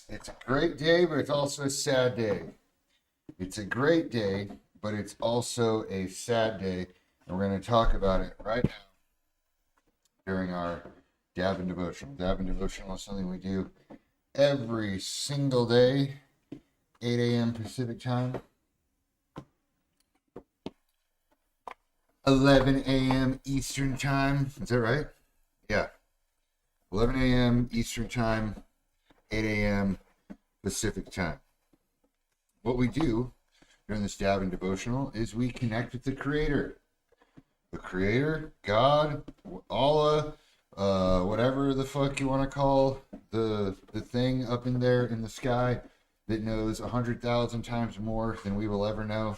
it's a great day, but it's also a sad day. It's a great day, but it's also a sad day, and we're going to talk about it right now during our Dab and Devotional. Dab and Devotional is something we do every single day, 8 a.m. Pacific time, 11 a.m. Eastern time. Is that right? Yeah. 11 a.m. Eastern time, 8 a.m. Pacific time. What we do during this Dab and Devotional is we connect with the Creator. The Creator, God, Allah, whatever the fuck you want to call the thing up in there in the sky that knows 100,000 times more than we will ever know,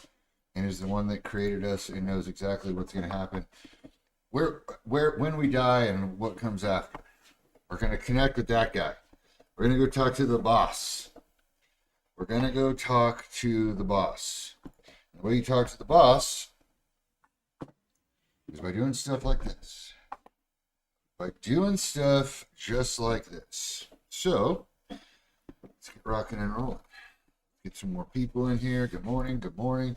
and is the one that created us and knows exactly what's going to happen. When we die and what comes after. We're going to connect with that guy. We're going to go talk to the boss. We're going to go talk to the boss. The way you talk to the boss is by doing stuff like this. By doing stuff just like this. So, let's get rocking and rolling. Get some more people in here. Good morning. Good morning.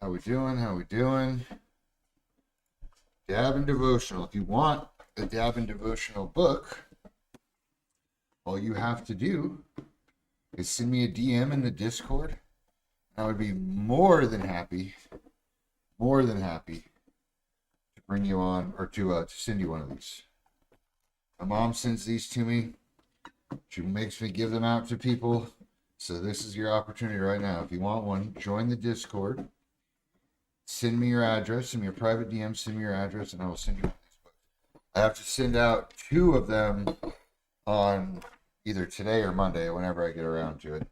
How we doing? How we doing? Dab and Devotional. If you want the Dab and Devotional book, all you have to do is send me a DM in the Discord. I would be more than happy to bring you on, or to send you one of these. My mom sends these to me. She makes me give them out to people. So this is your opportunity right now. If you want one, join the Discord. Send me your address, send me your private DM, send me your address, and I will send you one of these books. I have to send out 2 of them on either today or Monday, whenever I get around to it.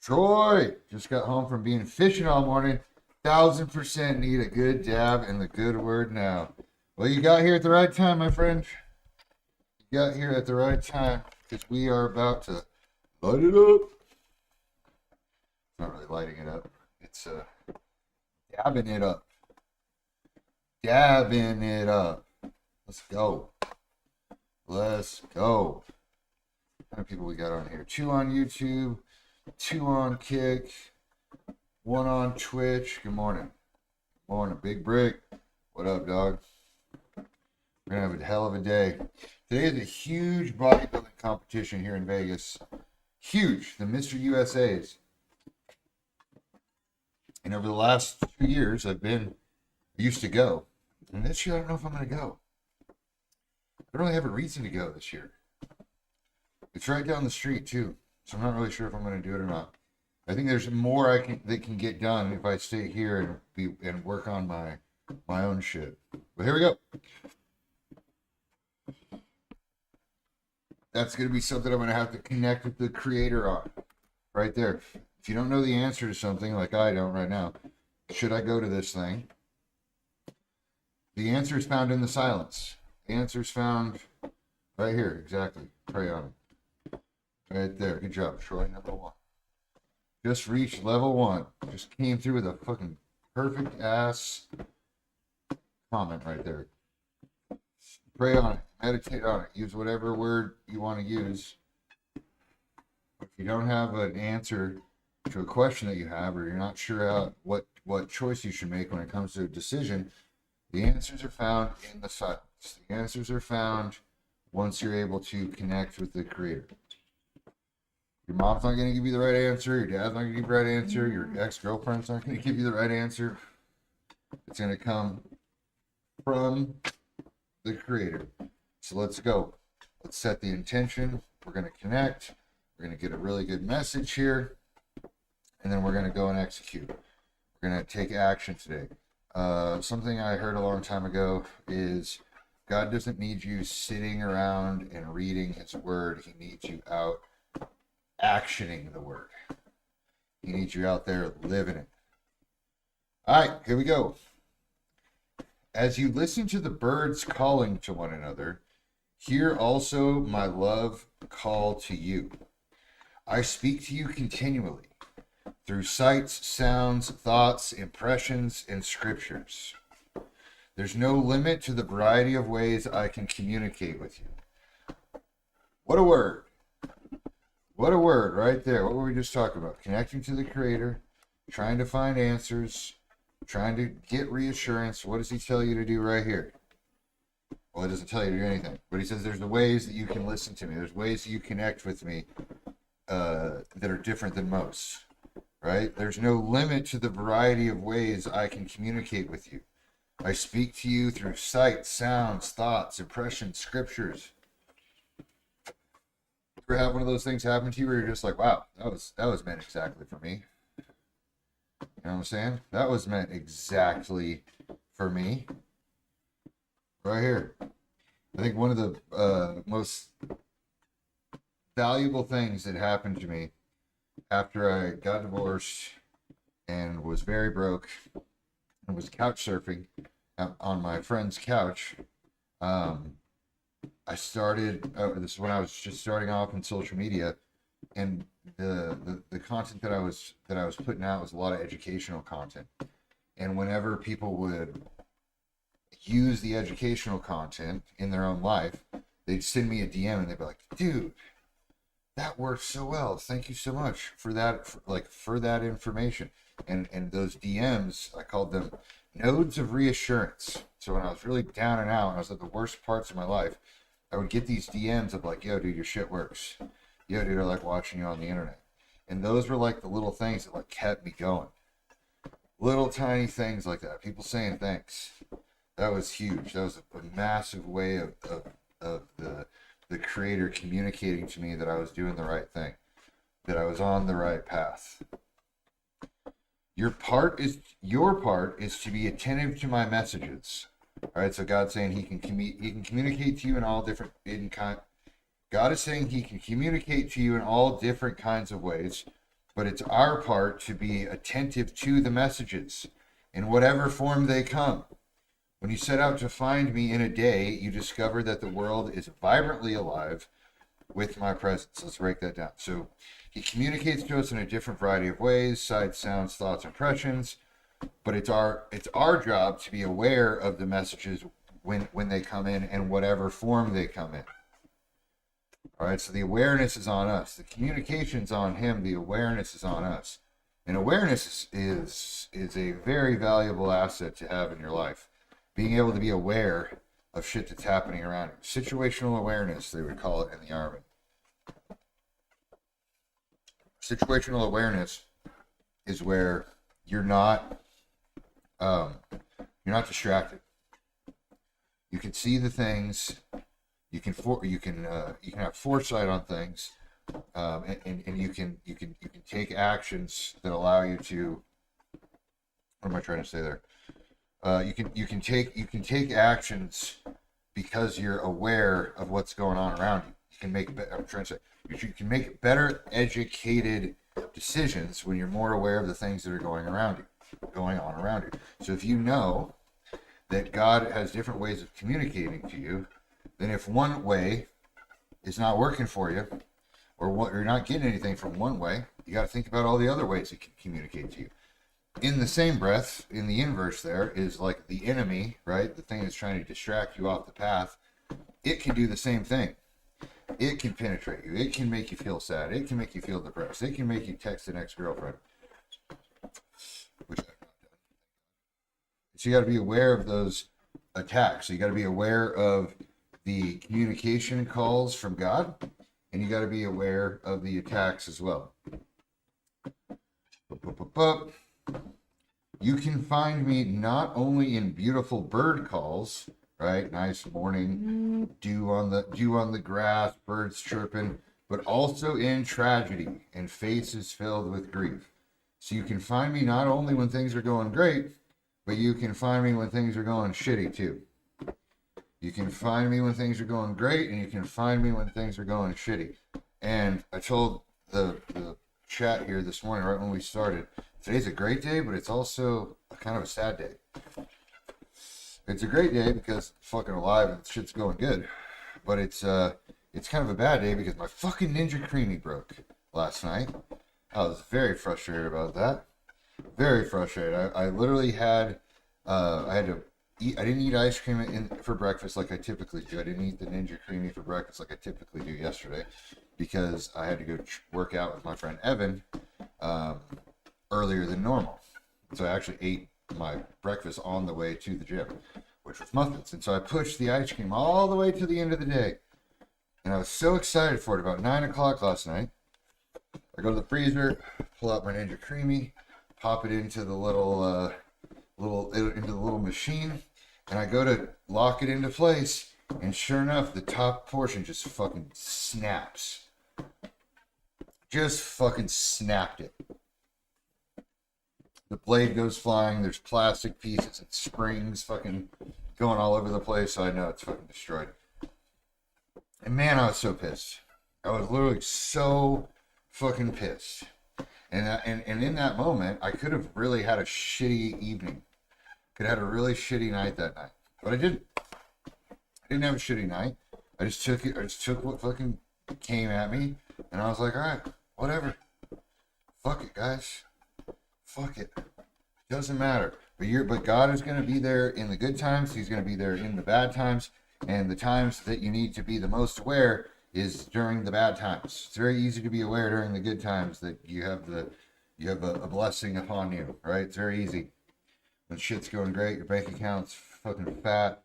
Troy just got home from being fishing all morning. 1000% need a good dab and the good word now. Well, you got here at the right time, my friend. You got here at the right time, because we are about to light it up. It's not really lighting it up. It's dabbing it up. Dabbing it up. Let's go. Let's go. How many people we got on here? 2 on YouTube, 2 on Kick, 1 on Twitch. Good morning. Good morning, Big Brick. What up, dog? We're going to have a hell of a day. Today is a huge bodybuilding competition here in Vegas. Huge. The Mr. USA's. And over the last 2 years, I used to go. And this year, I don't know if I'm going to go. I don't really have a reason to go this year. It's right down the street, too. So I'm not really sure if I'm going to do it or not. I think there's more that can get done if I stay here and work on my own shit. But here we go. That's going to be something I'm going to have to connect with the Creator on. Right there. If you don't know the answer to something, like I don't right now, should I go to this thing? The answer is found in the silence. The answer is found right here. Exactly. Pray on it. Right there. Good job, Troy. Number 1. Just reached level 1. Just came through with a fucking perfect ass comment right there. Pray on it. Meditate on it. Use whatever word you want to use. If you don't have an answer to a question that you have, or you're not sure what choice you should make when it comes to a decision, the answers are found in the silence. The answers are found once you're able to connect with the Creator. Your mom's not going to give you the right answer. Your dad's not going to give you the right answer. Your ex-girlfriend's not going to give you the right answer. It's going to come from the Creator. So let's go. Let's set the intention. We're going to connect. We're going to get a really good message here. And then we're going to go and execute. We're going to take action today. Something I heard a long time ago is God doesn't need you sitting around and reading His Word. He needs you out actioning the Word. He needs you out there living it. All right, here we go. As you listen to the birds calling to one another, hear also my love call to you. I speak to you continually through sights, sounds, thoughts, impressions, and scriptures. There's no limit to the variety of ways I can communicate with you. What a word. What a word right there. What were we just talking about? Connecting to the Creator, trying to find answers, trying to get reassurance. What does he tell you to do right here? Well, it doesn't tell you to do anything. But he says there's the ways that you can listen to me. There's ways that you connect with me that are different than most. Right? There's no limit to the variety of ways I can communicate with you. I speak to you through sight, sounds, thoughts, impressions, scriptures. Ever have one of those things happen to you where you're just like, wow, that was meant exactly for me. You know what I'm saying? That was meant exactly for me. Right here. I think one of the most valuable things that happened to me after I got divorced and was very broke and was couch surfing on my friend's couch, I started, this is when I was just starting off in social media, and the content that I was putting out was a lot of educational content. And whenever people would use the educational content in their own life, they'd send me a DM and they'd be like, dude, that worked so well. Thank you so much for that, for that information. And those DMs, I called them nodes of reassurance. So when I was really down and out, and I was at the worst parts of my life, I would get these DMs of like, yo, dude, your shit works. Yo, dude, I like watching you on the internet. And those were like the little things that like kept me going. Little tiny things like that. People saying thanks. That was huge. That was a massive way of the Creator communicating to me that I was doing the right thing, that I was on the right path. Your part is to be attentive to my messages. All right, so God's saying he can communicate to you in all different God is saying he can communicate to you in all different kinds of ways, but it's our part to be attentive to the messages in whatever form they come. When you set out to find me in a day, you discover that the world is vibrantly alive with my presence. Let's break that down. So he communicates to us in a different variety of ways, sights, sounds, thoughts, impressions. But it's our job to be aware of the messages when they come in and whatever form they come in. All right, so the awareness is on us. The communication's on him. The awareness is on us. And awareness is a very valuable asset to have in your life. Being able to be aware of shit that's happening around you. Situational awareness, they would call it in the Army. Situational awareness is where you're not distracted. You can see the things. You can have foresight on things, and you can take actions that allow you to. What am I trying to say there? You can take actions because you're aware of what's going on around you. You can make. I'm trying to say you can make better educated decisions when you're more aware of the things that are going on around you. So if you know that God has different ways of communicating to you, then if one way is not working for you, or you're not getting anything from one way, you got to think about all the other ways it can communicate to you. In the same breath, in the inverse, there is like the enemy, right? The thing that's trying to distract you off the path. It can do the same thing. It can penetrate you. It can make you feel sad. It can make you feel depressed. It can make you text an ex-girlfriend, which I've not done. So you got to be aware of those attacks. So you got to be aware of the communication calls from God, and you got to be aware of the attacks as well. You can find me not only in beautiful bird calls, right? Nice morning, dew on the grass, birds chirping, but also in tragedy and faces filled with grief. So you can find me not only when things are going great, but you can find me when things are going shitty too. You can find me when things are going great, and you can find me when things are going shitty. And I told the chat here this morning, right when we started, today's a great day, but it's also kind of a sad day. It's a great day because I'm fucking alive and shit's going good. But it's kind of a bad day because my fucking Ninja Creamy broke last night. I was very frustrated about that. Very frustrated. I literally had I had to I didn't eat ice cream for breakfast like I typically do. I didn't eat the Ninja Creamy for breakfast like I typically do yesterday because I had to go work out with my friend Evan um, earlier than normal. So I actually ate my breakfast on the way to the gym, which was muffins. And so I pushed the ice cream all the way to the end of the day. And I was so excited for it. About 9 o'clock last night, I go to the freezer, pull out my Ninja Creamy, pop it into the little machine, and I go to lock it into place, and sure enough, the top portion just fucking snaps. Just fucking snapped it. The blade goes flying, there's plastic pieces and springs fucking going all over the place, so I know it's fucking destroyed. And man, I was so pissed. I was literally so fucking pissed. And in that moment, I could have really had a shitty evening. Could have had a really shitty night that night. But I didn't. I didn't have a shitty night. I just took it. I just took what fucking came at me. And I was like, all right, whatever. Fuck it, guys. Fuck it. Doesn't matter. But God is going to be there in the good times. He's going to be there in the bad times. And the times that you need to be the most aware is during the bad times. It's very easy to be aware during the good times that you have a blessing upon you, right? It's very easy. When shit's going great, your bank account's fucking fat,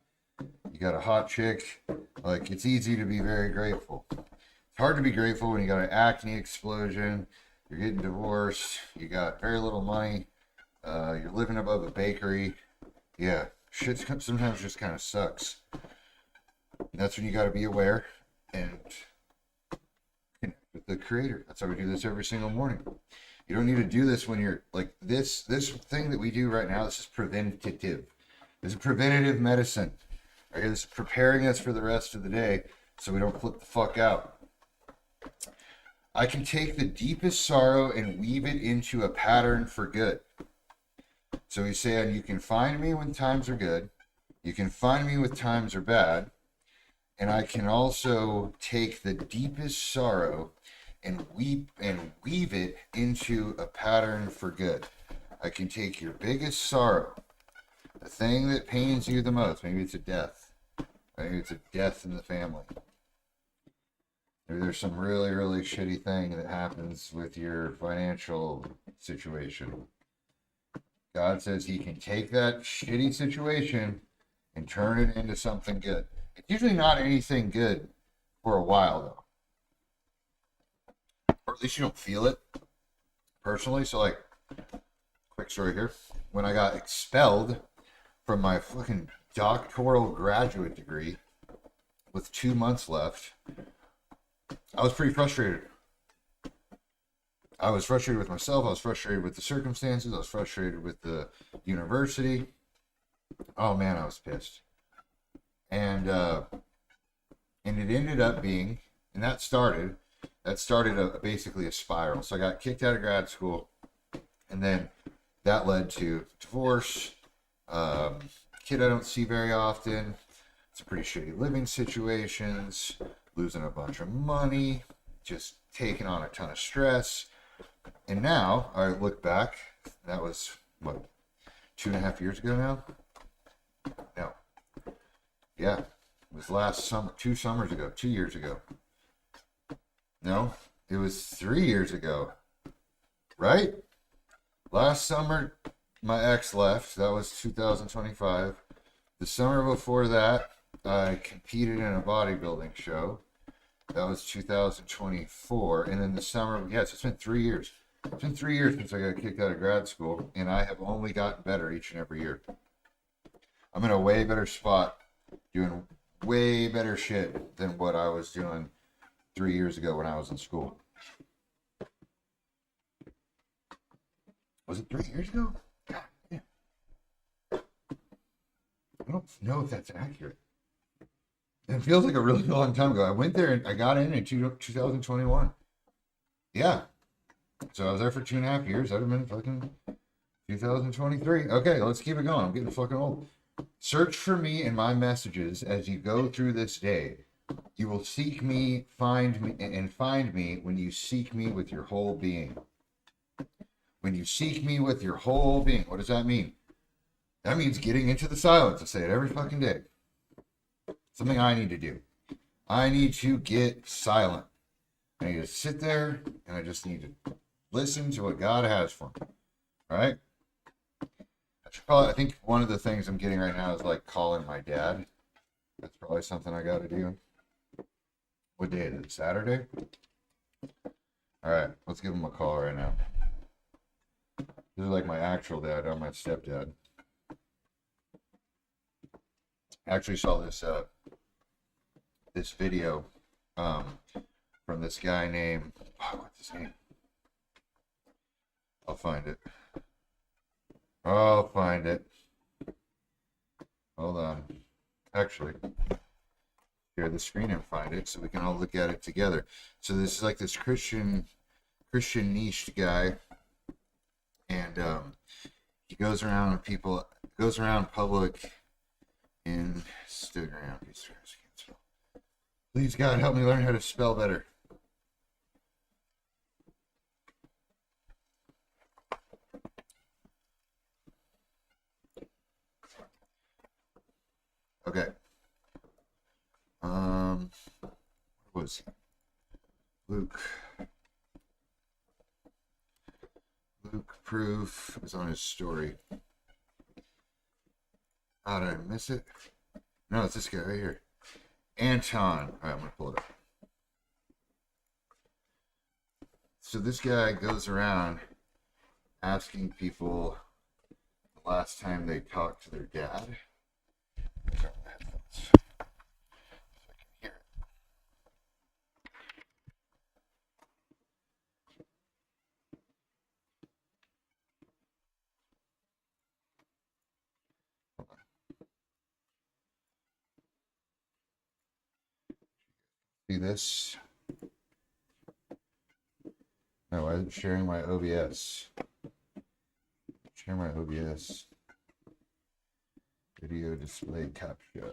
you got a hot chick, like, it's easy to be very grateful. It's hard to be grateful when you got an acne explosion, you're getting divorced, you got very little money, you're living above a bakery. Yeah, shit sometimes just kind of sucks. And that's when you got to be aware and connect with the Creator. That's how we do this every single morning. You don't need to do this when you're like this thing that we do right now. This is preventative. This is preventative medicine. Right here, this is preparing us for the rest of the day so we don't flip the fuck out. I can take the deepest sorrow and weave it into a pattern for good. So he's saying, you can find me when times are good. You can find me when times are bad. And I can also take the deepest sorrow and weave it into a pattern for good. I can take your biggest sorrow, the thing that pains you the most. Maybe it's a death. Maybe it's a death in the family. Maybe there's some really, really shitty thing that happens with your financial situation. God says he can take that shitty situation and turn it into something good. It's usually not anything good for a while, though. Or at least you don't feel it, personally. So, like, quick story here. When I got expelled from my fucking doctoral graduate degree with 2 months left, I was pretty frustrated. I was frustrated with myself. I was frustrated with the circumstances. I was frustrated with the university. Oh, man, I was pissed. And it ended up being, and that started basically a spiral. So I got kicked out of grad school, and then that led to divorce, kid I don't see very often, some pretty shitty living situations, losing a bunch of money, just taking on a ton of stress. And now I look back, that was what, 2.5 years ago now? No. Yeah, it was last summer, 2 summers ago, 2 years ago. No, it was 3 years ago, right? Last summer, my ex left. That was 2025. The summer before that, I competed in a bodybuilding show. That was 2024. And then the summer, yes, it's been 3 years. It's been 3 years since I got kicked out of grad school, and I have only gotten better each and every year. I'm in a way better spot, doing way better shit than what I was doing 3 years ago when I was in school. Was it 3 years ago? God, yeah. I don't know if that's accurate. It feels like a really long time ago. I went there and I got in 2021. Yeah. So I was there for 2.5 years. That'd have been fucking 2023. Okay, let's keep it going. I'm getting fucking old. Search for me in my messages as you go through this day. You will seek me, find me when you seek me with your whole being. When you seek me with your whole being. What does that mean? That means getting into the silence. I say it every fucking day. Something I need to do. I need to get silent. I need to sit there and I just need to listen to what God has for me. All right? I think one of the things I'm getting right now is like calling my dad. That's probably something I got to do. What day is it? Saturday? All right, let's give him a call right now. This is like my actual dad, not my stepdad. I actually saw this video from this guy named, what's his name? I'll find it. Hold on. Actually, share the screen and find it so we can all look at it together. So this is like this Christian niche guy, and he goes around with people, goes around public Instagram. Please God help me learn how to spell better. Okay. What was he? Luke Proof was on his story. How did I miss it? No, it's this guy right here. Anton. All right, I'm going to pull it up. So this guy goes around asking people the last time they talked to their dad. Turn the headphones so I can hear it. See this? No, I wasn't sharing my OBS. Share my OBS. Video display capture.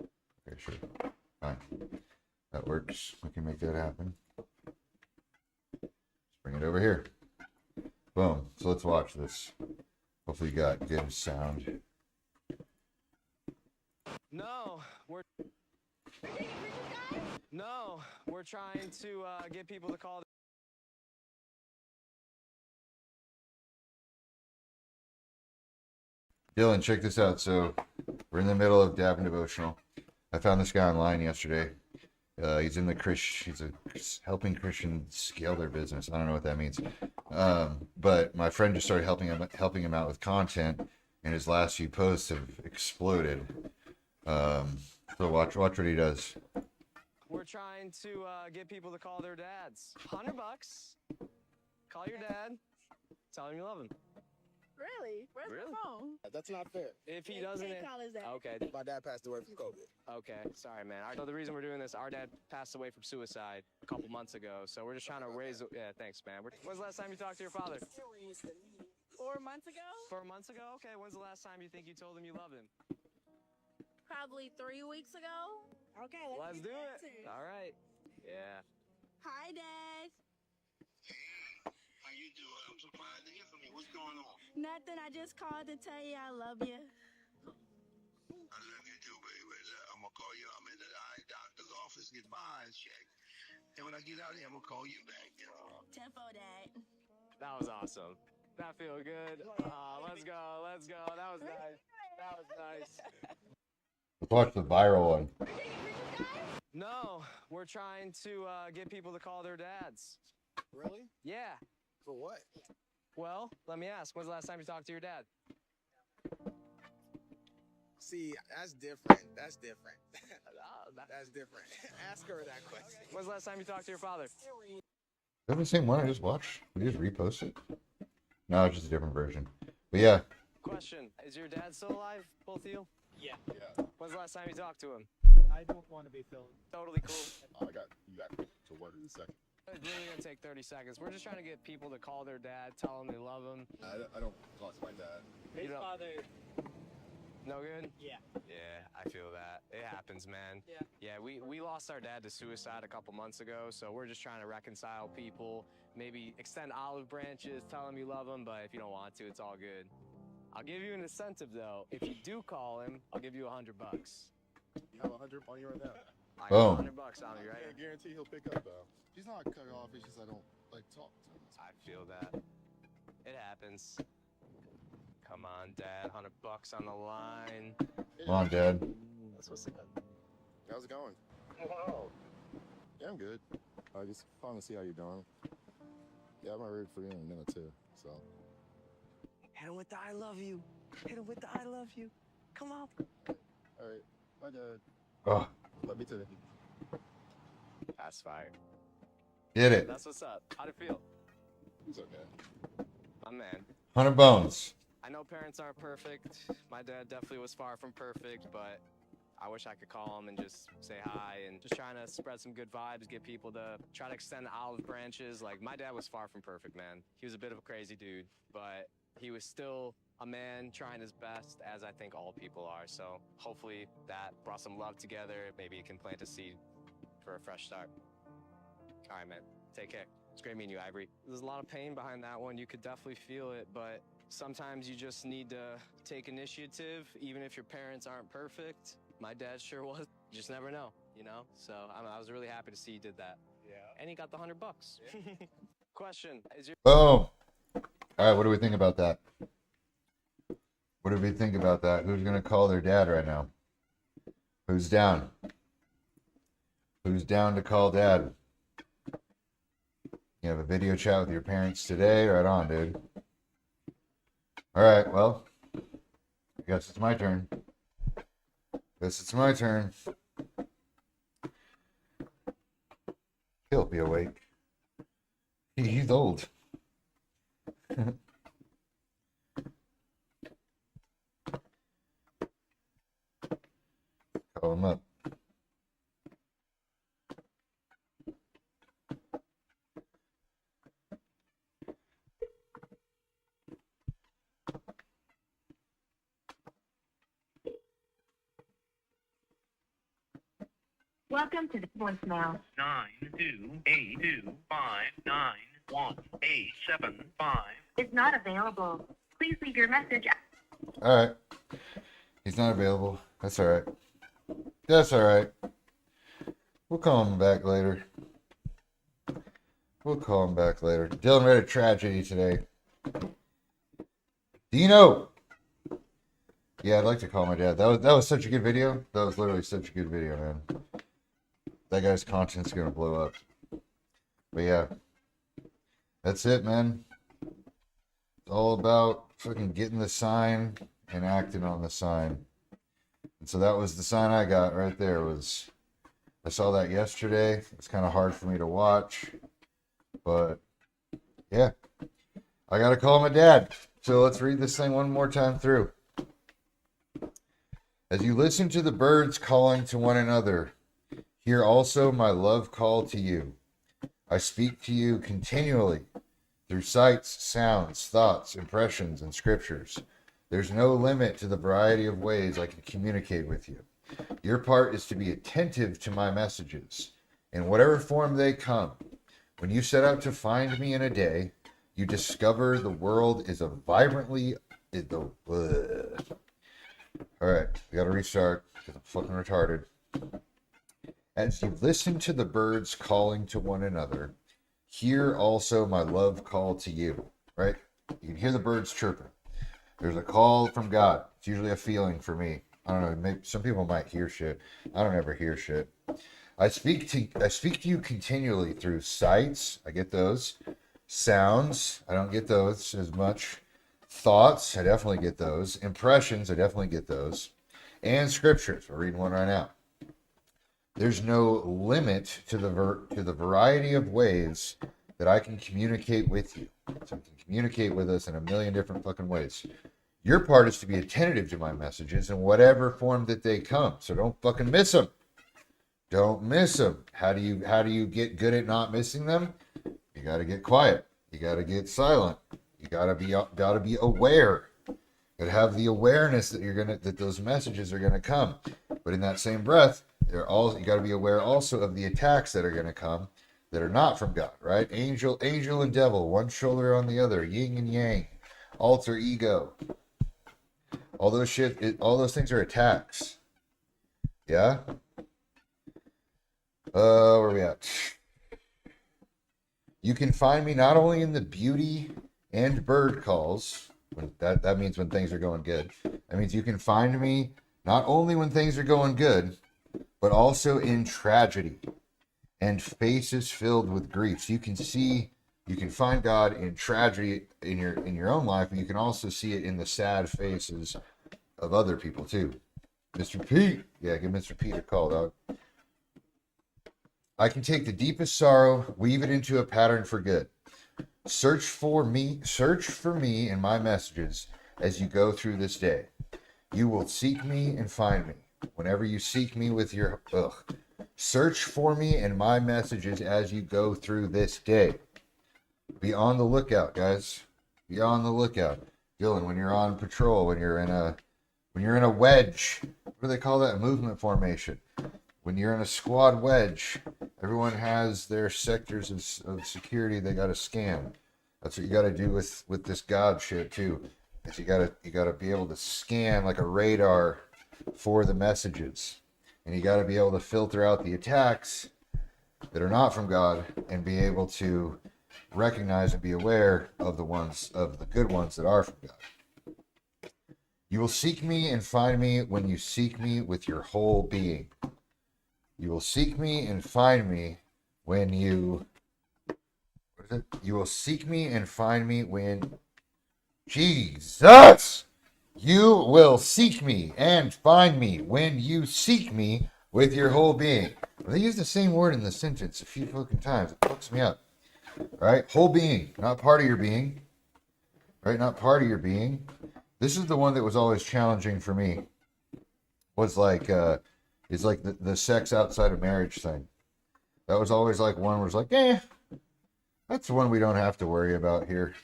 Okay, sure. Fine. That works. We can make that happen. Let's bring it over here. Boom. So let's watch this. Hopefully you got good sound. No, we're trying to get people to call. Dylan, check this out. So we're in the middle of Dab and Devotional. I found this guy online yesterday. He's in the he's helping Christians scale their business. I don't know what that means. But my friend just started helping him out with content, and his last few posts have exploded. So watch what he does. We're trying to get people to call their dads. $100. Call your dad. Tell him you love him. Really? Where's the phone? That's not fair. If he doesn't, call his dad. okay. My dad passed away from COVID. Okay, sorry, man. So the reason we're doing this, our dad passed away from suicide a couple months ago, so we're just trying to raise. Yeah, thanks, man. When's the last time you talked to your father? 4 months ago? 4 months ago. Okay. When's the last time you think you told him you love him? Probably 3 weeks ago. Okay, Let's do it. All right. Yeah. Hi, Dad. How you doing? I'm surprised to hear from you. What's going on? Nothing. I just called to tell you I love you. I love you too, baby. I'm gonna call you. I'm in the eye doctor's office, get my eyes checked. And when I get out here, I'm gonna call you back. Tempo, Dad. That was awesome. That feel good. Let's go. Let's go. That was nice. That was nice. Let's watch the viral one. No, we're trying to get people to call their dads. Really? Yeah. For what? Well, let me ask. When's the last time you talked to your dad? See, that's different. That's different. That's different. Ask her that question. When's the last time you talked to your father? Is that the same one I just watched? Did you just repost it? No, it's just a different version. But yeah. Question. Is your dad still alive, both of you? Yeah. When's the last time you talked to him? I don't want to be filmed. Totally cool. You got to work in a second. It's really gonna take 30 seconds. We're just trying to get people to call their dad, tell them they love him. I don't talk to my dad. His You know- father No good? Yeah. Yeah, I feel that. It happens, man. Yeah. Yeah, we lost our dad to suicide a couple months ago, so we're just trying to reconcile people, maybe extend olive branches, tell him you love him, but if you don't want to, it's all good. I'll give you an incentive, though. If you do call him, I'll give you $100. You have 100 on you right now. I Boom. got $100 on me, I right? can't guarantee he'll pick up though. He's not cut off. It's just I don't like talk to him. I feel that. It happens. Come on, Dad. $100 on the line. Come on, Dad. That's what's up. How's it going? Yeah, I'm good. I just calling to see how you're doing. Yeah, I'm ready for you in a minute too. So. Hit him with the I love you. Hit him with the I love you. Come on. All right. Bye, Dad. Oh, Love you too. That's fire. did it. That's what's up. How'd it feel? It's okay. My man. 100 bones. I know parents aren't perfect. My dad definitely was far from perfect, but I wish I could call him and just say hi and just trying to spread some good vibes, get people to try to extend olive branches. Like, my dad was far from perfect, man. He was a bit of a crazy dude, but he was still a man trying his best, as I think all people are. So hopefully that brought some love together. Maybe it can plant a seed for a fresh start. All right, man. Take care. It's great meeting you, Ivory. There's a lot of pain behind that one. You could definitely feel it, but sometimes you just need to take initiative, even if your parents aren't perfect. My dad sure was. You just never know, you know? So I was really happy to see you did that. Yeah. And he got the $100. Question, is your Boom. All right, what do we think about that? What do we think about that? Who's going to call their dad right now? Who's down? Who's down to call dad? You have a video chat with your parents today? Right on, dude. All right, well, I guess it's my turn. He'll be awake. He's old. Call him up. Welcome to the voicemail. 928259185 Is not available. Please leave your message. All right. He's not available. That's all right. That's all right. We'll call him back later. Dylan read a tragedy today. Dino! Yeah, I'd like to call my dad. That was such a good video. That was literally such a good video, man. That guy's content's gonna blow up. But yeah. That's it, man. It's all about fucking getting the sign and acting on the sign. And so that was the sign I got right there. I saw that yesterday. It's kind of hard for me to watch. But yeah. I gotta call my dad. So let's read this thing one more time through. As you listen to the birds calling to one another, hear also my love call to you. I speak to you continually through sights, sounds, thoughts, impressions, and scriptures. There's no limit to the variety of ways I can communicate with you. Your part is to be attentive to my messages, in whatever form they come. When you set out to find me in a day, you discover the world is a vibrantly... Alright, we gotta restart, because I'm fucking retarded. As you listen to the birds calling to one another, hear also my love call to you. Right? You can hear the birds chirping. There's a call from God. It's usually a feeling for me. I don't know, maybe some people might hear shit. I don't ever hear shit. I speak to you continually through sights. I get those. Sounds. I don't get those as much. Thoughts. I definitely get those. Impressions. I definitely get those. And scriptures. We're reading one right now. There's no limit to the variety of ways that I can communicate with you. So you can communicate with us in a million different fucking ways. Your part is to be attentive to my messages in whatever form that they come. So don't fucking miss them. Don't miss them. How do you get good at not missing them? You got to get quiet. You got to get silent. You got to be aware. Got and have the awareness that those messages are gonna come. But in that same breath, you got to be aware also of the attacks that are gonna come that are not from God, right? Angel and devil, one shoulder on the other, yin and yang, alter ego. All those things are attacks. Yeah? Where are we at? You can find me not only in the beauty and bird calls. That means when things are going good. That means you can find me not only when things are going good, but also in tragedy and faces filled with grief. So you can find God in tragedy in your own life, but you can also see it in the sad faces of other people too. Mr. Pete. Yeah, give Mr. Pete a call, dog. I can take the deepest sorrow, weave it into a pattern for good. Search for me in my messages as you go through this day. You will seek me and find me. Whenever you seek me with your search for me and my messages as you go through this day. Be on the lookout, guys. Be on the lookout. Dylan, when you're on patrol, when you're in a wedge, what do they call that? A movement formation. When you're in a squad wedge, everyone has their sectors of security they got to scan. That's what you got to do with this God shit too. Is you got to be able to scan like a radar for the messages, and you got to be able to filter out the attacks that are not from God and be able to recognize and be aware of the good ones that are from God. You will seek me and find me when you seek me with your whole being. You will seek me and find me when you... What is it? You will seek me and find me when... Jesus! You will seek me and find me when you seek me with your whole being. They use the same word in the sentence a few fucking times. It fucks me up. Right? Whole being, not part of your being. Right? Not part of your being. This is the one that was always challenging for me. Was like... It's like the sex outside of marriage thing. That was always like one where it's like, that's the one we don't have to worry about here.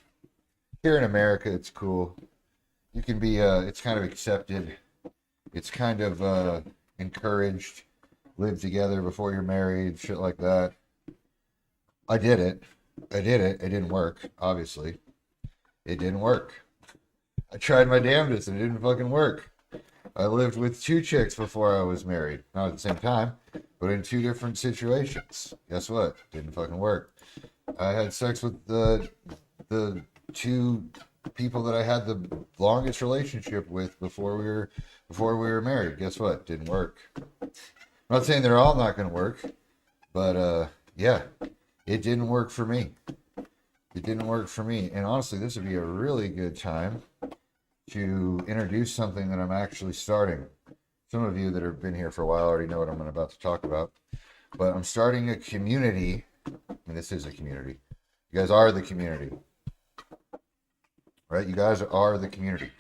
Here in America, it's cool. You can be, it's kind of accepted. It's kind of encouraged. Live together before you're married, shit like that. I did it. It didn't work, obviously. It didn't work. I tried my damnedest and it didn't fucking work. I lived with 2 chicks before I was married. Not at the same time, but in 2 different situations. Guess what? Didn't fucking work. I had sex with the 2 people that I had the longest relationship with before we were married. Guess what? Didn't work. I'm not saying they're all not going to work, but yeah, it didn't work for me. It didn't work for me. And honestly, this would be a really good time to introduce something that I'm actually starting. Some of you that have been here for a while already know what I'm about to talk about. But I'm starting a community. And this is a community. You guys are the community. Right? You guys are the community.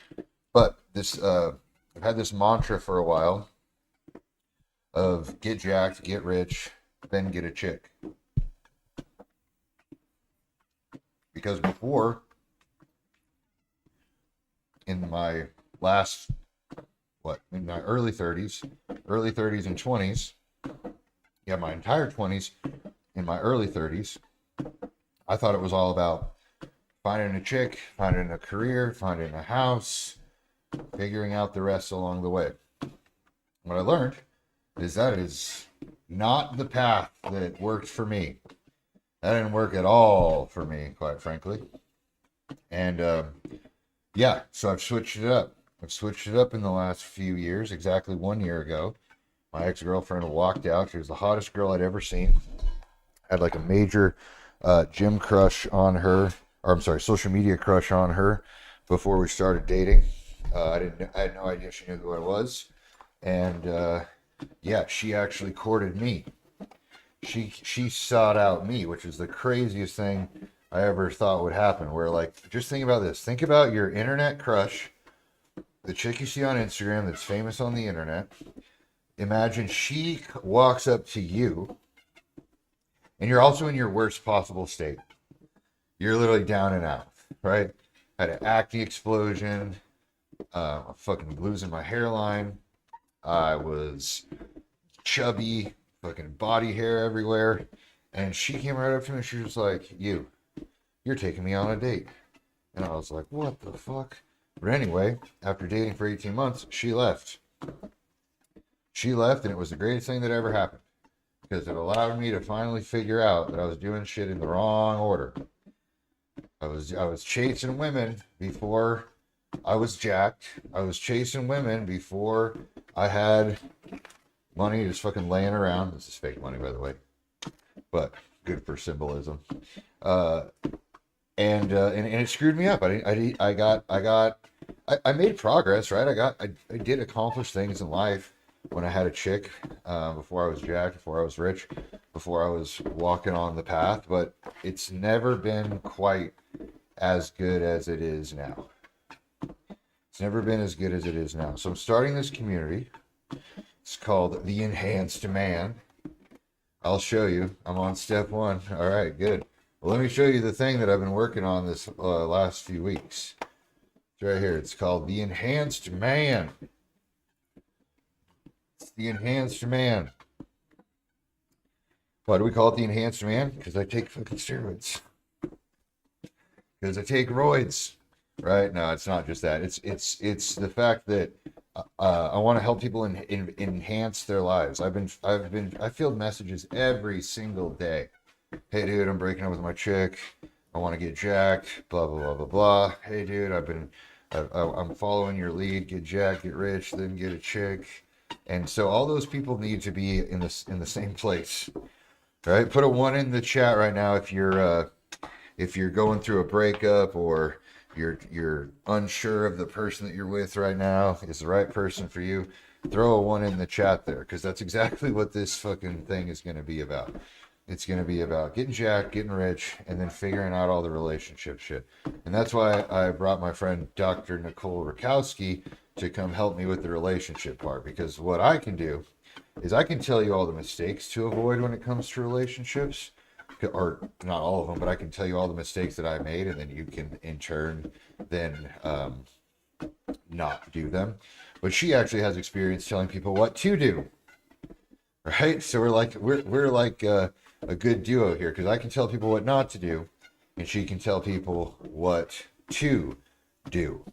But this, I've had this mantra for a while of get jacked, get rich, then get a chick. Because before, in my in my early 30s and 20s, yeah, my entire 20s, in my early 30s, I thought it was all about finding a chick, finding a career, finding a house, figuring out the rest along the way. What I learned is that is not the path that worked for me. That didn't work at all for me, quite frankly. And yeah, so I've switched it up. I've switched it up in the last few years. Exactly 1 year ago, my ex-girlfriend walked out. She was the hottest girl I'd ever seen. Had like a major gym crush on her, or I'm sorry, social media crush on her before we started dating. I had no idea she knew who I was. And yeah, she actually courted me. She sought out me, which is the craziest thing I ever thought would happen. Where, like, just think about this. Think about your internet crush, the chick you see on Instagram that's famous on the internet. Imagine she walks up to you, and you're also in your worst possible state. You're literally down and out, right? Had an acne explosion, fucking losing my hairline. I was chubby, fucking body hair everywhere. And she came right up to me and she was like, you're taking me on a date. And I was like, what the fuck? But anyway, after dating for 18 months, she left. She left, and it was the greatest thing that ever happened. Because it allowed me to finally figure out that I was doing shit in the wrong order. I was chasing women before I was jacked. I was chasing women before I had money just fucking laying around. This is fake money, by the way, but good for symbolism. And it screwed me up. I made progress, right? I did accomplish things in life when I had a chick, before I was jacked, before I was rich, before I was walking on the path, but it's never been quite as good as it is now. It's never been as good as it is now. So I'm starting this community. It's called The Enhanced Man. I'll show you. I'm on step 1. All right, good. Well, let me show you the thing that I've been working on this last few weeks. It's right here. It's called The Enhanced Man. It's The Enhanced Man. Why do we call it The Enhanced Man? Because I take fucking steroids. Because I take roids. Right? No, it's not just that. It's the fact that I want to help people enhance their lives. I field messages every single day. Hey dude, I'm breaking up with my chick. I want to get jacked. Blah blah blah blah blah. Hey dude, I'm following your lead. Get jacked, get rich, then get a chick. And so all those people need to be in the same place. All right? Put a 1 in the chat right now if you're going through a breakup, or you're unsure of the person that you're with right now is the right person for you. Throw a 1 in the chat there, because that's exactly what this fucking thing is going to be about. It's going to be about getting jacked, getting rich, and then figuring out all the relationship shit. And that's why I brought my friend Dr. Nicole Rakowski to come help me with the relationship part. Because what I can do is I can tell you all the mistakes to avoid when it comes to relationships. Or not all of them, but I can tell you all the mistakes that I made, and then you can in turn then not do them. But she actually has experience telling people what to do. Right? So we're like a good duo here, because I can tell people what not to do, and she can tell people what to do.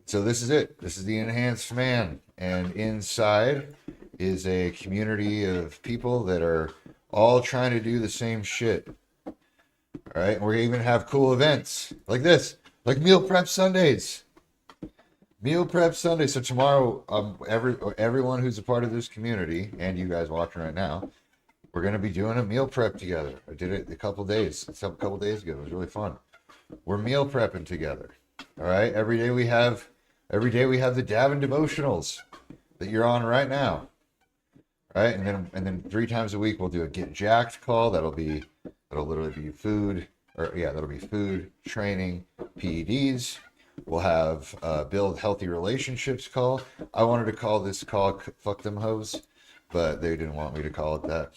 So this is it. This is the Enhanced Man, and inside is a community of people that are all trying to do the same shit. All right, and we even have cool events like this, like Meal Prep Sundays. Meal Prep Sunday. So tomorrow, everyone who's a part of this community, and you guys watching right now, we're going to be doing a meal prep together. I did it a couple days ago. It was really fun. We're meal prepping together. All right. Every day we have the Davin devotionals that you're on right now. All right. And then 3 times a week we'll do a get jacked call. That'll literally be food, that'll be food, training, PEDs. We'll have build healthy relationships call. I wanted to call this call fuck them hoes, but they didn't want me to call it that.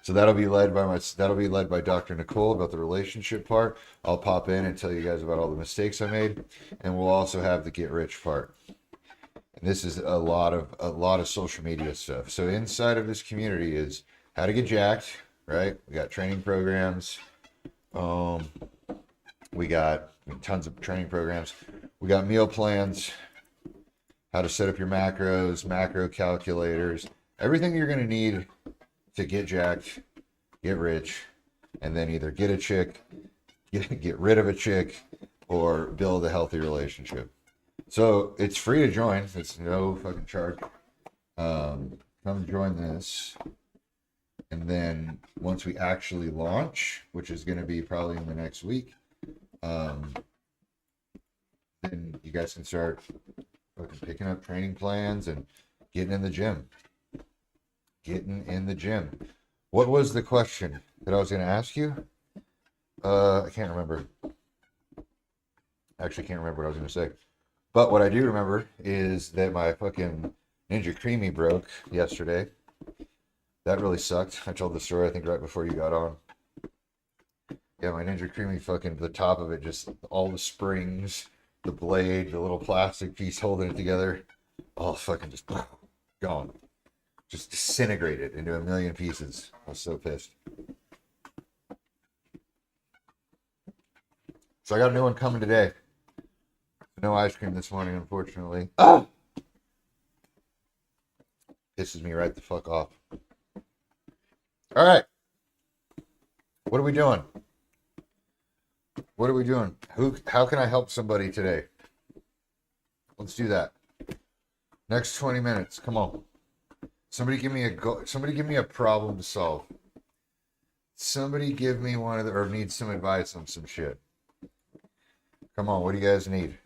So that'll be led by Dr. Nicole about the relationship part. I'll pop in and tell you guys about all the mistakes I made, and we'll also have the get rich part. And this is a lot of social media stuff. So inside of this community is how to get jacked, right? We got training programs. We got tons of training programs. We got meal plans, how to set up your macros, macro calculators, everything you're going to need to get jacked, get rich, and then either get a chick, get rid of a chick, or build a healthy relationship. So it's free to join. It's no fucking charge. Come join this. And then once we actually launch, which is going to be probably in the next week, then you guys can start fucking picking up training plans and getting in the gym. What was the question that I was going to ask you? I can't remember. Actually, can't remember what I was going to say. But what I do remember is that my fucking Ninja Creamy broke yesterday. That really sucked. I told the story, I think, right before you got on. Yeah, my Ninja Creamy fucking, the top of it, just all the springs the blade, the little plastic piece holding it together, all fucking just gone. Just disintegrated into a million pieces. I was so pissed. So I got a new one coming today. No ice cream this morning, unfortunately. Ah! Pisses me right the fuck off. All right. What are we doing? What are we doing? How can I help somebody today? Let's do that. Next 20 minutes. Come on. Somebody give me a problem to solve. Somebody give me or need some advice on some shit. Come on, what do you guys need?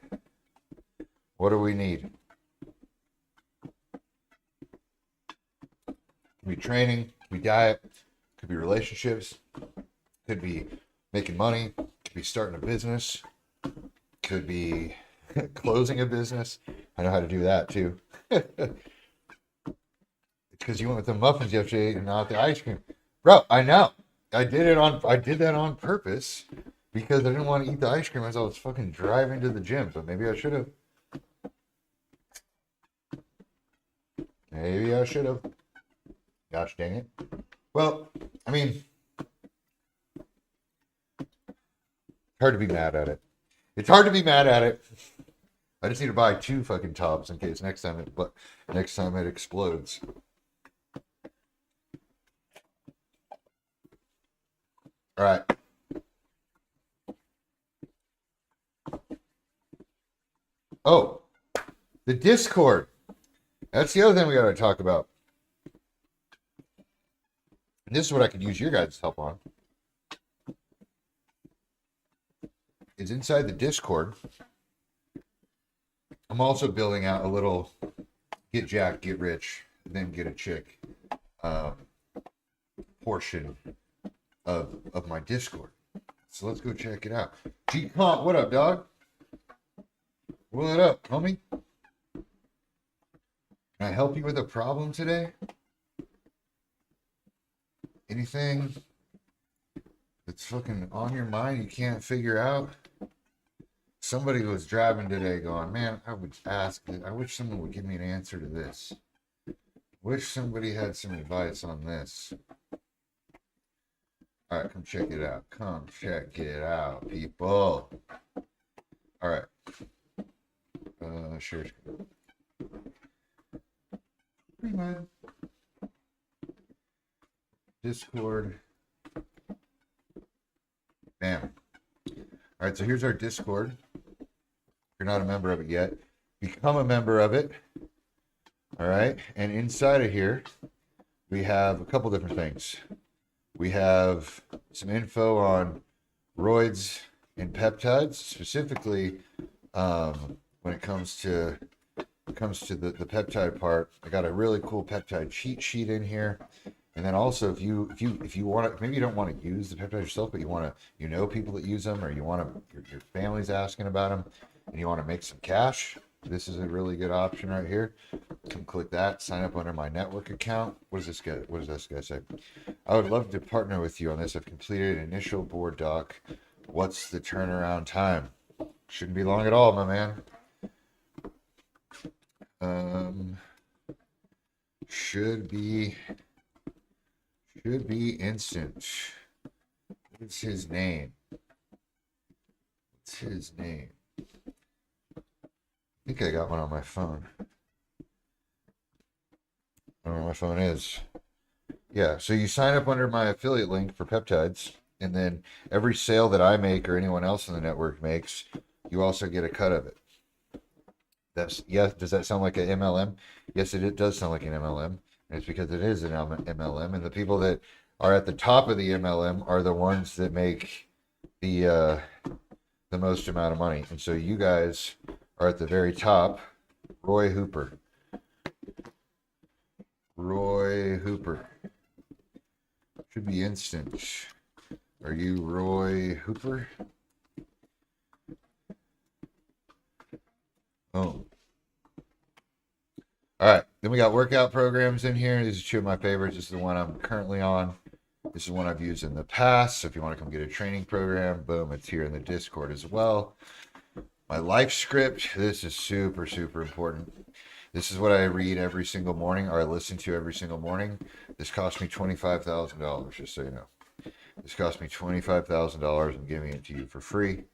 What do we need? Could be training, could be diet, could be relationships, could be making money, could be starting a business, could be closing a business. I know how to do that too. It's because you went with the muffins yesterday and not the ice cream. Bro, I know. I did that on purpose because I didn't want to eat the ice cream as I was fucking driving to the gym, but maybe I should have. Maybe I should have. Gosh dang it. Well, I mean, hard to be mad at it. It's hard to be mad at it. I just need to buy 2 fucking tops in case next time it explodes. All right. Oh, the Discord. That's the other thing we got to talk about. And this is what I could use your guys' help on. Is inside the Discord. I'm also building out a little get jacked, get rich, then get a chick portion of my Discord. So let's go check it out. G Comp, what up, dog? What up, homie? Can I help you with a problem today? Anything that's fucking on your mind you can't figure out? Somebody was driving today going, man, I wish someone would give me an answer to this. Wish somebody had some advice on this. All right, come check it out. Come check it out, people. All right. Share screen. Rewind. Discord. Bam. All right, so here's our Discord. If you're not a member of it yet, become a member of it. All right, and inside of here, we have a couple different things. We have some info on roids and peptides, specifically when it comes to the peptide part. I got a really cool peptide cheat sheet in here. And then also, if you want to, maybe you don't want to use the peptides yourself, but you know people that use them, or your family's asking about them, and you want to make some cash. This is a really good option right here. Come click that. Sign up under my network account. What does this guy say? I would love to partner with you on this. I've completed an initial board doc. What's the turnaround time? Shouldn't be long at all, my man. Should be instant. What's his name? I think I got one on my phone. I don't know where my phone is. Yeah, so you sign up under my affiliate link for peptides, and then every sale that I make or anyone else in the network makes, you also get a cut of it. Does that sound like an MLM? Yes, it does sound like an MLM. And it's because it is an MLM, and the people that are at the top of the MLM are the ones that make the most amount of money. And so you guys are at the very top. Roy Hooper. Should be instant. Are you Roy Hooper? Oh. All right. Then we got workout programs in here. These are 2 of my favorites. This is the one I'm currently on. This is one I've used in the past. So if you want to come get a training program, boom, it's here in the Discord as well. My life script. This is super, super important. This is what I read every single morning, or I listen to every single morning. This cost me $25,000, just so you know. This cost me $25,000. I'm giving it to you for free.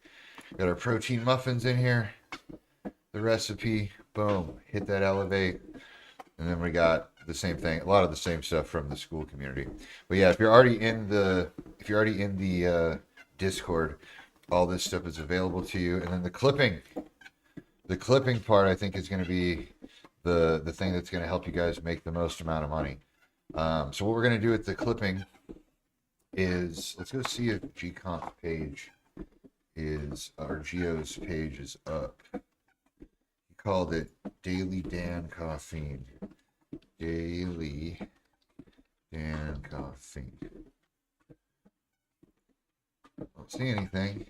Got our protein muffins in here. The recipe. Boom. Hit that elevate. And then we got the same thing. A lot of the same stuff from the school community. But yeah, if you're already in the Discord, all this stuff is available to you. And then the clipping part, I think, is going to be the thing that's going to help you guys make the most amount of money. So what we're going to do with the clipping is, let's go see if GConf page is, or Geo's page is up. He called it Daily Dan Caffeine. Daily Dan Caffeine. Don't see anything.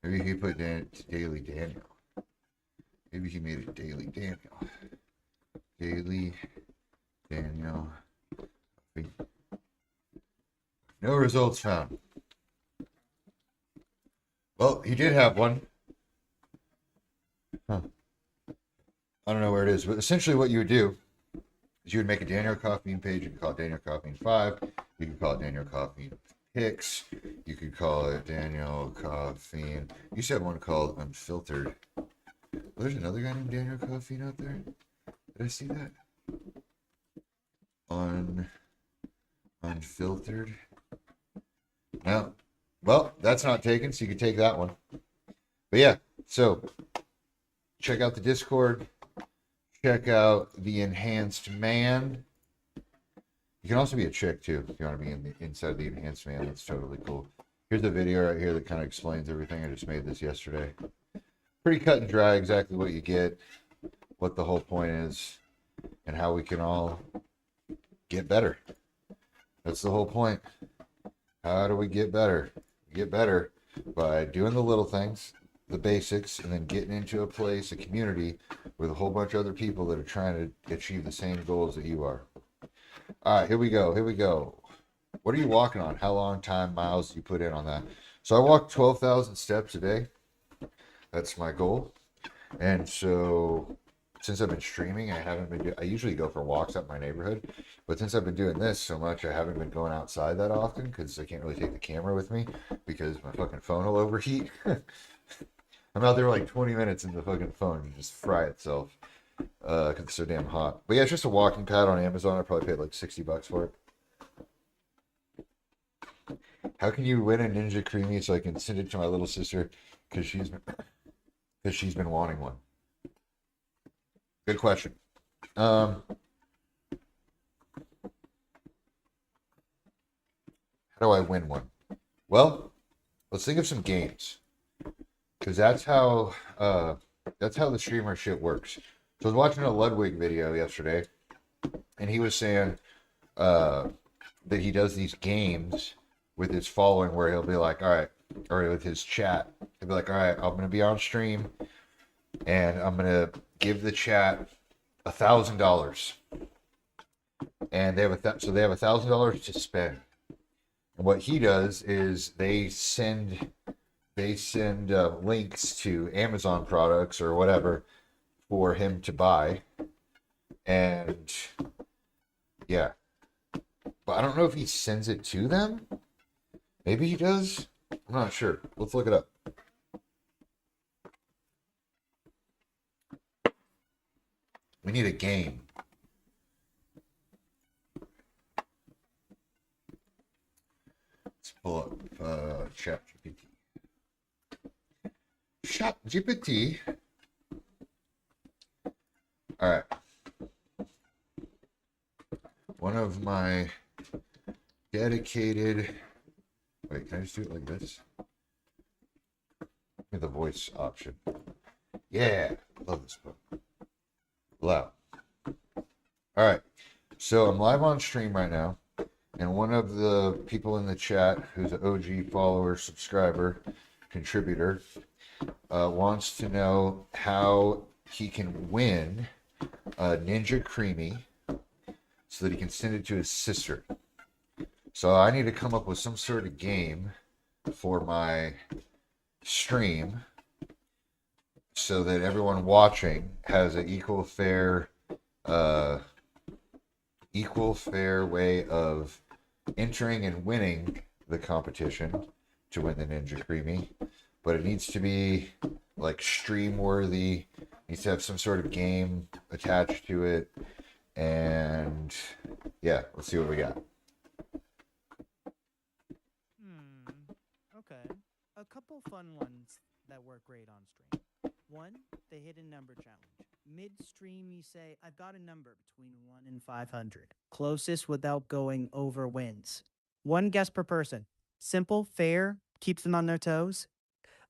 Maybe he put Daily Daniel. Maybe he made it Daily Daniel. Daily Daniel. No results found. Well, he did have one. Huh. I don't know where it is, but essentially what you would do is you would make a Daniel Caffeine page. You could call it Daniel Caffeine 5. You could call it Daniel Caffeine Picks. You could call it Daniel Caffeine. You used to have one called Unfiltered. Oh, there's another guy named Daniel Caffeine out there. Did I see that? Unfiltered. No. Well, that's not taken, so you can take that one. But yeah, so check out the Discord. Check out the Enhanced Man. You can also be a chick too if you want to be inside the Enhanced Man. That's totally cool. Here's a video right here that kind of explains everything. I just made this yesterday. Pretty cut and dry, exactly what you get, what the whole point is, and how we can all get better. That's the whole point. How do we get better? We get better by doing the little things, the basics, and then getting into a place, a community with a whole bunch of other people that are trying to achieve the same goals that you are. All right, here we go. Here we go. What are you walking on? How long time miles do you put in on that? So I walk 12,000 steps a day. That's my goal. And so since I've been streaming, I usually go for walks up my neighborhood, but since I've been doing this so much, I haven't been going outside that often because I can't really take the camera with me because my fucking phone will overheat. I'm out there like 20 minutes and the fucking phone will just fry itself because it's so damn hot. But yeah, it's just a walking pad on Amazon. I probably paid like $60 for it. How can you win a Ninja Creamy so I can send it to my little sister because she's been wanting one? Good question. How do I win one? Well, let's think of some games, because that's how the streamer shit works. So I was watching a Ludwig video yesterday, and he was saying that he does these games with his following where he'll be like, all right, or with his chat, he'll be like, all right, I'm gonna be on stream, and I'm gonna give the chat $1,000, and they have so they have $1,000 to spend. And what he does is they send links to Amazon products or whatever for him to buy, and yeah, but I don't know if he sends it to them. Maybe he does. I'm not sure. Let's look it up. We need a game. Let's pull up ChatGPT. ChatGPT. All right. One of my dedicated. Wait, can I just do it like this? Give me the voice option. Yeah, love this book. Loud. All right, so I'm live on stream right now, and one of the people in the chat who's an OG follower, subscriber, contributor, wants to know how he can win a Ninja Creamy so that he can send it to his sister. So I need to come up with some sort of game for my stream so that everyone watching has an equal fair way of entering and winning the competition to win the Ninja Creamy. But it needs to be like stream worthy, needs to have some sort of game attached to it. And yeah, let's see what we got. Okay. A couple fun ones that work great on stream. One, the hidden number challenge. Mid-stream, you say, I've got a number between 1 and 500. Closest without going over wins. One guess per person. Simple, fair, keeps them on their toes.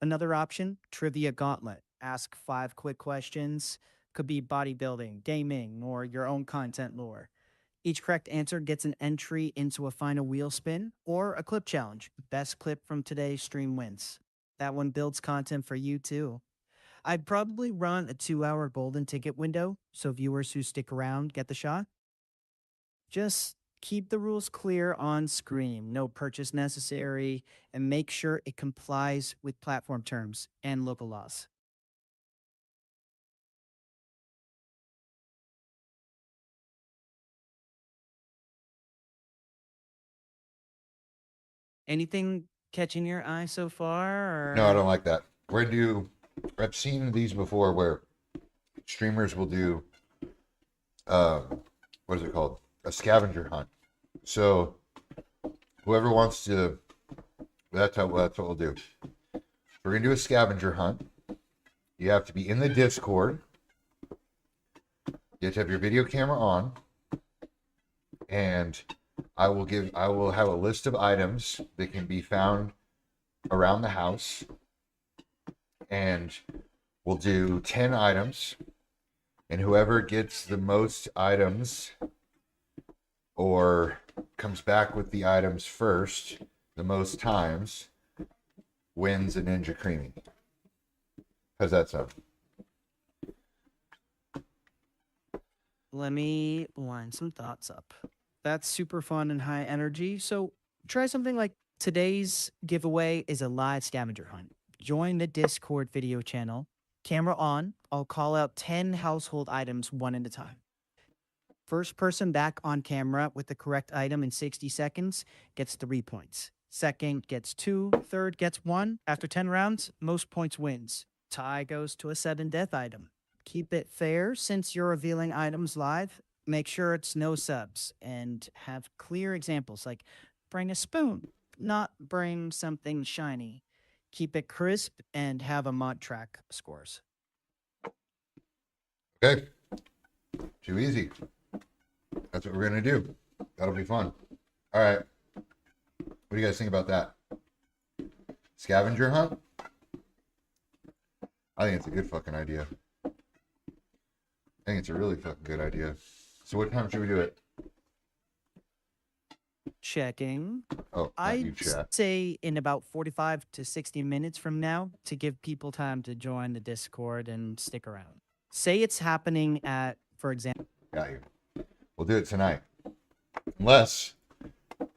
Another option, trivia gauntlet. Ask 5 quick questions. Could be bodybuilding, gaming, or your own content lore. Each correct answer gets an entry into a final wheel spin or a clip challenge. Best clip from today's stream wins. That one builds content for you too. I'd probably run a 2-hour golden ticket window so viewers who stick around get the shot. Just keep the rules clear on screen, no purchase necessary, and make sure it complies with platform terms and local laws. Anything catching your eye so far? Or? No, I don't like that. I've seen these before where streamers will do, what is it called? A scavenger hunt. So whoever wants to, that's what we'll do. We're going to do a scavenger hunt. You have to be in the Discord. You have to have your video camera on. And I will have a list of items that can be found around the house. And we'll do 10 items. And whoever gets the most items or comes back with the items first, the most times, wins a Ninja Creamy. How's that sound? Let me line some thoughts up. That's super fun and high energy. So try something like today's giveaway is a live scavenger hunt. Join the Discord video channel. Camera on. I'll call out 10 household items one at a time. First person back on camera with the correct item in 60 seconds gets 3 points. Second gets 2. Third gets 1. After 10 rounds, most points wins. Tie goes to a sudden death item. Keep it fair since you're revealing items live. Make sure it's no subs and have clear examples like bring a spoon, not bring something shiny. Keep it crisp and have a mod track scores. Okay. Too easy. That's what we're going to do. That'll be fun. All right. What do you guys think about that? Scavenger hunt? I think it's a good fucking idea. I think it's a really fucking good idea. So what time should we do it? Checking. Oh, I'd say in about 45 to 60 minutes from now to give people time to join the Discord and stick around. Say it's happening at, for example... Got you. We'll do it tonight. Unless,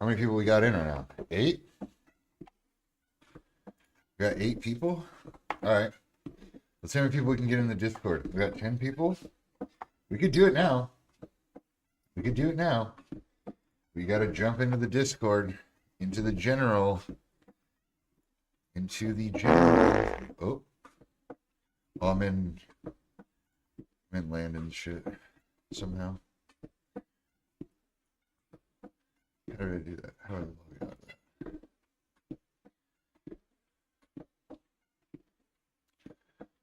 how many people we got in right now? 8? We got 8 people? All right. Let's see how many people we can get in the Discord. We got 10 people? We could do it now. We could do it now. We got to jump into the Discord, into the general. Oh. I'm in Landon shit somehow. How did I do that? How did I log out of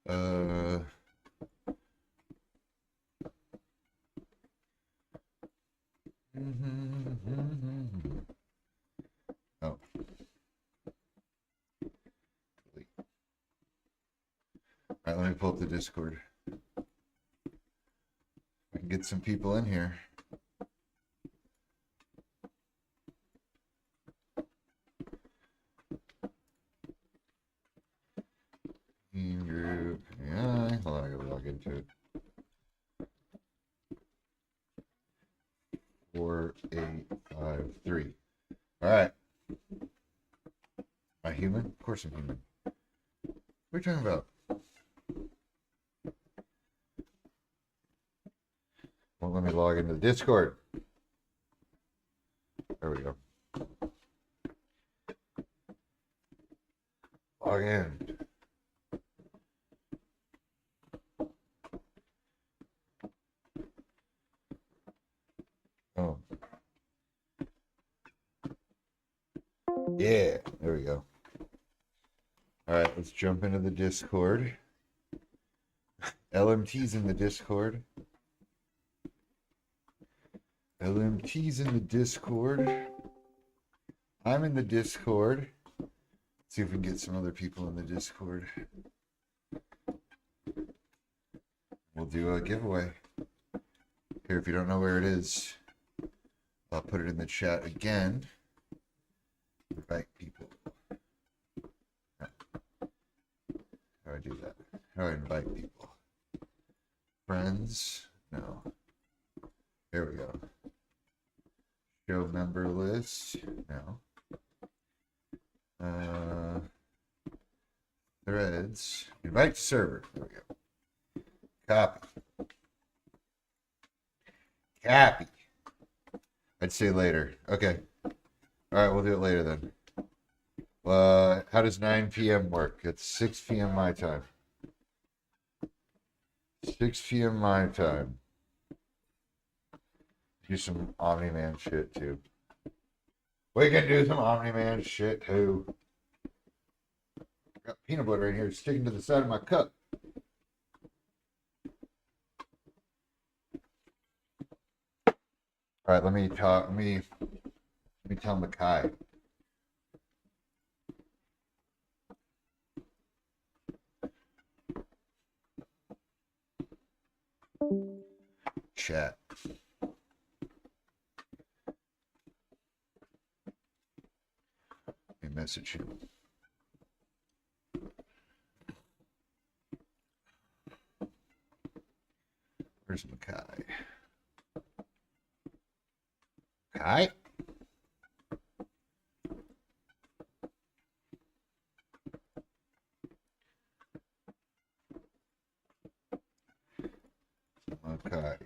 that? Oh. All right, let me pull up the Discord. I can get some people in here. Group. Yeah, hold on, I gotta log into it. 4, 8, 5, 3. All right. Am I human? Of course I'm human. What are you talking about? let me log into the Discord. There we go. Log in. Oh. Yeah, there we go. All right, let's jump into the Discord. LMT's in the Discord. LMT's in the Discord. I'm in the Discord. Let's see if we can get some other people in the Discord. We'll do a giveaway. Here, if you don't know where it is, I'll put it in the chat again. Invite people. How do I do that? How do I invite people? Friends? No. There we go. Show member list? No. Threads. Invite to server. There we go. Copy. Copy. I'd say later. Okay. All right, we'll do it later then. How does 9 p.m. work? It's 6 p.m. my time. 6 p.m. my time. Do some Omni-Man shit too. We can do some Omni-Man shit too. Got peanut butter in here sticking to the side of my cup. All right, let me tell Makai. Chat. A message him. Where's Makai? Makai? Makai.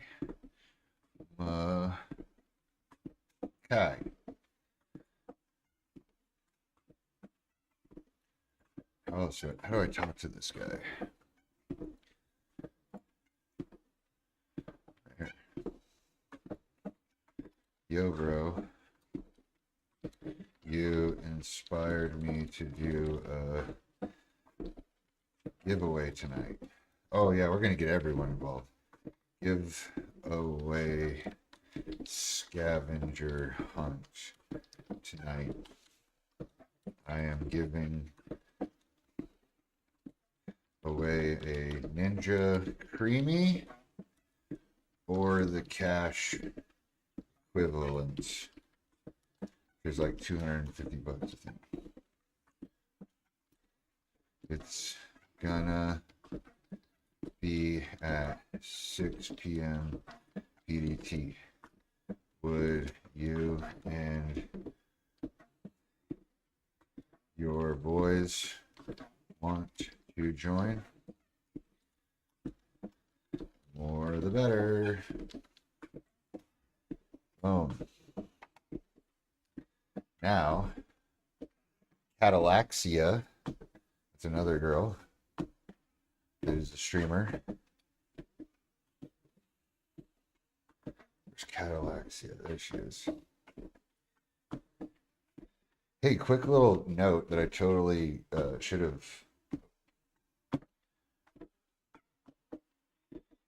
Makai. How do I talk to this guy? Here. Yo, bro. You inspired me to do a giveaway tonight. Oh, yeah, we're going to get everyone involved. Give away scavenger hunt tonight. I am giving away a Ninja Creamy or the cash equivalent. There's like 250 bucks, I think. It's gonna be at 6 p.m. PDT. Would you and your boys want to join? More the better. Boom. Now, Catalaxia, that's another girl. There's the streamer. There's Catalaxia. There she is. Hey, quick little note that I totally should have.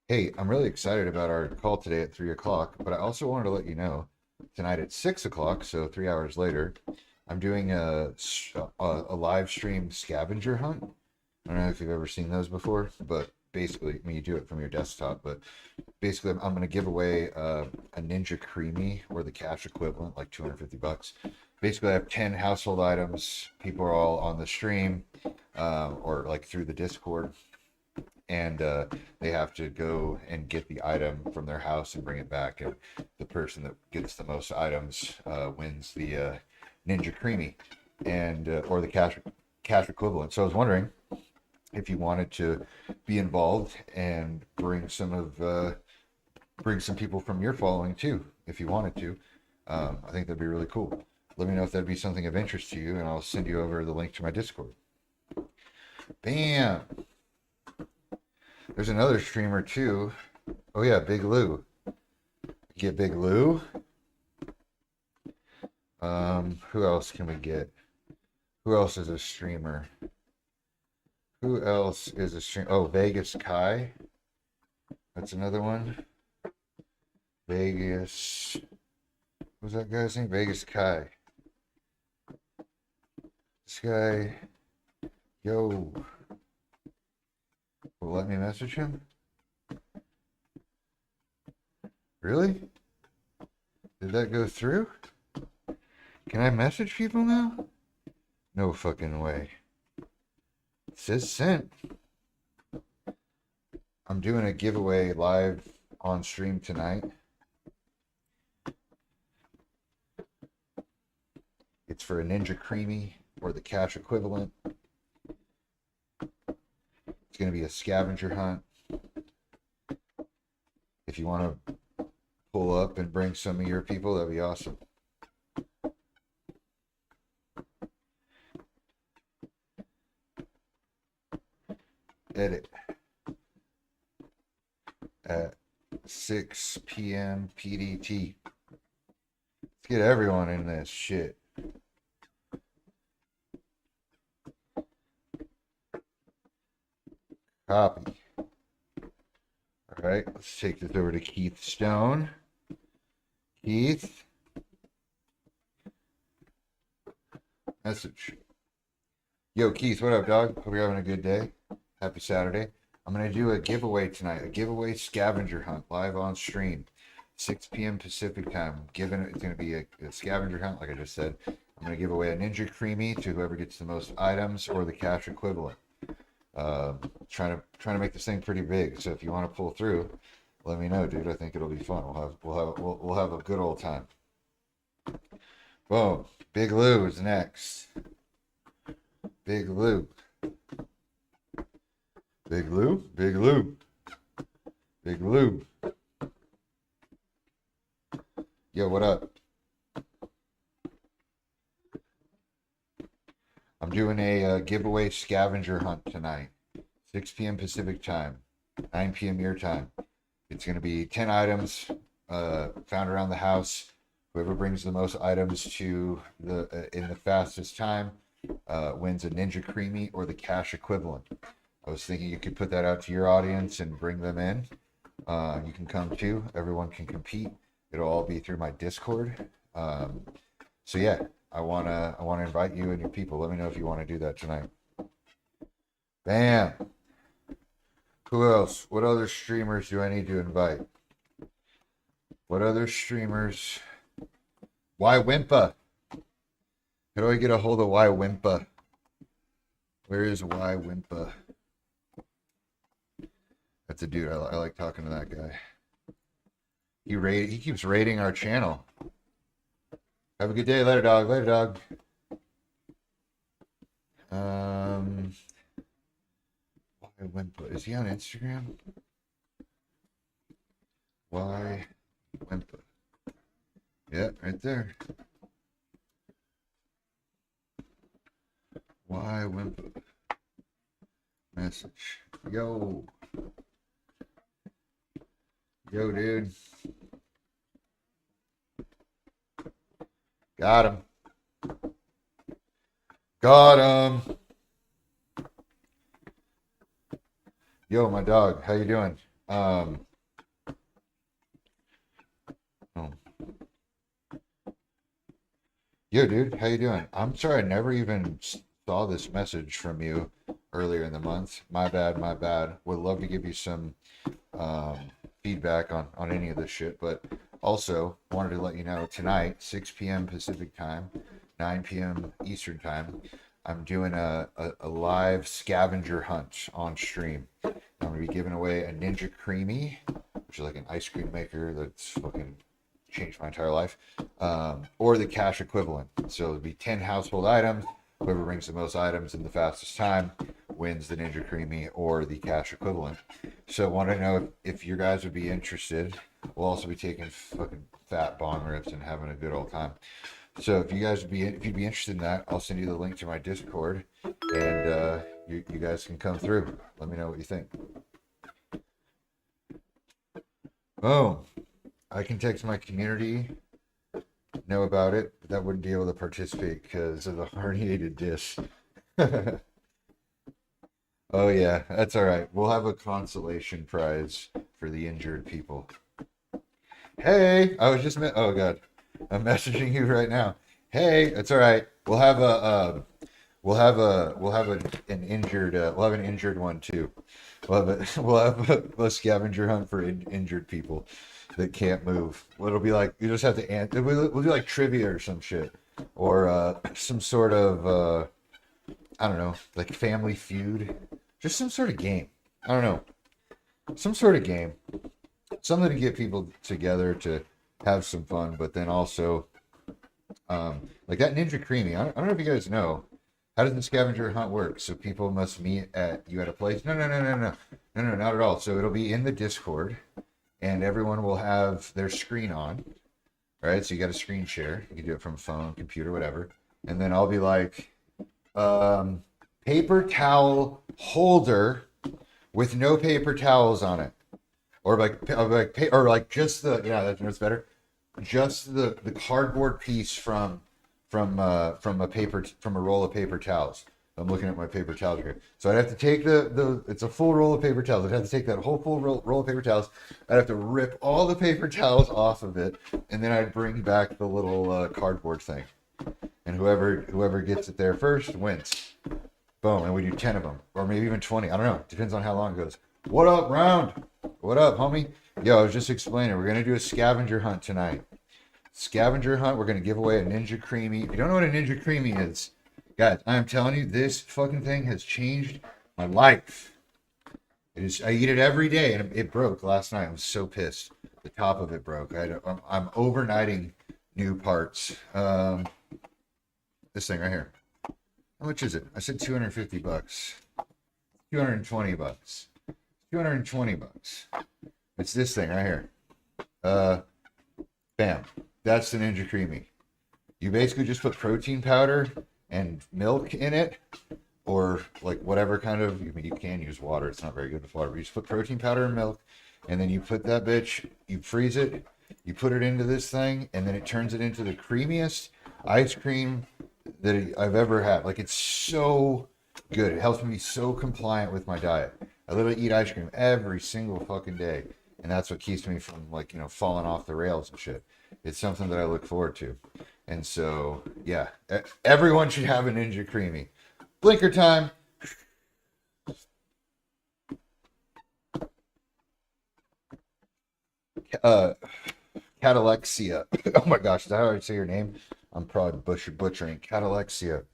Hey, I'm really excited about our call today at 3 o'clock, but I also wanted to let you know tonight at 6 o'clock, so 3 hours later, I'm doing a live stream scavenger hunt. I don't know if you've ever seen those before, but basically, I mean, you do it from your desktop, but basically, I'm going to give away a Ninja Creamy or the cash equivalent, like 250 bucks. Basically, I have 10 household items. People are all on the stream or like through the Discord. And they have to go and get the item from their house and bring it back. And the person that gets the most items wins the Ninja Creamy and or the cash equivalent. So I was wondering if you wanted to be involved and bring some of bring some people from your following too, if you wanted to. I think that'd be really cool. Let me know if that'd be something of interest to you, and I'll send you over the link to my Discord. Bam! There's another streamer too. Oh yeah, Big Lou. Get Big Lou. Who else can we get? Who else is a streamer? Who else is a streamer? Oh, Vegas Kai. That's another one. Vegas. What's that guy's name? Vegas Kai. This guy. Yo. Will let me message him? Really? Did that go through? Can I message people now? No fucking way. It says sent. I'm doing a giveaway live on stream tonight. It's for a Ninja Creamy or the cash equivalent. It's going to be a scavenger hunt. If you want to pull up and bring some of your people, that'd be awesome. Edit at 6 p.m. PDT. Let's get everyone in this shit. Copy. All right, let's take this over to Keith Stone. Keith. Message. Yo, Keith, what up, dog? Hope you're having a good day. Happy Saturday. I'm going to do a giveaway tonight, a giveaway scavenger hunt live on stream, 6 p.m. Pacific time. It's going to be a scavenger hunt, like I just said. I'm going to give away a Ninja Creamy to whoever gets the most items or the cash equivalent. Trying to make this thing pretty big. So if you want to pull through, let me know, dude. I think it'll be fun. We'll have a good old time. Boom. Big Lou is next. Big Lou. Big Lou. Big Lou. Big Lou. Yo, what up? I'm doing a giveaway scavenger hunt tonight. 6 p.m. Pacific time, 9 p.m. your time. It's going to be 10 items found around the house. Whoever brings the most items to in the fastest time wins a Ninja Creamy or the cash equivalent. I was thinking you could put that out to your audience and bring them in. You can come too. Everyone can compete. It'll all be through my Discord. So yeah, I wanna invite you and your people. Let me know if you want to do that tonight. Bam. Who else? What other streamers do I need to invite? What other streamers? Why Wimpa? How do I get a hold of Why Wimpa? Where is Why Wimpa? That's a dude. I like talking to that guy. He keeps rating our channel. Have a good day. Later, dog. Later, dog. Why Wimpa? Is he on Instagram? Why Wimpa? Yeah, right there. Why Wimpa? Message. Yo. Yo, dude. Got him. Got him. Yo, my dog. How you doing? Oh. Yo, dude. How you doing? I'm sorry I never even saw this message from you earlier in the month. My bad, my bad. Would love to give you some feedback on any of this shit, but also wanted to let you know tonight, 6 p.m. Pacific time, 9 p.m. Eastern time, I'm doing a live scavenger hunt on stream. I'm going to be giving away a Ninja Creamy, which is like an ice cream maker that's fucking changed my entire life, or the cash equivalent. So it'll be 10 household items. Whoever brings the most items in the fastest time wins the Ninja Creamy or the cash equivalent. So I want to know if you guys would be interested. we'll also be taking fucking fat bong rips and having a good old time. So if you'd be interested in that, I'll send you the link to my Discord, and you guys can come through. Let me know what you think. Oh, I can text my community, know about it, but that wouldn't be able to participate because of the herniated disc. Oh yeah, that's all right. We'll have a consolation prize for the injured people. Hey, I was just oh god, I'm messaging you right now. Hey, that's all right. We'll have an injured we'll have an injured one too. We'll have a scavenger hunt for injured people that can't move. It'll be like you just have to answer. We'll do like trivia or some shit, or some sort of I don't know, like Family Feud, just some sort of game. I don't know, some sort of game, something to get people together to have some fun, but then also like that Ninja Creamy. I don't know if you guys know. How does the scavenger hunt work? So people must meet at a place? No, not at all. So it'll be in the Discord, and everyone will have their screen on, right? So you got a screen share. You can do it from a phone, computer, whatever. And then I'll be like, paper towel holder with no paper towels on it, or like just the that's better. Just the cardboard piece from a roll of paper towels. I'm looking at my paper towels here. So I'd have to take it's a full roll of paper towels. I'd have to take that whole full roll of paper towels. I'd have to rip all the paper towels off of it, and then I'd bring back the little cardboard thing. And whoever gets it there first wins. Boom. And we do 10 of them, or maybe even 20. I don't know. Depends on how long it goes. What up, Round? What up, homie? Yo, I was just explaining. We're gonna do a scavenger hunt tonight. Scavenger hunt. We're gonna give away a Ninja Creamy. If you don't know what a Ninja Creamy is, guys, I am telling you, this fucking thing has changed my life. It is. I eat it every day, and it broke last night. I was so pissed. The top of it broke. I'm overnighting new parts. This thing right here. How much is it? I said $250. $220. $220. It's this thing right here. Bam. That's the Ninja Creamy. You basically just put protein powder and milk in it, or like whatever kind of, you can use water. It's not very good with water, but you just put protein powder and milk, and then you put that bitch, you freeze it, you put it into this thing, and then it turns it into the creamiest ice cream that I've ever had. Like, it's so good. It helps me be so compliant with my diet. I literally eat ice cream every single fucking day, and that's what keeps me from, like, falling off the rails and shit. It's something that I look forward to. And so, yeah, everyone should have a Ninja Creamy. Blinker time. Catalexia. Oh my gosh, is that how I say your name? I'm probably butchering. Catalexia.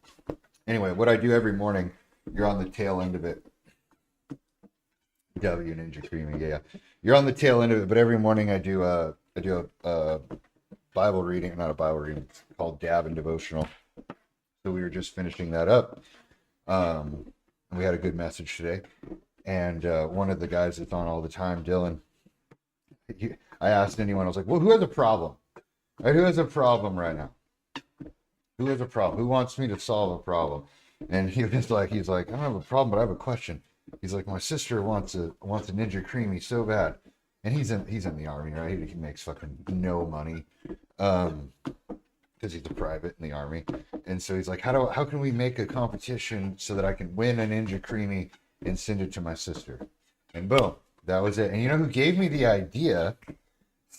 Anyway, what I do every morning, you're on the tail end of it. W Ninja Creamy, yeah. You're on the tail end of it, but every morning I do a Bible reading, not a Bible reading, it's called Dab and Devotional. So we were just finishing that up. And we had a good message today. And one of the guys that's on all the time, Dylan, I asked anyone, I was like, well, who has a problem? Right, who has a problem right now? Who has a problem? Who wants me to solve a problem? And he's like, I don't have a problem, but I have a question. He's like, my sister wants a Ninja Creamy so bad. And he's in the army, right? He makes fucking no money. Because he's a private in the army. And so he's like, how can we make a competition so that I can win a Ninja Creamy and send it to my sister? And boom, that was it. And you know who gave me the idea?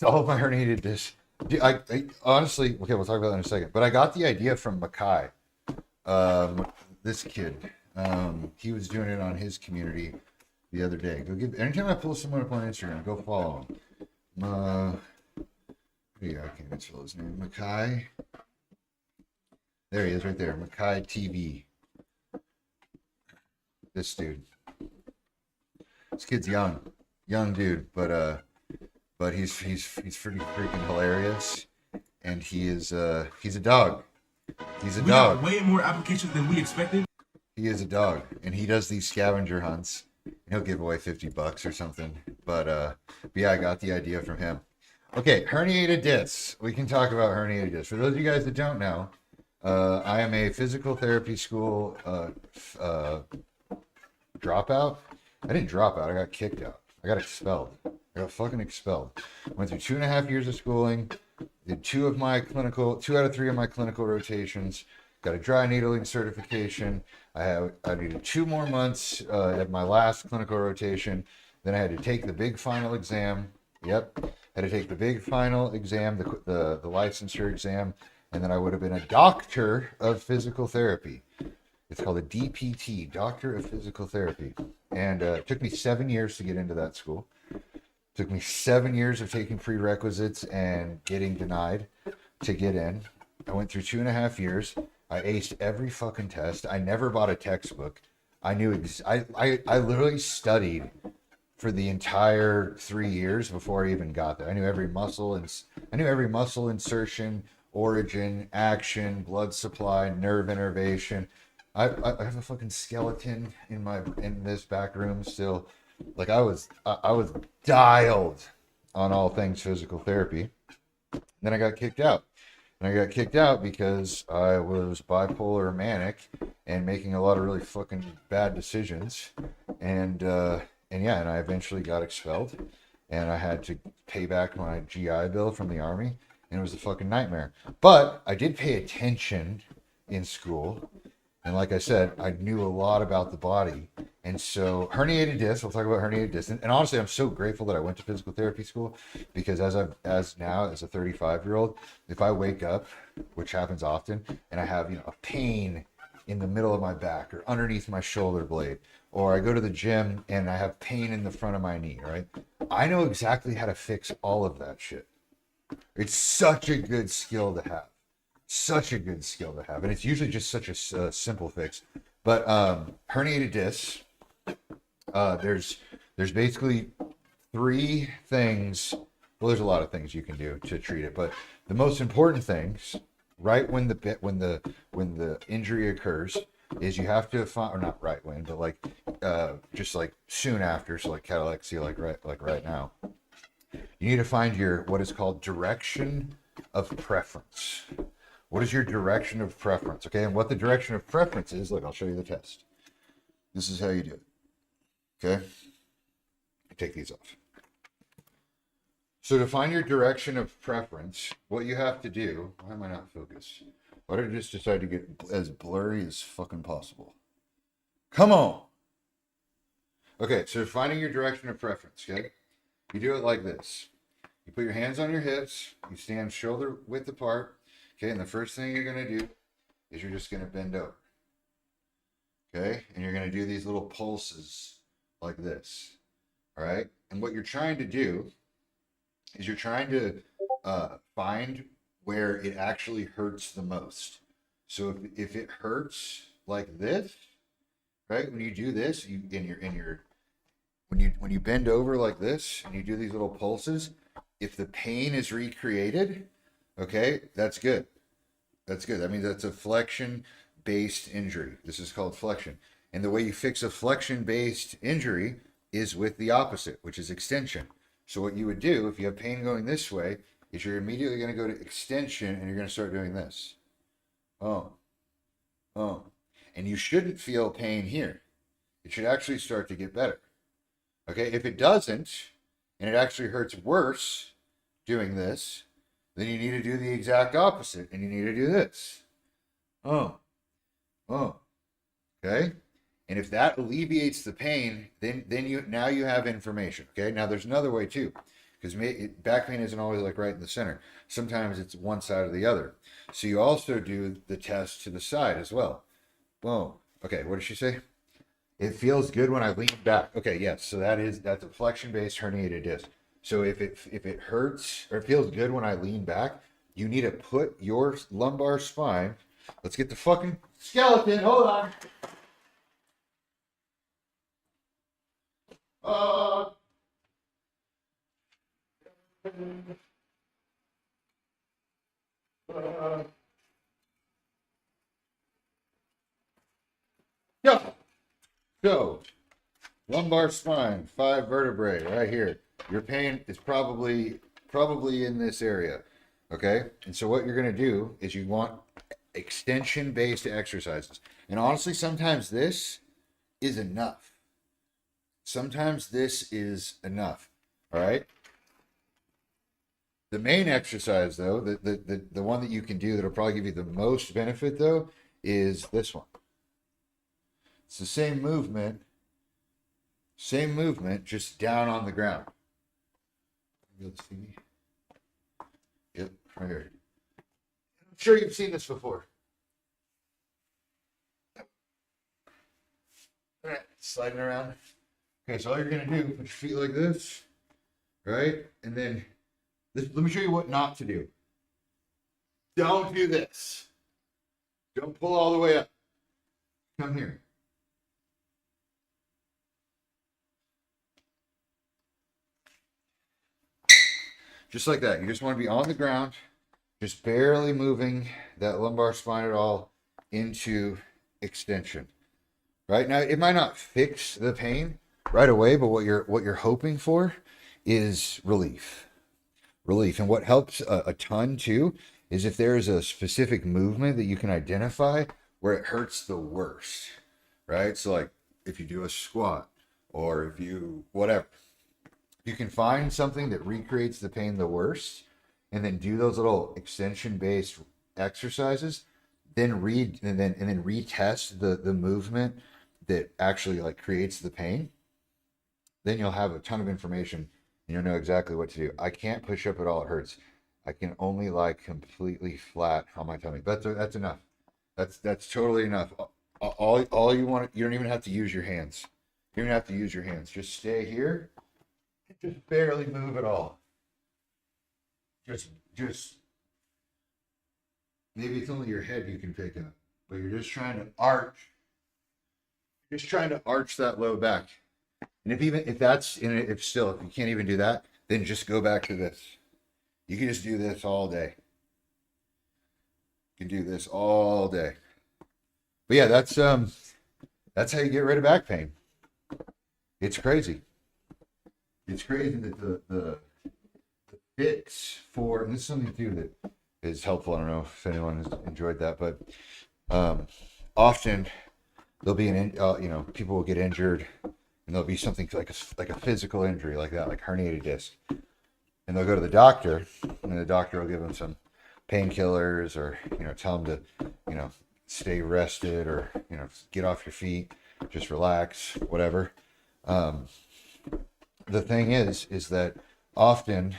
All of my herniated discs. I honestly, okay, we'll talk about that in a second. But I got the idea from Makai. This kid. He was doing it on his community the other day. Anytime I pull someone up on Instagram, go follow him. Yeah, I can't spell his name. Makai. There he is, right there. Makai TV. This dude. This kid's young dude, but he's pretty freaking hilarious, and he's a dog. He's a dog. We have way more applications than we expected. He is a dog, and he does these scavenger hunts. He'll give away $50 or something. But yeah, I got the idea from him. Okay, herniated discs. We can talk about herniated discs. For those of you guys that don't know, I am a physical therapy school dropout. I didn't drop out. I got kicked out. I got expelled. I got fucking expelled. Went through 2.5 years of schooling. Did 2 out of 3 of my clinical rotations. Got a dry needling certification. I needed 2 more months at my last clinical rotation. Then I had to take the big final exam. Yep, had to take the big final exam, the licensure exam, and then I would have been a doctor of physical therapy. It's called a DPT, Doctor of Physical Therapy, and it took me 7 years to get into that school. Took me 7 years of taking prerequisites and getting denied to get in. I went through 2.5 years. I aced every fucking test. I never bought a textbook. I knew I literally studied for the entire 3 years before I even got there. I knew every muscle insertion, origin, action, blood supply, nerve innervation. I have a fucking skeleton in this back room still. Like I was dialed on all things physical therapy. Then I got kicked out. And I got kicked out because I was bipolar manic and making a lot of really fucking bad decisions. And I eventually got expelled, and I had to pay back my GI Bill from the army, and it was a fucking nightmare. But I did pay attention in school, and like I said, I knew a lot about the body. And so herniated disc, we'll talk about herniated disc. And honestly, I'm so grateful that I went to physical therapy school, because as a 35-year-old, if I wake up, which happens often, and I have, a pain in the middle of my back or underneath my shoulder blade, or I go to the gym and I have pain in the front of my knee, right? I know exactly how to fix all of that shit. It's such a good skill to have. Such a good skill to have. And it's usually just such a simple fix. But herniated discs, there's basically 3 things. Well, there's a lot of things you can do to treat it, but the most important things, right when the injury occurs, is you have to find, or not right when, but just like soon after, so like catalepsy, like right now, you need to find what is called direction of preference. What is your direction of preference? Okay, and what the direction of preference is, look, I'll show you the test. This is how you do it. Okay, take these off. So to find your direction of preference, what you have to do, why am I not focused? Why did I just decide to get as blurry as fucking possible? Come on. Okay, so finding your direction of preference, okay? You do it like this. You put your hands on your hips, you stand shoulder width apart, okay? And the first thing you're going to do is you're just going to bend over, okay? And you're going to do these little pulses like this, all right? And what you're trying to do is you're trying to find where it actually hurts the most. So if it hurts like this, right? When you do this, when you bend over like this and you do these little pulses, if the pain is recreated, okay, that's good. That's good. That means that's a flexion-based injury. This is called flexion. And the way you fix a flexion-based injury is with the opposite, which is extension. So what you would do if you have pain going this way is you're immediately going to go to extension and you're going to start doing this. Oh. And you shouldn't feel pain here. It should actually start to get better. Okay, if it doesn't, and it actually hurts worse doing this, then you need to do the exact opposite, and you need to do this. Oh. Okay? And if that alleviates the pain, then you have information. Okay, now there's another way too, because back pain isn't always like right in the center. Sometimes it's one side or the other. So you also do the test to the side as well. Boom. Okay, what did she say? It feels good when I lean back. Okay, yes. So that's a flexion-based herniated disc. So if it hurts or it feels good when I lean back, you need to put your lumbar spine. Let's get the fucking skeleton. Hold on. So, lumbar spine, 5 vertebrae right here. Your pain is probably probably in this area. Okay. And so what you're going to do is you want extension based exercises. And honestly, sometimes this is enough. Sometimes this is enough. All right. The main exercise, though, the one that you can do that'll probably give you the most benefit, though, is this one. It's the same movement, just down on the ground. You able to see me? Yep, right here. I'm sure you've seen this before. All right, sliding around. Okay, so all you're gonna do, put your feet like this, right? And then let me show you what not to do. Don't do this. Don't pull all the way up. Come here. Just like that. You just want to be on the ground, just barely moving that lumbar spine at all into extension. Right now, it might not fix the pain right away, but what you're hoping for is relief. And what helps a ton too is if there is a specific movement that you can identify where it hurts the worst, right? So like if you do a squat or if you whatever, you can find something that recreates the pain the worst, and then do those little extension based exercises. Then retest the movement that actually like creates the pain. Then you'll have a ton of information. You'll know exactly what to do. I can't push up at all. It hurts. I can only lie completely flat on my tummy. That's enough. That's totally enough. All you want, you don't even have to use your hands. You don't have to use your hands. Just stay here. Just barely move at all. Just maybe it's only your head you can pick up, but you're just trying to arch. Just trying to arch that low back. And if you can't even do that, then just go back to this. You can just do this all day. You can do this all day. But yeah, that's how you get rid of back pain. It's crazy. It's crazy that the fix for, and this is something too that is helpful. I don't know if anyone has enjoyed that, but often there'll be people will get injured. And there'll be something like a physical injury like that, like herniated disc. And they'll go to the doctor, and the doctor will give them some painkillers or, tell them to, stay rested or, get off your feet, just relax, whatever. The thing is that often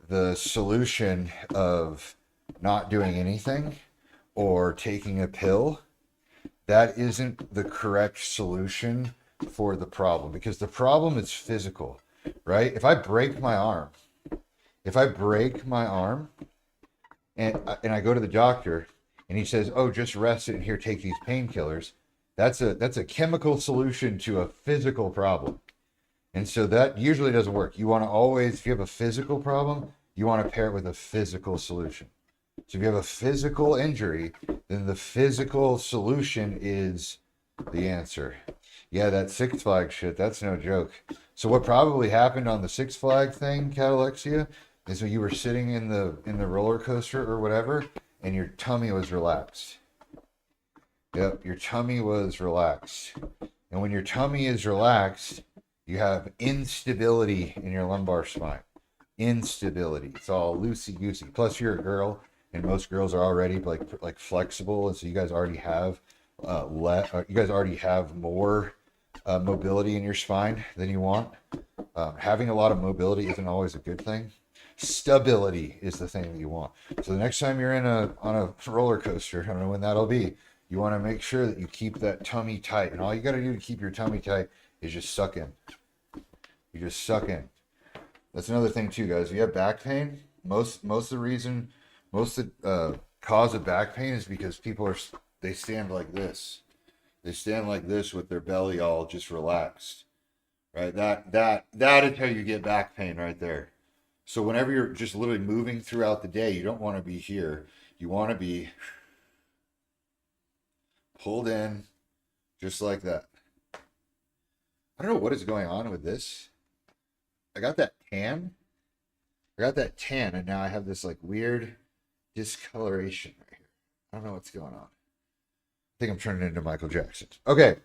the solution of not doing anything or taking a pill, that isn't the correct solution for the problem, because the problem is physical, right? If I break my arm and I go to the doctor and he says, "Oh, just rest it and here, take these painkillers," that's a chemical solution to a physical problem. And so that usually doesn't work. You want to always, if you have a physical problem, you want to pair it with a physical solution. So if you have a physical injury, then the physical solution is the answer. Yeah, that Six Flags shit, that's no joke. So what probably happened on the Six Flag thing, Catalexia, is when you were sitting in the roller coaster or whatever, and your tummy was relaxed. Yep, your tummy was relaxed. And when your tummy is relaxed, you have instability in your lumbar spine. Instability. It's all loosey-goosey. Plus, you're a girl, and most girls are already like flexible, and so you guys already have more mobility in your spine than you want. Having a lot of mobility isn't always a good thing. Stability is the thing that you want. So the next time you're on a roller coaster, I don't know when that'll be, you want to make sure that you keep that tummy tight. And all you got to do to keep your tummy tight is just suck in. You just suck in. That's another thing too, guys. If you have back pain, most of the cause of back pain is because they stand like this. They stand like this with their belly all just relaxed, right? That is how you get back pain right there. So whenever you're just literally moving throughout the day, you don't want to be here. You want to be pulled in just like that. I don't know what is going on with this. I got that tan, I got that tan, and now I have this like weird discoloration right here. I don't know what's going on. I think I'm turning into Michael Jackson. Okay.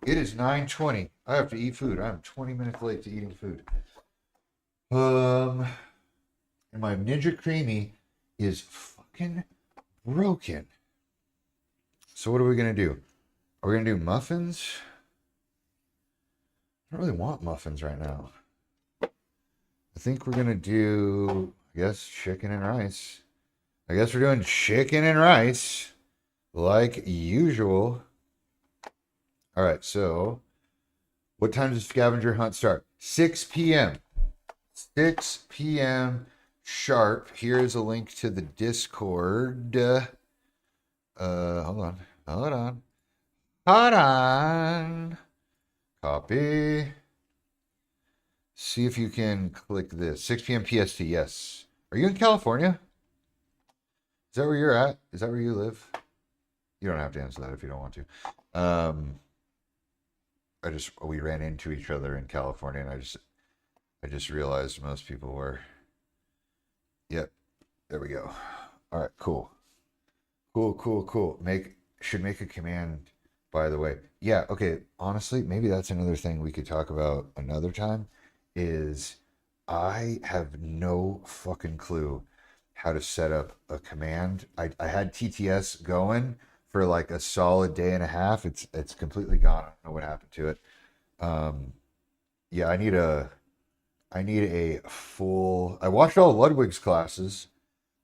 It is 9:20. I have to eat food. I'm 20 minutes late to eating food. And my Ninja Creamy is fucking broken. So what are we gonna do? Are we gonna do muffins? I don't really want muffins right now. I think we're gonna do, I guess, chicken and rice. I guess we're doing chicken and rice, like usual. All right, so what time does scavenger hunt start? 6 p.m. 6 p.m. sharp. Here is a link to the Discord. Hold on. Copy. See if you can click this. 6 p.m. PST. Yes. Are you in California? Is that where you're at? Is that where you live? You don't have to answer that if you don't want to. We ran into each other in California, and I just realized most people were. Yep. There we go. All right. Cool. Should make a command, by the way. Yeah. Okay. Honestly, maybe that's another thing we could talk about another time. Is I have no fucking clue how to set up a command. I had TTS going for like a solid day and a half. It's completely gone. I don't know what happened to it. Yeah, I need a full. I watched all Ludwig's classes.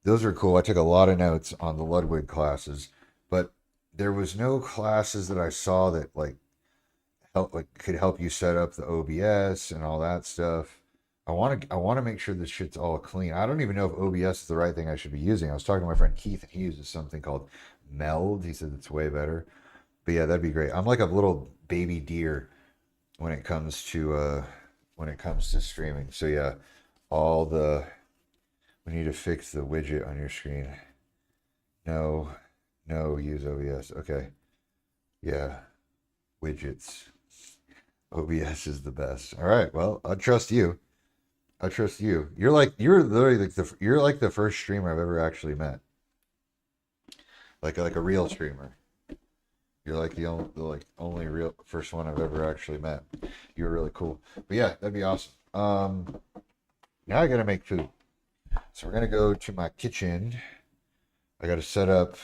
Those are cool. I took a lot of notes on the Ludwig classes, but there was no classes that I saw that could help you set up the OBS and all that stuff. I want to make sure this shit's all clean. I don't even know if OBS is the right thing I should be using. I was talking to my friend Keith, and he uses something called Meld. He said it's way better. But yeah, that'd be great. I'm like a little baby deer when it comes to streaming. So yeah, we need to fix the widget on your screen. No, use OBS. Okay. Yeah. Widgets. OBS is the best. All right. Well, I trust you. You're literally like you're like the first streamer I've ever actually met. Like a real streamer. You're like the only real first one I've ever actually met. You were really cool. But yeah, that'd be awesome. Now I gotta make food. So we're gonna go to my kitchen. I gotta set up.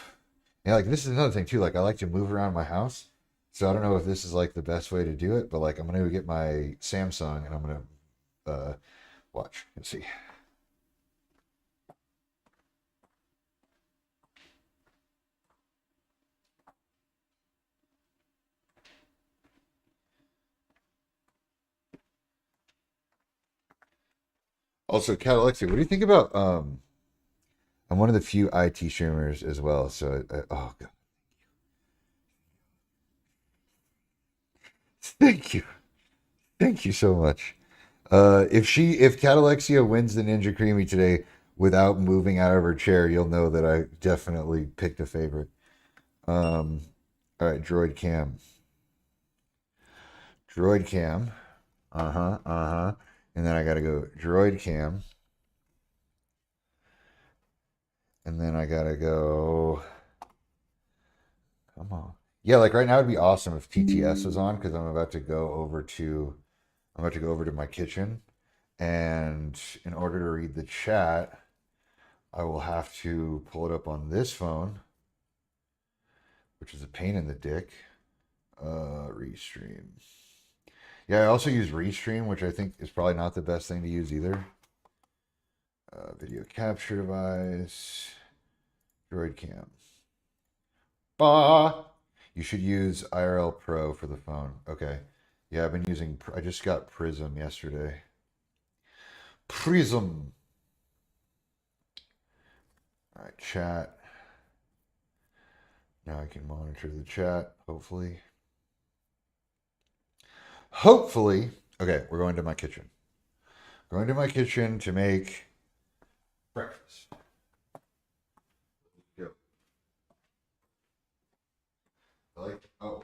Yeah, like this is another thing too. Like I like to move around my house. So I don't know if this is like the best way to do it, but like I'm gonna go get my Samsung and I'm gonna watch and see. Also, Cat Alexia, what do you think about I'm one of the few IT streamers as well, so oh god. Thank you. Thank you so much. If Cat Alexia wins the Ninja Creamy today without moving out of her chair, you'll know that I definitely picked a favorite. All right, Droid Cam. And then I gotta go Droid Cam. And then I gotta go. Come on. Yeah, like right now it'd be awesome if TTS was on because I'm about to go over to my kitchen. And in order to read the chat, I will have to pull it up on this phone, which is a pain in the dick. Restream. Yeah, I also use Restream, which I think is probably not the best thing to use either. Video capture device. Droid Cam. Bah! You should use IRL Pro for the phone. Okay. Yeah, I just got Prism yesterday. Prism. All right, chat. Now I can monitor the chat, hopefully. Okay, we're going to my kitchen. Going to my kitchen to make breakfast. Go. Oh.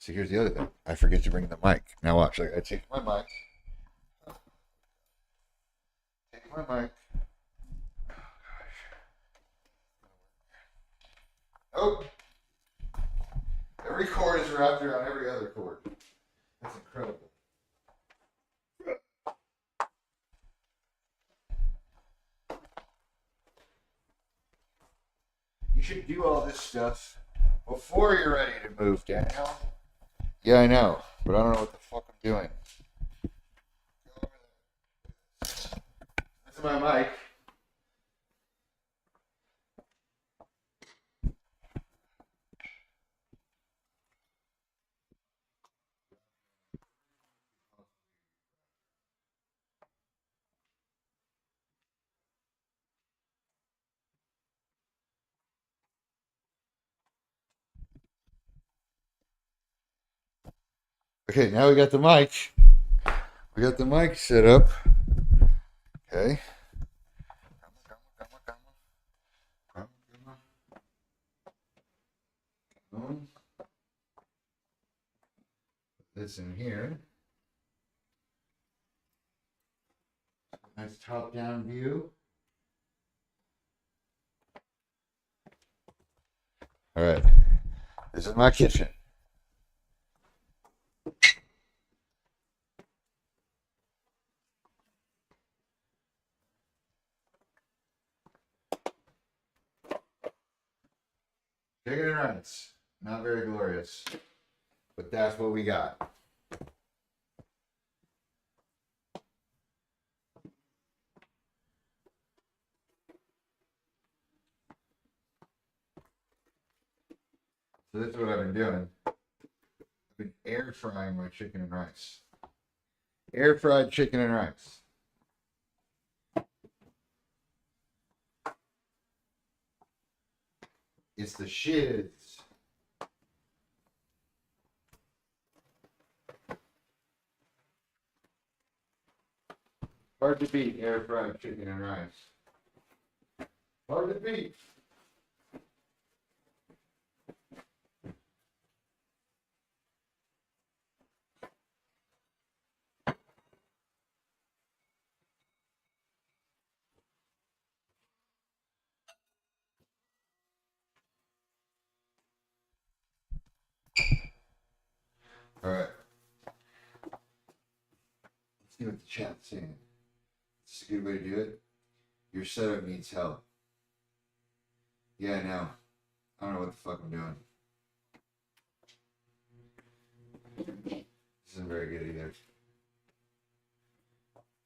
So here's the other thing. I forget to bring the mic. Now watch. I take my mic. Take my mic. Oh. Every cord is wrapped around every other cord. That's incredible. You should do all this stuff before you're ready to move, Daniel. Yeah, I know, but I don't know what the fuck I'm doing. This is my mic. Okay, now we got the mic. We got the mic set up. Okay. Come on. Put this in here. Nice top-down view. All right. This is my kitchen. Chicken and rice. Not very glorious. But that's what we got. So this is what I've been doing. I've been air frying my chicken and rice. Air fried chicken and rice. It's the shiz. Hard to beat air fried chicken and rice. Hard to beat. All right. Let's see what the chat's saying. This is a good way to do it. Your setup needs help. Yeah, I know. I don't know what the fuck I'm doing. This isn't very good either.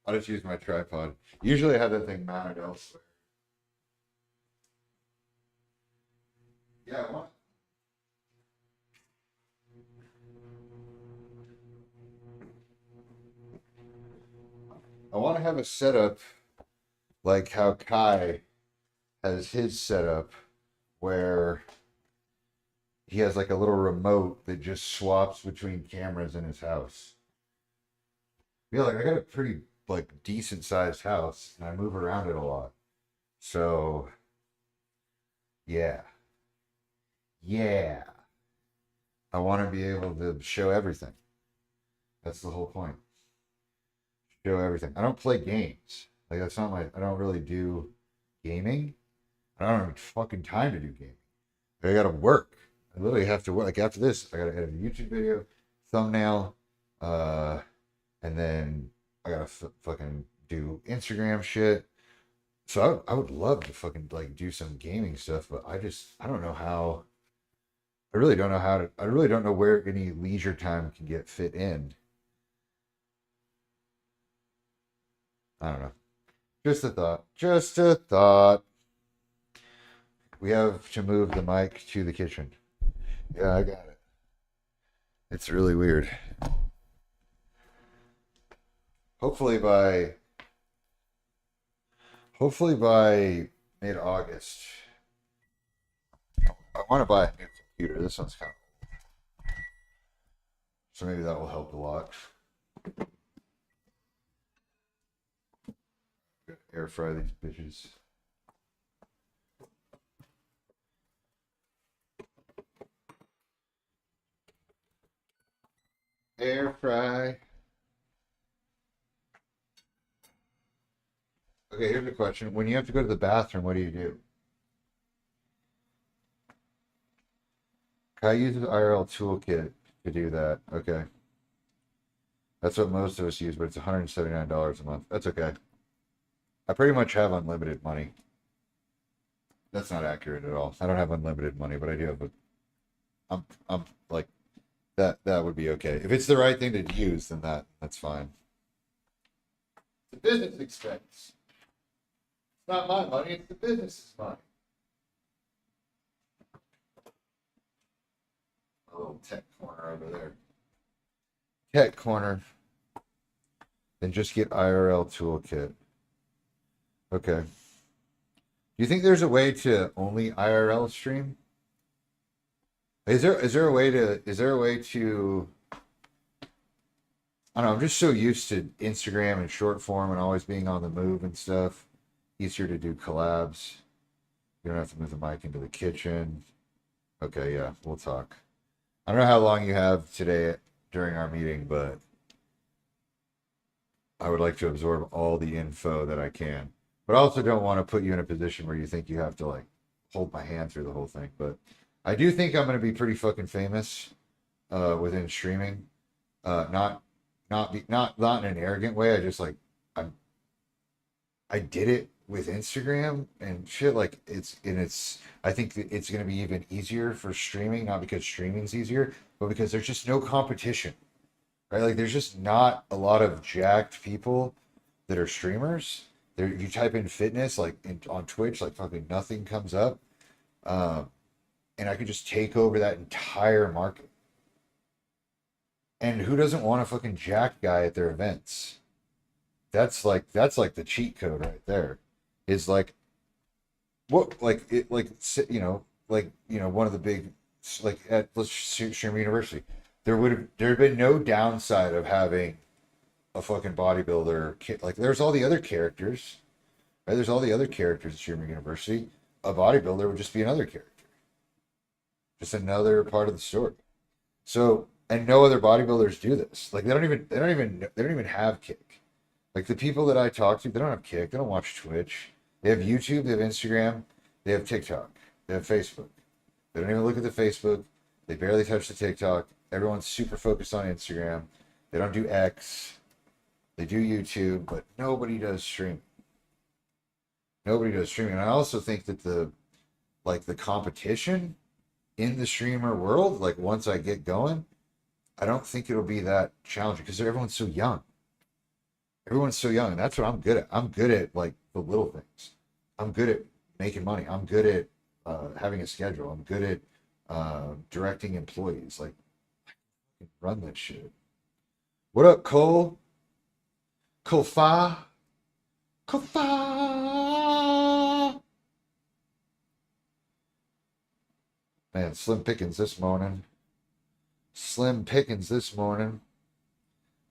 I'll just use my tripod. Usually I have that thing mounted elsewhere. Yeah, I want. I want to have a setup like how Kai has his setup, where he has like a little remote that just swaps between cameras in his house. Yeah, like I got a pretty like decent sized house and I move around it a lot. So yeah. Yeah. I want to be able to show everything. That's the whole point. Show everything. I don't play games. Like that's not my I don't really do gaming. I don't have fucking time to do gaming. I gotta work. I literally have to work. Like after this, I gotta edit a YouTube video, thumbnail, and then I gotta fucking do Instagram shit. So I would love to fucking like do some gaming stuff, but I don't know how. I really don't know how to. I really don't know where any leisure time can get fit in. I don't know. Just a thought. Just a thought. We have to move the mic to the kitchen. Yeah, I got it. It's really weird. Hopefully by mid-August. I want to buy a new computer. This one's kind of old. So maybe that will help a lot. Air fry these bitches. Air fry. Okay, here's a question. When you have to go to the bathroom, what do you do? I use the IRL toolkit to do that. Okay. That's what most of us use, but it's $179 a month. That's okay. I pretty much have unlimited money. That's not accurate at all. I don't have unlimited money, but I do have I'm like that would be okay. If it's the right thing to use, then that's fine. It's a business expense. It's not my money, it's the business's money. A little tech corner over there. Tech corner. Then just get IRL toolkit. Okay. Do you think there's a way to only IRL stream? Is there a way to I don't know, I'm just so used to Instagram and short form and always being on the move and stuff. Easier to do collabs. You don't have to move the mic into the kitchen. Okay, yeah, we'll talk. I don't know how long you have today during our meeting, but I would like to absorb all the info that I can. But I also don't want to put you in a position where you think you have to like hold my hand through the whole thing. But I do think I'm going to be pretty fucking famous within streaming. Not in an arrogant way. I just like I did it with Instagram and shit. Like I think that it's going to be even easier for streaming, not because streaming's easier, but because there's just no competition, right? Like there's just not a lot of jacked people that are streamers. There, if you type in fitness, like on Twitch, like fucking nothing comes up. And I could just take over that entire market. And who doesn't want a fucking jack guy at their events? That's like the cheat code right there. Is like what like it like one of the big like at let's Stream University. There'd been no downside of having a fucking bodybuilder. Like there's all the other characters, right? There's all the other characters at Stream University. A bodybuilder would just be another character, just another part of the story. So, and no other bodybuilders do this. Like they don't even have Kick. Like the people that I talk to, they don't have Kick. They don't watch Twitch. They have YouTube. They have Instagram. They have TikTok. They have Facebook. They don't even look at the Facebook. They barely touch the TikTok. Everyone's super focused on Instagram. They don't do X. They do YouTube, but nobody does streaming. Nobody does streaming. And I also think that the competition in the streamer world, like once I get going, I don't think it'll be that challenging because everyone's so young. Everyone's so young, and that's what I'm good at. I'm good at like the little things. I'm good at making money. I'm good at having a schedule. I'm good at directing employees. Like, I can run that shit. What up, Cole? Kofa? Kofa? Man, slim pickings this morning. Slim pickings this morning.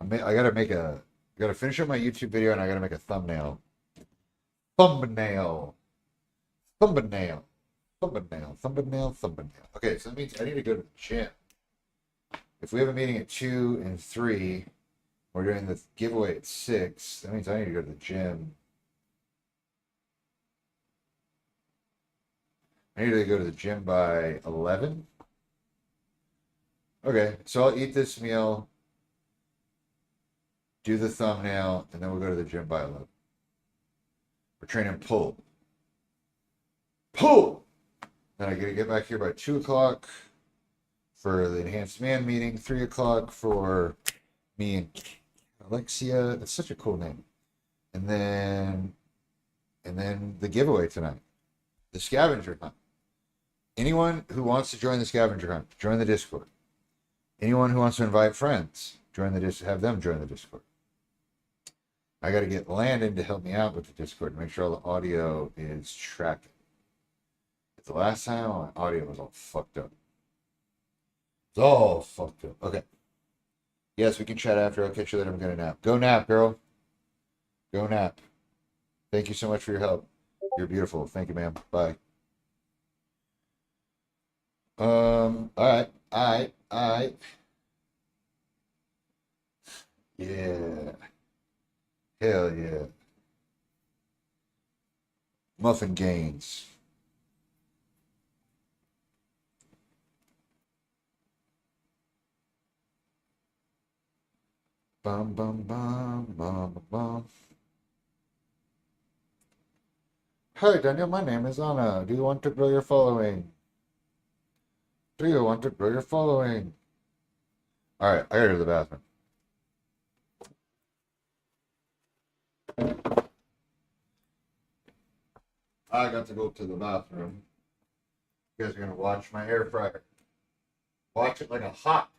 I gotta finish up my YouTube video and I gotta make a thumbnail. Thumbnail. Okay, so that means I need to go to the gym. If we have a meeting at 2 and 3, we're doing the giveaway at 6. That means I need to go to the gym. I need to go to the gym by 11. Okay, so I'll eat this meal, do the thumbnail, and then we'll go to the gym by 11. We're training pull. Pull! Then I gotta get back here by 2 o'clock for the enhanced man meeting, 3 o'clock for me and Alexia. That's such a cool name. And then the giveaway tonight. The scavenger hunt. Anyone who wants to join the scavenger hunt, join the Discord. Anyone who wants to invite friends, have them join the Discord. I got to get Landon to help me out with the Discord and make sure all the audio is tracking. The last time my audio was all fucked up. It's all fucked up. Okay. Yes, we can chat after. I'll catch you later. I'm going to nap. Go nap, girl. Go nap. Thank you so much for your help. You're beautiful. Thank you, ma'am. Bye. All right. Yeah. Hell yeah. Muffin Gaines. Bum bum bum bum bum. Hi Daniel, my name is Anna. Do you want to grow your following? Do you want to grow your following? All right, I gotta go to the bathroom. I got to go to the bathroom. You guys are gonna watch my air fryer. Watch it like a hawk.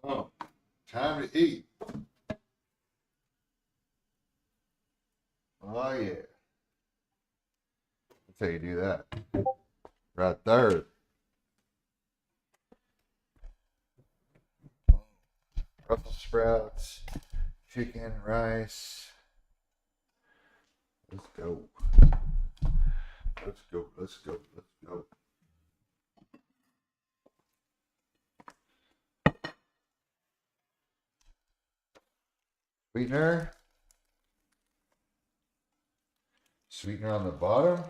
Oh, time to eat. Oh yeah. That's how you do that. Right there. Brussels sprouts, chicken, rice. Let's go. Let's go. Let's go. Let's go. Sweetener. Sweetener on the bottom.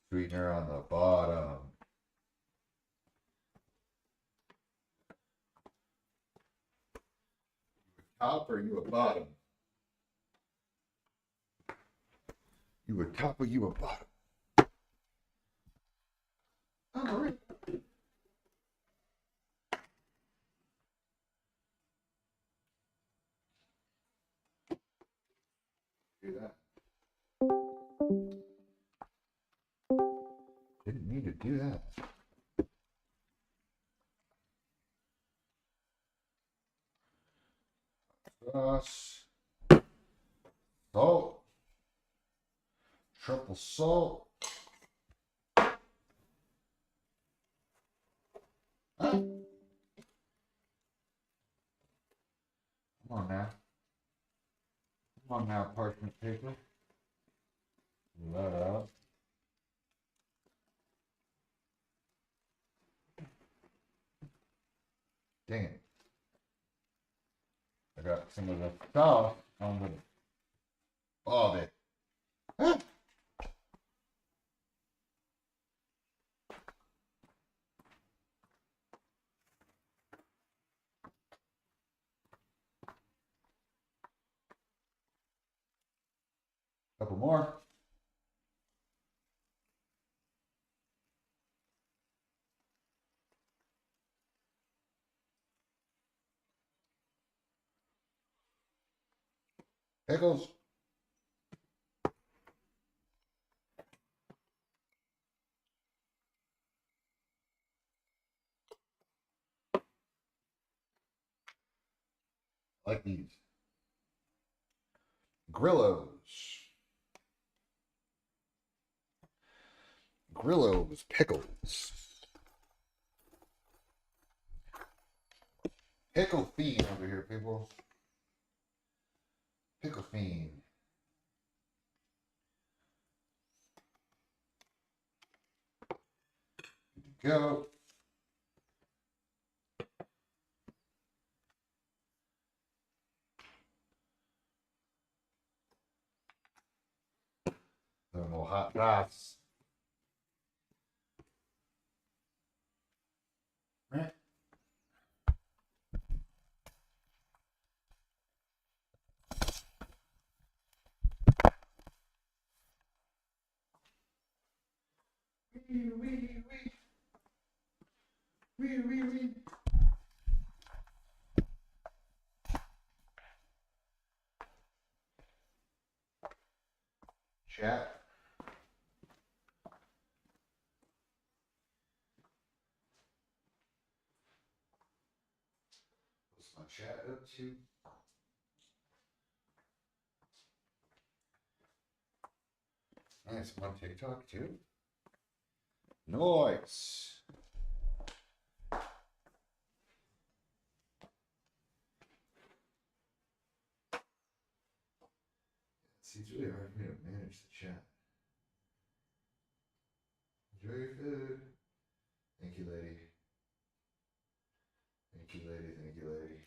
Sweetener on the bottom. Top or you a bottom? You a top or you a bottom? All right. Do that. Didn't mean to do that. Sauce. Salt. Triple salt. Ah. Come on now. Come on now, parchment paper. Let out. Dang it. I got some of the sauce on the ball of it. Ah. Couple more. Pickles. I like these. Grillos. Grillos pickles. Pickle fiend over here, people. Pickle fiend. Good to go. A little more hot sauce. Right. Wee, wee, wee. Wee, wee, wee. Chat. What's my chat up to? Nice. I'm on TikTok too. Nice. It's really hard for me to manage the chat. Enjoy your food. Thank you, lady. Thank you, lady. Thank you, lady.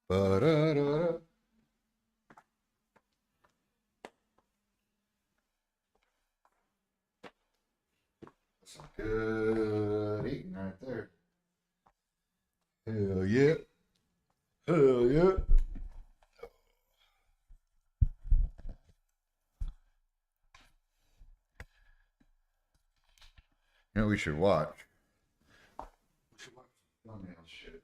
Ba-da-da-da. yeah. You know what we should watch? We should watch thumbnail shit.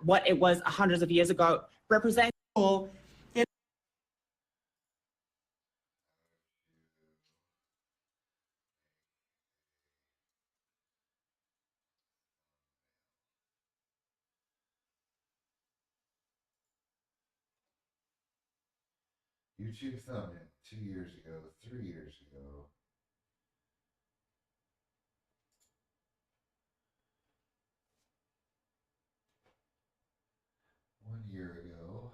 What it was hundreds of years ago represents people in YouTube thumbnail 2 years ago, 3 years ago. One year ago.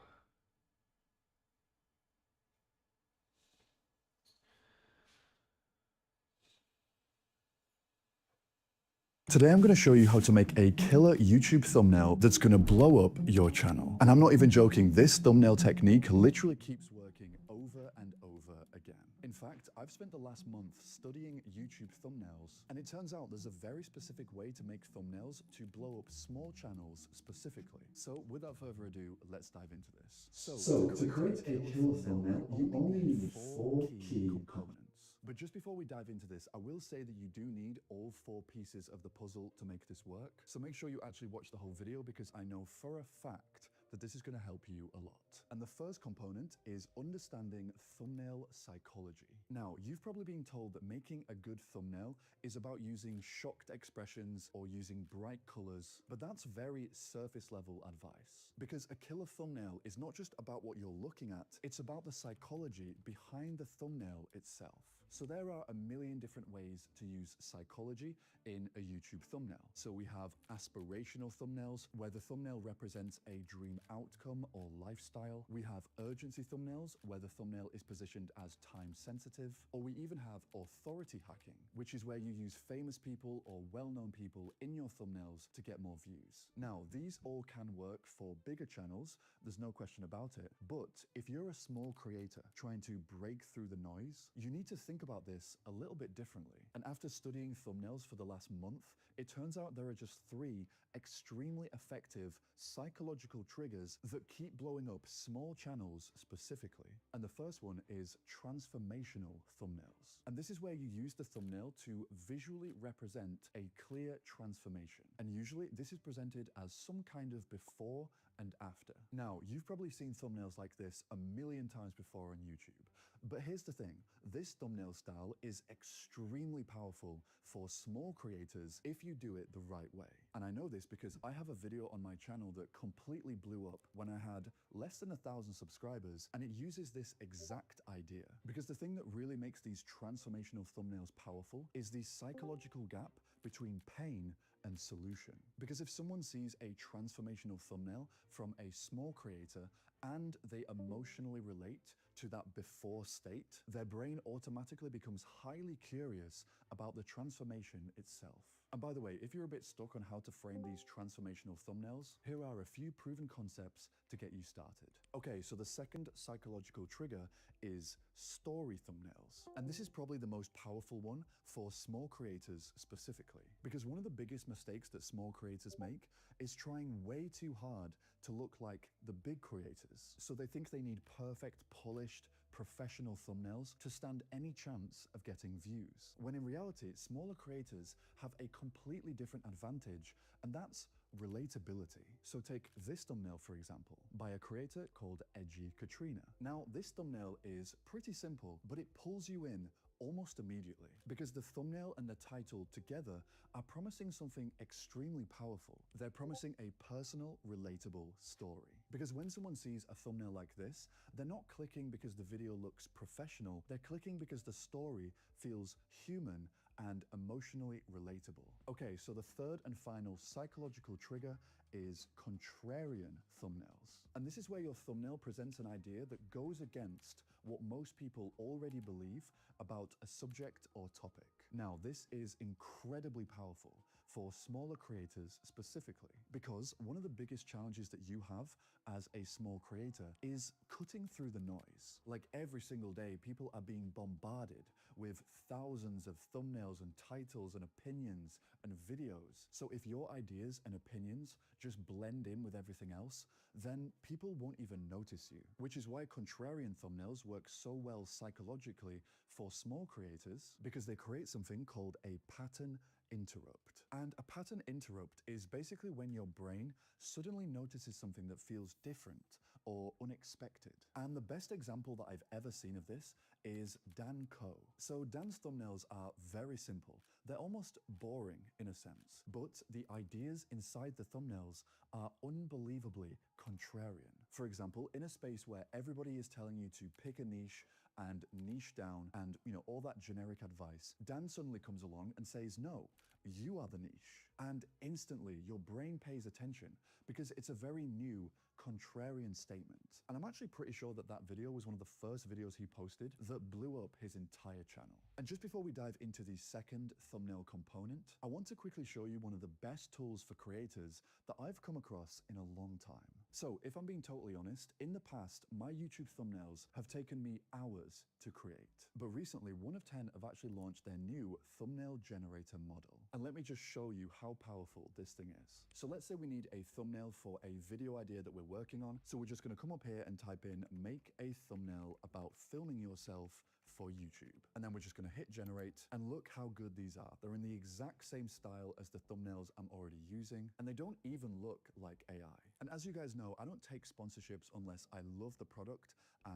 Today I'm going to show you how to make a killer YouTube thumbnail that's going to blow up your channel. And I'm not even joking, this thumbnail technique literally keeps working over and over again. In fact, I've spent the last month studying YouTube thumbnails, and it turns out there's a very specific way to make thumbnails to blow up small channels specifically. So without further ado, let's dive into this. So to create a killer thumbnail, you only need 4 key components. But just before we dive into this, I will say that you do need all 4 pieces of the puzzle to make this work. So make sure you actually watch the whole video because I know for a fact that this is going to help you a lot. And the first component is understanding thumbnail psychology. Now, you've probably been told that making a good thumbnail is about using shocked expressions or using bright colors, but that's very surface level advice. Because a killer thumbnail is not just about what you're looking at, it's about the psychology behind the thumbnail itself. So there are a million different ways to use psychology in a YouTube thumbnail. So we have aspirational thumbnails, where the thumbnail represents a dream outcome or lifestyle. We have urgency thumbnails, where the thumbnail is positioned as time sensitive. Or we even have authority hacking, which is where you use famous people or well-known people in your thumbnails to get more views. Now, these all can work for bigger channels, there's no question about it. But if you're a small creator trying to break through the noise, you need to think about this a little bit differently. And after studying thumbnails for the last month, it turns out there are just 3 extremely effective psychological triggers that keep blowing up small channels specifically. And the first one is transformational thumbnails. And this is where you use the thumbnail to visually represent a clear transformation. And usually this is presented as some kind of before and after. Now, you've probably seen thumbnails like this a million times before on YouTube. But here's the thing, this thumbnail style is extremely powerful for small creators if you do it the right way. And I know this because I have a video on my channel that completely blew up when I had less than 1,000 subscribers, and it uses this exact idea. Because the thing that really makes these transformational thumbnails powerful is the psychological gap between pain and solution. Because if someone sees a transformational thumbnail from a small creator and they emotionally relate to that before state, their brain automatically becomes highly curious about the transformation itself. And by the way, if you're a bit stuck on how to frame these transformational thumbnails, here are a few proven concepts to get you started. Okay, so the second psychological trigger is story thumbnails. And this is probably the most powerful one for small creators specifically. Because one of the biggest mistakes that small creators make is trying way too hard to look like the big creators. So they think they need perfect, polished, professional thumbnails to stand any chance of getting views. When in reality, smaller creators have a completely different advantage, and that's relatability. So take this thumbnail, for example, by a creator called Edgy Katrina. Now, this thumbnail is pretty simple, but it pulls you in almost immediately, because the thumbnail and the title together are promising something extremely powerful. They're promising a personal, relatable story. Because when someone sees a thumbnail like this, they're not clicking because the video looks professional, they're clicking because the story feels human and emotionally relatable. Okay, so the third and final psychological trigger is contrarian thumbnails. And this is where your thumbnail presents an idea that goes against what most people already believe about a subject or topic. Now, this is incredibly powerful for smaller creators specifically, because one of the biggest challenges that you have as a small creator is cutting through the noise. Like every single day, people are being bombarded with thousands of thumbnails and titles and opinions and videos. So if your ideas and opinions just blend in with everything else, then people won't even notice you. Which is why contrarian thumbnails work so well psychologically for small creators, because they create something called a pattern interrupt. And a pattern interrupt is basically when your brain suddenly notices something that feels different or unexpected. And the best example that I've ever seen of this is Dan Coe. So Dan's thumbnails are very simple. They're almost boring in a sense, but the ideas inside the thumbnails are unbelievably contrarian. For example, in a space where everybody is telling you to pick a niche and niche down and, all that generic advice, Dan suddenly comes along and says, no, you are the niche. And instantly your brain pays attention because it's a very new contrarian statement. And I'm actually pretty sure that that video was one of the first videos he posted that blew up his entire channel. And just before we dive into the second thumbnail component, I want to quickly show you one of the best tools for creators that I've come across in a long time. So if I'm being totally honest, in the past, my YouTube thumbnails have taken me hours to create. But recently, 1 of 10 have actually launched their new thumbnail generator model. And let me just show you how powerful this thing is. So let's say we need a thumbnail for a video idea that we're working on. So we're just going to come up here and type in, make a thumbnail about filming yourself for YouTube. And then we're just going to hit generate, and look how good these are. They're in the exact same style as the thumbnails I'm already using, and they don't even look like AI. And as you guys know, I don't take sponsorships unless I love the product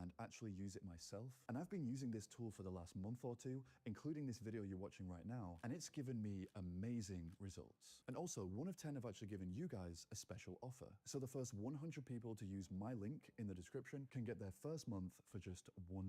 and actually use it myself. And I've been using this tool for the last month or two, including this video you're watching right now, and it's given me amazing results. And also, 1 of 10 have actually given you guys a special offer. So the first 100 people to use my link in the description can get their first month for just $1.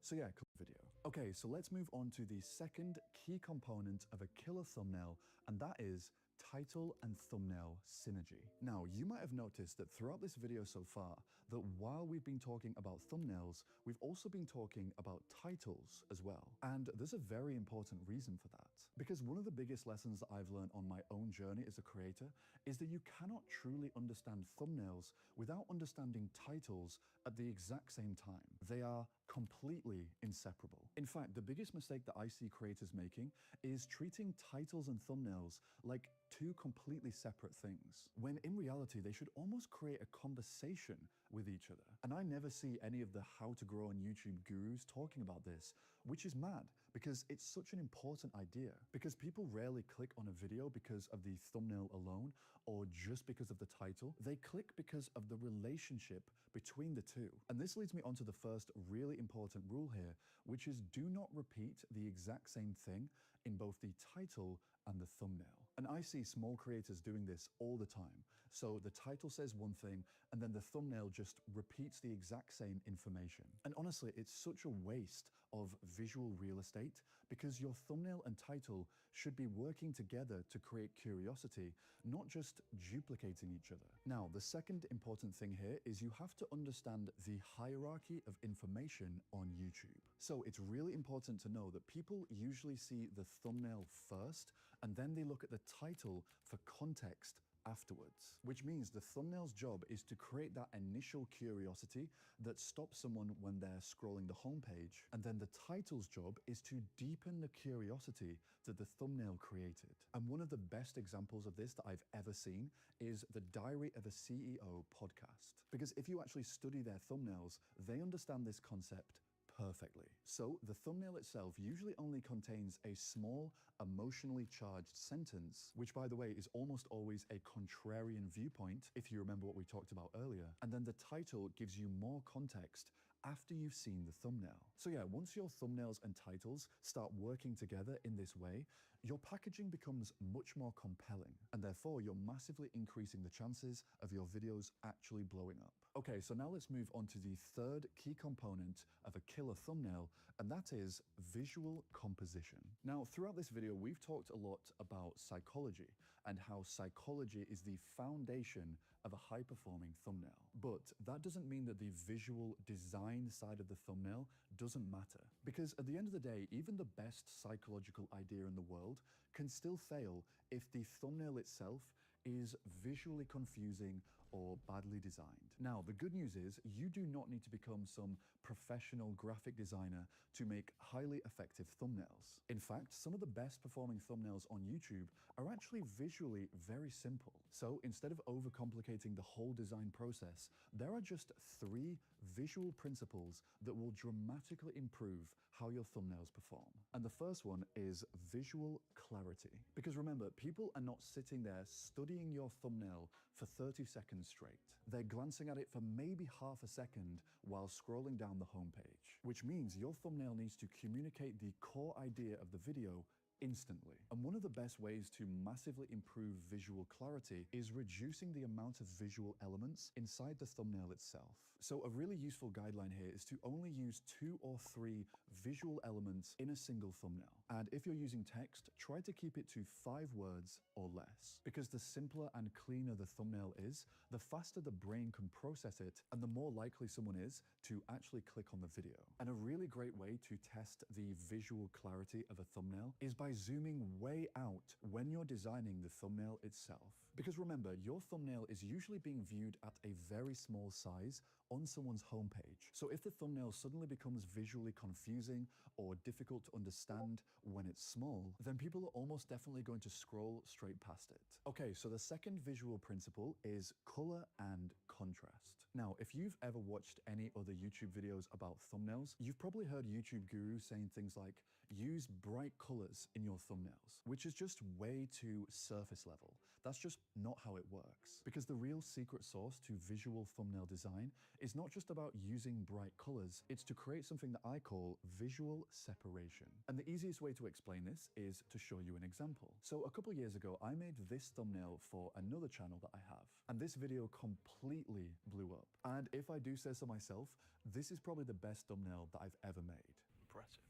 So yeah, cool video. Okay, so let's move on to the second key component of a killer thumbnail, and that is title and thumbnail synergy. Now, you might have noticed that throughout this video so far, that while we've been talking about thumbnails, we've also been talking about titles as well. And there's a very important reason for that. Because one of the biggest lessons that I've learned on my own journey as a creator is that you cannot truly understand thumbnails without understanding titles at the exact same time. They are completely inseparable. In fact, the biggest mistake that I see creators making is treating titles and thumbnails like 2 completely separate things, when in reality they should almost create a conversation with each other. And I never see any of the how to grow on YouTube gurus talking about this, which is mad, because it's such an important idea. Because people rarely click on a video because of the thumbnail alone or just because of the title. They click because of the relationship between the two. And this leads me on to the first really important rule here, which is do not repeat the exact same thing in both the title and the thumbnail. And I see small creators doing this all the time. So the title says one thing, and then the thumbnail just repeats the exact same information. And honestly, it's such a waste of visual real estate, because your thumbnail and title should be working together to create curiosity, not just duplicating each other. Now, the second important thing here is you have to understand the hierarchy of information on YouTube. So it's really important to know that people usually see the thumbnail first, and then they look at the title for context afterwards, which means the thumbnail's job is to create that initial curiosity that stops someone when they're scrolling the homepage, and then the title's job is to deepen the curiosity that the thumbnail created. And one of the best examples of this that I've ever seen is the Diary of a CEO podcast, because if you actually study their thumbnails, they understand this concept perfectly. So the thumbnail itself usually only contains a small, emotionally charged sentence, which by the way is almost always a contrarian viewpoint, if you remember what we talked about earlier. And then the title gives you more context after you've seen the thumbnail. So yeah, once your thumbnails and titles start working together in this way, your packaging becomes much more compelling, and therefore you're massively increasing the chances of your videos actually blowing up. Okay, so now let's move on to the third key component of a killer thumbnail, and that is visual composition. Now, throughout this video, we've talked a lot about psychology and how psychology is the foundation of a high-performing thumbnail. But that doesn't mean that the visual design side of the thumbnail doesn't matter, because at the end of the day, even the best psychological idea in the world can still fail if the thumbnail itself is visually confusing or badly designed. Now, the good news is you do not need to become some professional graphic designer to make highly effective thumbnails. In fact, some of the best performing thumbnails on YouTube are actually visually very simple. So instead of overcomplicating the whole design process, there are just 3 visual principles that will dramatically improve how your thumbnails perform. And the first one is visual clarity. Because remember, people are not sitting there studying your thumbnail for 30 seconds straight. They're glancing at it for maybe half a second while scrolling down the homepage, which means your thumbnail needs to communicate the core idea of the video instantly. And one of the best ways to massively improve visual clarity is reducing the amount of visual elements inside the thumbnail itself. So a really useful guideline here is to only use 2 or 3 visual elements in a single thumbnail. And if you're using text, try to keep it to 5 words or less, because the simpler and cleaner the thumbnail is, the faster the brain can process it and the more likely someone is to actually click on the video. And a really great way to test the visual clarity of a thumbnail is by zooming way out when you're designing the thumbnail itself. Because remember, your thumbnail is usually being viewed at a very small size on someone's homepage. So if the thumbnail suddenly becomes visually confusing or difficult to understand when it's small, then people are almost definitely going to scroll straight past it. Okay, so the second visual principle is color and contrast. Now, if you've ever watched any other YouTube videos about thumbnails, you've probably heard YouTube gurus saying things like, use bright colors in your thumbnails, which is just way too surface level. That's just not how it works. Because the real secret sauce to visual thumbnail design is not just about using bright colors, it's to create something that I call visual separation. And the easiest way to explain this is to show you an example. So a couple years ago, I made this thumbnail for another channel that I have, and this video completely blew up. And if I do say so myself, this is probably the best thumbnail that I've ever made. Impressive.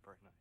Very nice.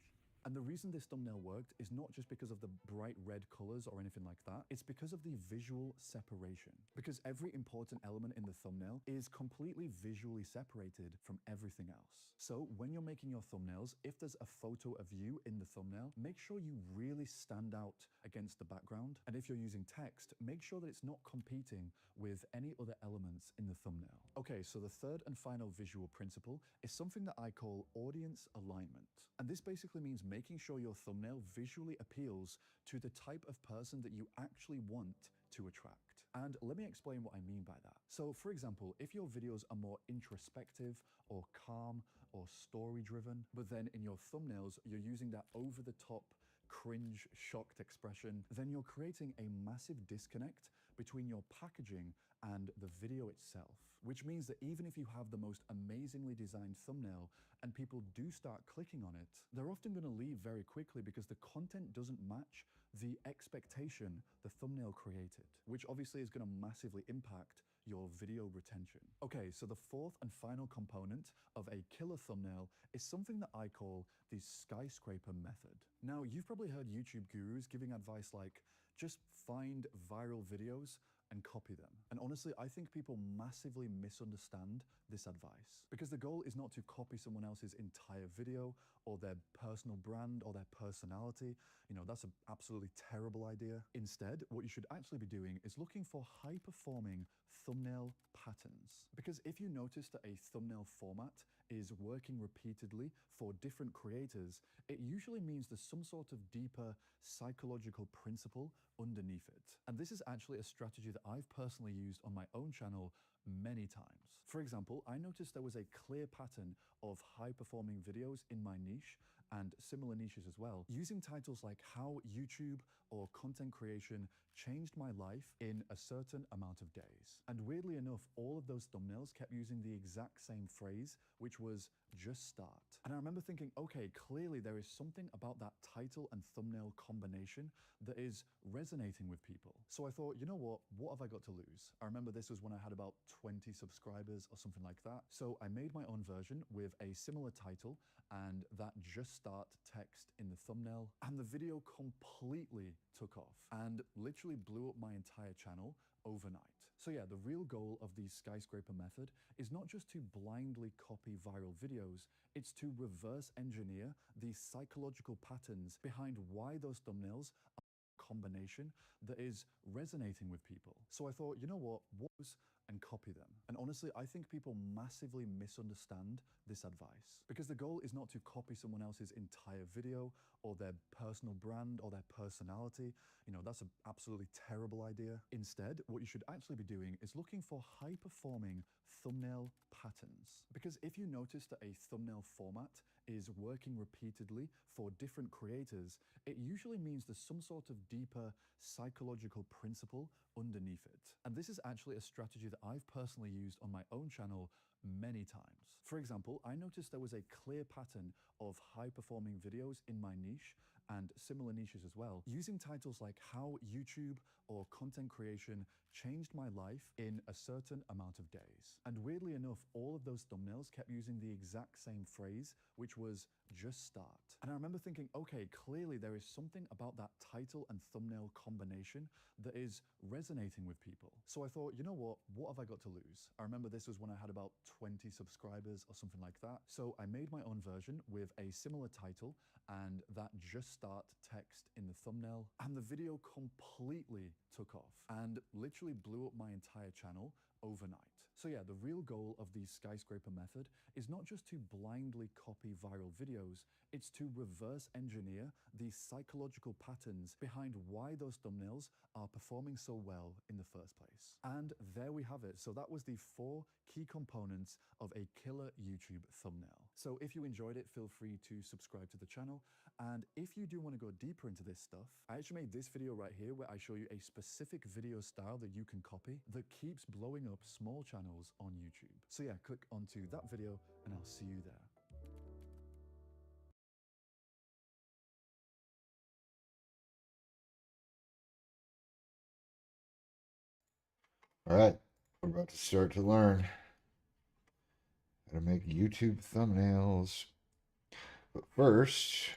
And the reason this thumbnail worked is not just because of the bright red colors or anything like that. It's because of the visual separation. Because every important element in the thumbnail is completely visually separated from everything else. So when you're making your thumbnails, if there's a photo of you in the thumbnail, make sure you really stand out against the background. And if you're using text, make sure that it's not competing with any other elements in the thumbnail. Okay, so the third and final visual principle is something that I call audience alignment. And this basically means making sure your thumbnail visually appeals to the type of person that you actually want to attract. And let me explain what I mean by that. So for example, if your videos are more introspective or calm or story driven, but then in your thumbnails, you're using that over the top cringe, shocked expression, then you're creating a massive disconnect between your packaging and the video itself, which means that even if you have the most amazingly designed thumbnail and people do start clicking on it, they're often going to leave very quickly because the content doesn't match the expectation the thumbnail created, which obviously is going to massively impact your video retention. Okay, so the fourth and final component of a killer thumbnail is something that I call the skyscraper method. Now, you've probably heard YouTube gurus giving advice like, just find viral videos and copy them. And honestly, I think people massively misunderstand this advice, because the goal is not to copy someone else's entire video or their personal brand or their personality. You know, that's an absolutely terrible idea. Instead, what you should actually be doing is looking for high-performing thumbnail patterns. Because if you notice that a thumbnail format is working repeatedly for different creators, it usually means there's some sort of deeper psychological principle underneath it. And this is actually a strategy that I've personally used on my own channel many times. For example, I noticed there was a clear pattern of high-performing videos in my niche and similar niches as well, using titles like how YouTube or content creation changed my life in a certain amount of days. And weirdly enough, all of those thumbnails kept using the exact same phrase, which was just start. And I remember thinking, okay, clearly there is something about that title and thumbnail combination that is resonating with people. So I thought, you know what have I got to lose? I remember this was when I had about 20 subscribers or something like that. So I made my own version with a similar title and that just start text in the thumbnail, and the video completely took off and literally blew up my entire channel overnight. So yeah, the real goal of the skyscraper method is not just to blindly copy viral videos, it's to reverse engineer the psychological patterns behind why those thumbnails are a combination that is resonating with people. So I thought, you know what was and copy them. And honestly, I think people massively misunderstand this advice, because the goal is not to copy someone else's entire video or their personal brand or their personality. You know, that's an absolutely terrible idea. Instead, what you should actually be doing is looking for high-performing thumbnail patterns. Because if you notice that a thumbnail format is working repeatedly for different creators, it usually means there's some sort of deeper psychological principle underneath it. And this is actually a strategy that I've personally used on my own channel many times. For example, I noticed there was a clear pattern of high-performing videos in my niche and similar niches as well, using titles like how YouTube or content creation changed my life in a certain amount of days. And weirdly enough, all of those thumbnails kept using the exact same phrase, which was just start. And I remember thinking, okay, clearly there is something about that title and thumbnail combination that is resonating with people. So I thought, you know what have I got to lose? I remember this was when I had about 20 subscribers or something like that. So I made my own version with a similar title and that just start text in the thumbnail, and the video completely took off and literally blew up my entire channel overnight. So yeah, the real goal of the skyscraper method is not just to blindly copy viral videos, it's to reverse engineer the psychological patterns behind why those thumbnails are performing so well in the first place. And there we have it. So that was the 4 key components of a killer YouTube thumbnail. So if you enjoyed it, feel free to subscribe to the channel. And if you do want to go deeper into this stuff, I actually made this video right here where I show you a specific video style that you can copy that keeps blowing up small channels on YouTube. So yeah, click onto that video and I'll see you there. All right, we're about to start to learn how to make YouTube thumbnails. But first,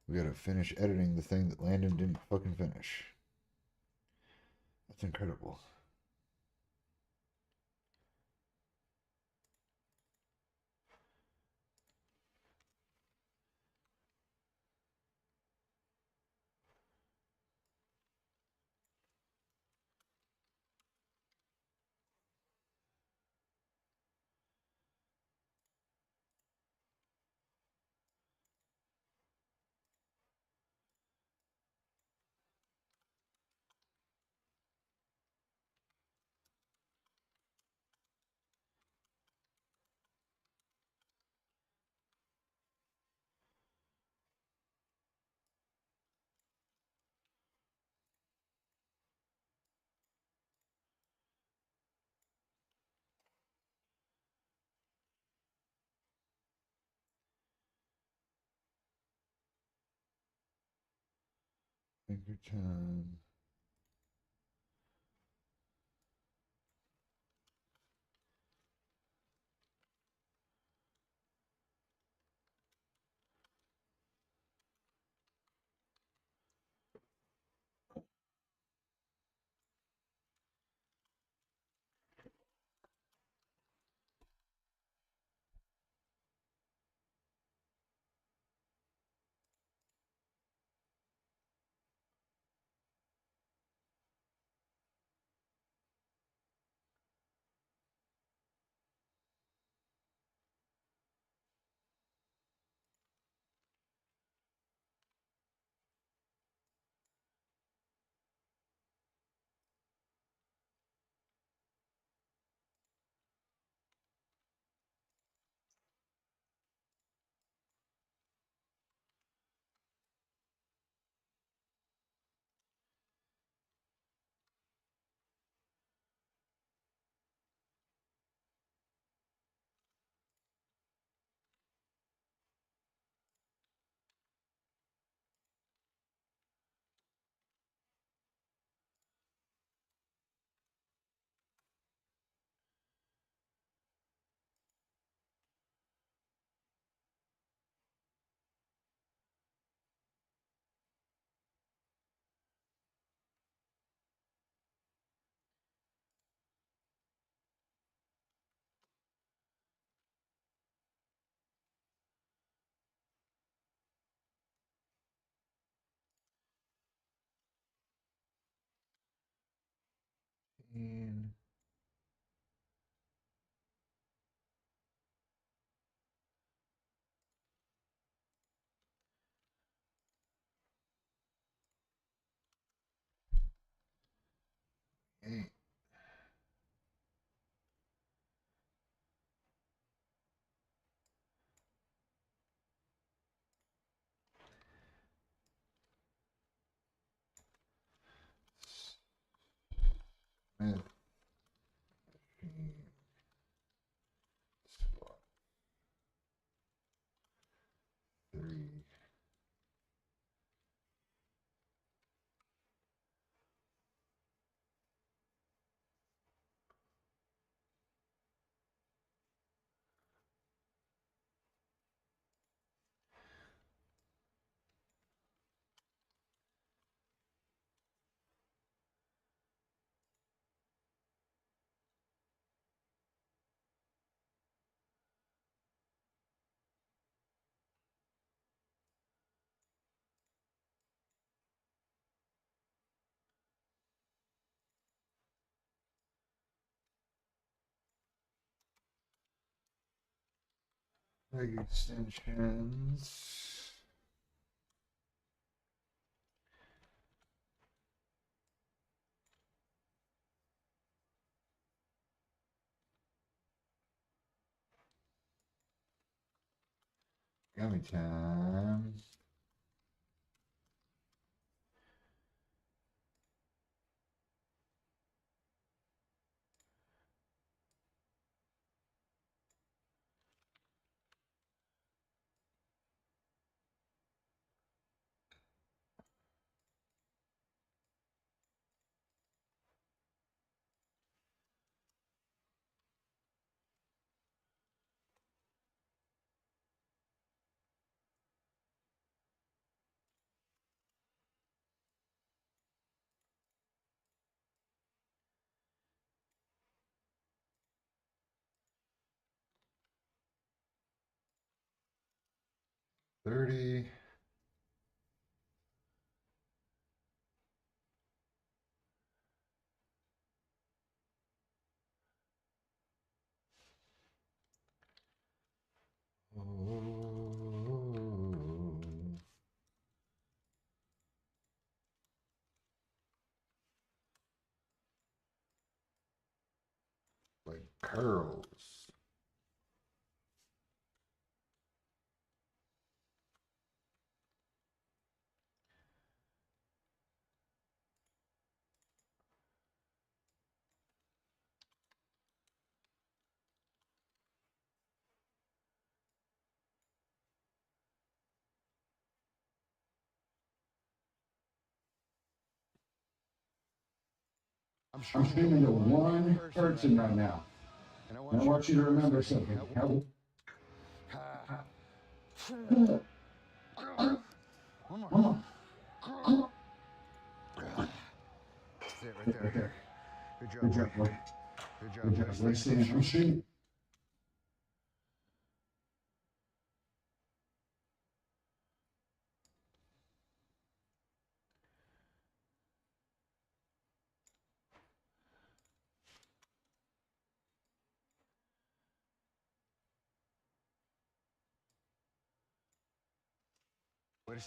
we gotta finish editing the thing that Landon didn't fucking finish. That's incredible. Finger time. And eight. Smith. Squat. 3. Leg extensions. Gummy time. $30. Oh, like curls. I'm streaming to one person right now. And I want you to remember something. One more. That's it right there. Good job, boy. Good job. Let's stand. I'm streaming.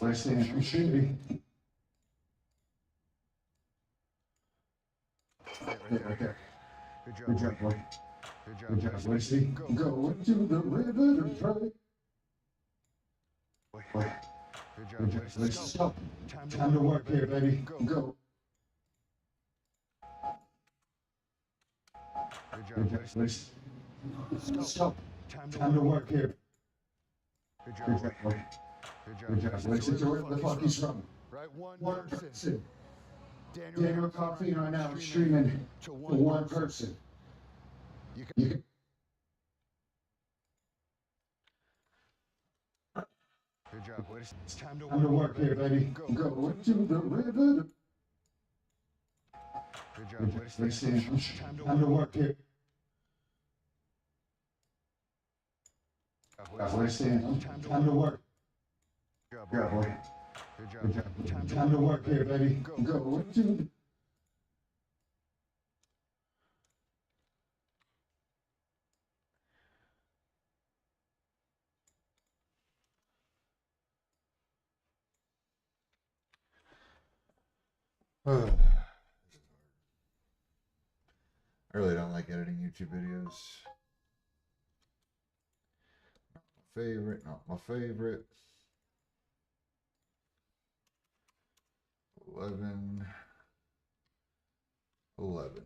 Let's stand. I'm streaming. Right there. Good job, boy. Good job. Let's see. Go into the river to pray. Boy. Good job. Let's stop. Time to work here, baby. Go. Good job. Let's stop. Time to work here. Good job, boy. Good job. Let's enjoy where the fuck he's from. Right, one person. Daniel Coffee right now is streaming to one person. You can. Good job. It's time to work here, baby. Go into the river. Good job. Let's stand. Time to work here. Let's stand. Time to work. Good job, boy. Good job. Time to work here, baby. Go into the I really don't like editing YouTube videos. Not my favorite, not my favorite. 11. 11.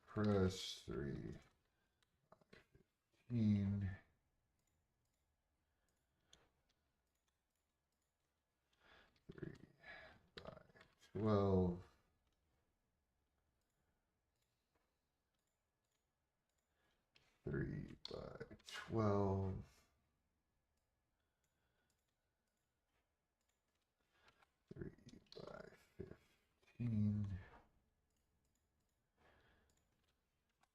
Press 3. 15. 3 by 12. 3 by 12. 3 by 15.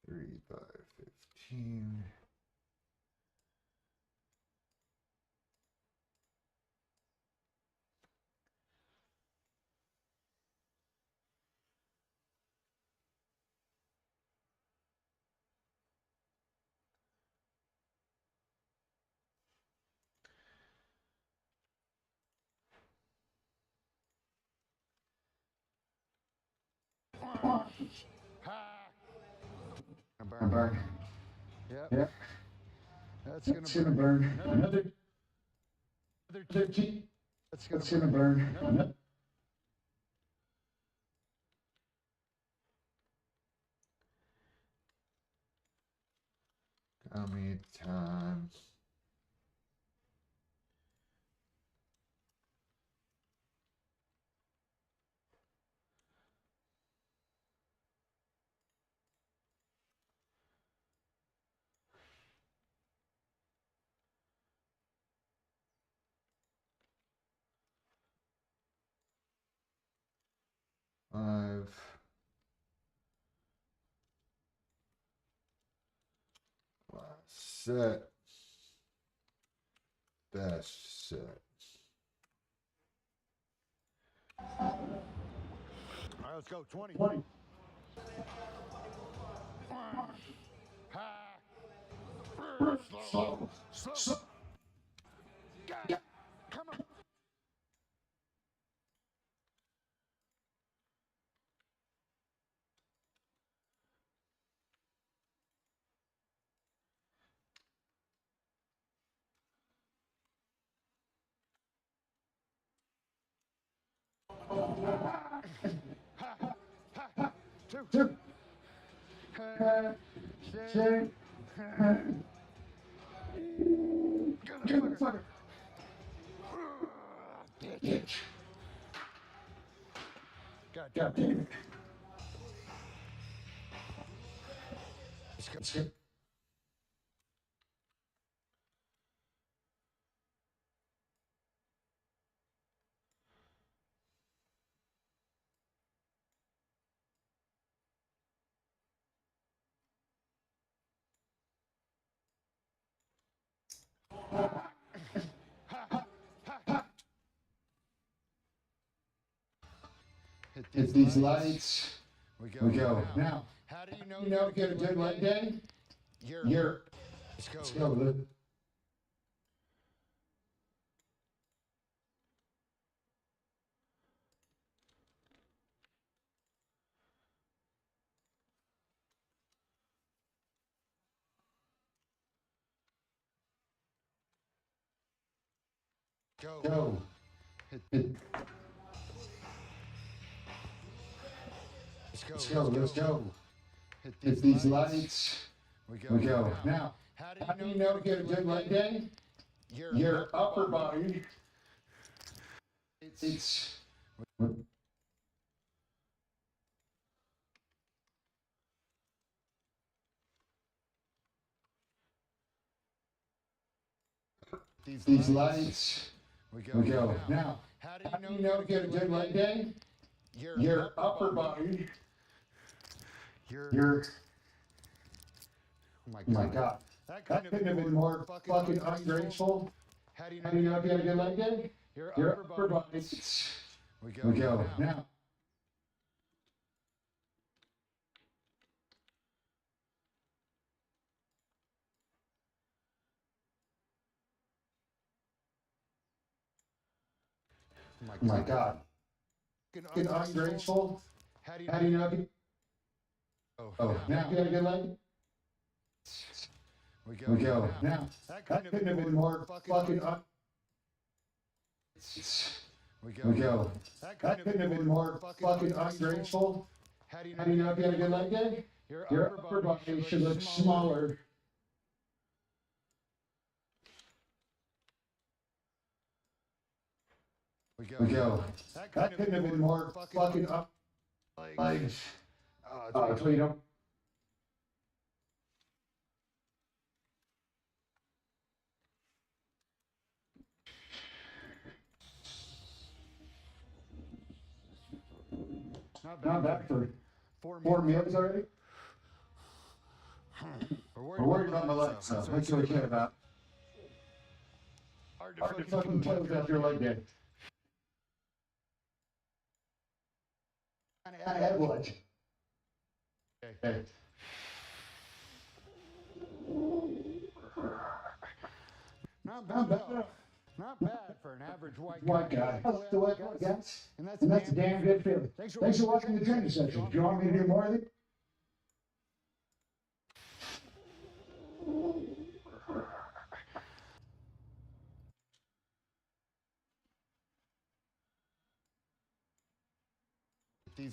3 by 15. Burn. Yep. That's gonna burn. Another 13. That's gonna burn. Another. Gummy time. Five. Last set. Best set. All right, let's go. 20. 20. Slow. Yeah. Come on. Two. Shake. Get the fucker. Bitch. God damn it. Let's go. Hit these lights. We go. Now, how do you know get a good leg day? You're. Let's go. Go. Hit. Let's go. Hit these lights. We go. Now, how do you know to get a good leg day? Your upper body. It's. These lights. We go. Now, how do you know to get a good leg day? Your upper body. Your. Oh my God. That couldn't have been more fucking ungrateful. How do you know if you had a good leg day? Your upper body. We go. Now. Oh my God. Fucking ungrateful. How do you know? Oh, now you got a good leg? We go. Now, that couldn't have been more fucking we go. That couldn't have been more fucking ungrateful. How do you know if you had a good leg day? Your upper body should look smaller. We go. That couldn't have been more fucking up legs. That's what you don't. Not bad for 4 meals already. We're worried about my legs, so that's what we care about. Hard to fucking tell after your leg day. I had leg. Okay. Not bad. Not bad for an average white guy. I like the white guys, and that's a damn good feeling. Thanks for watching the training session. Do you want me to do more of it?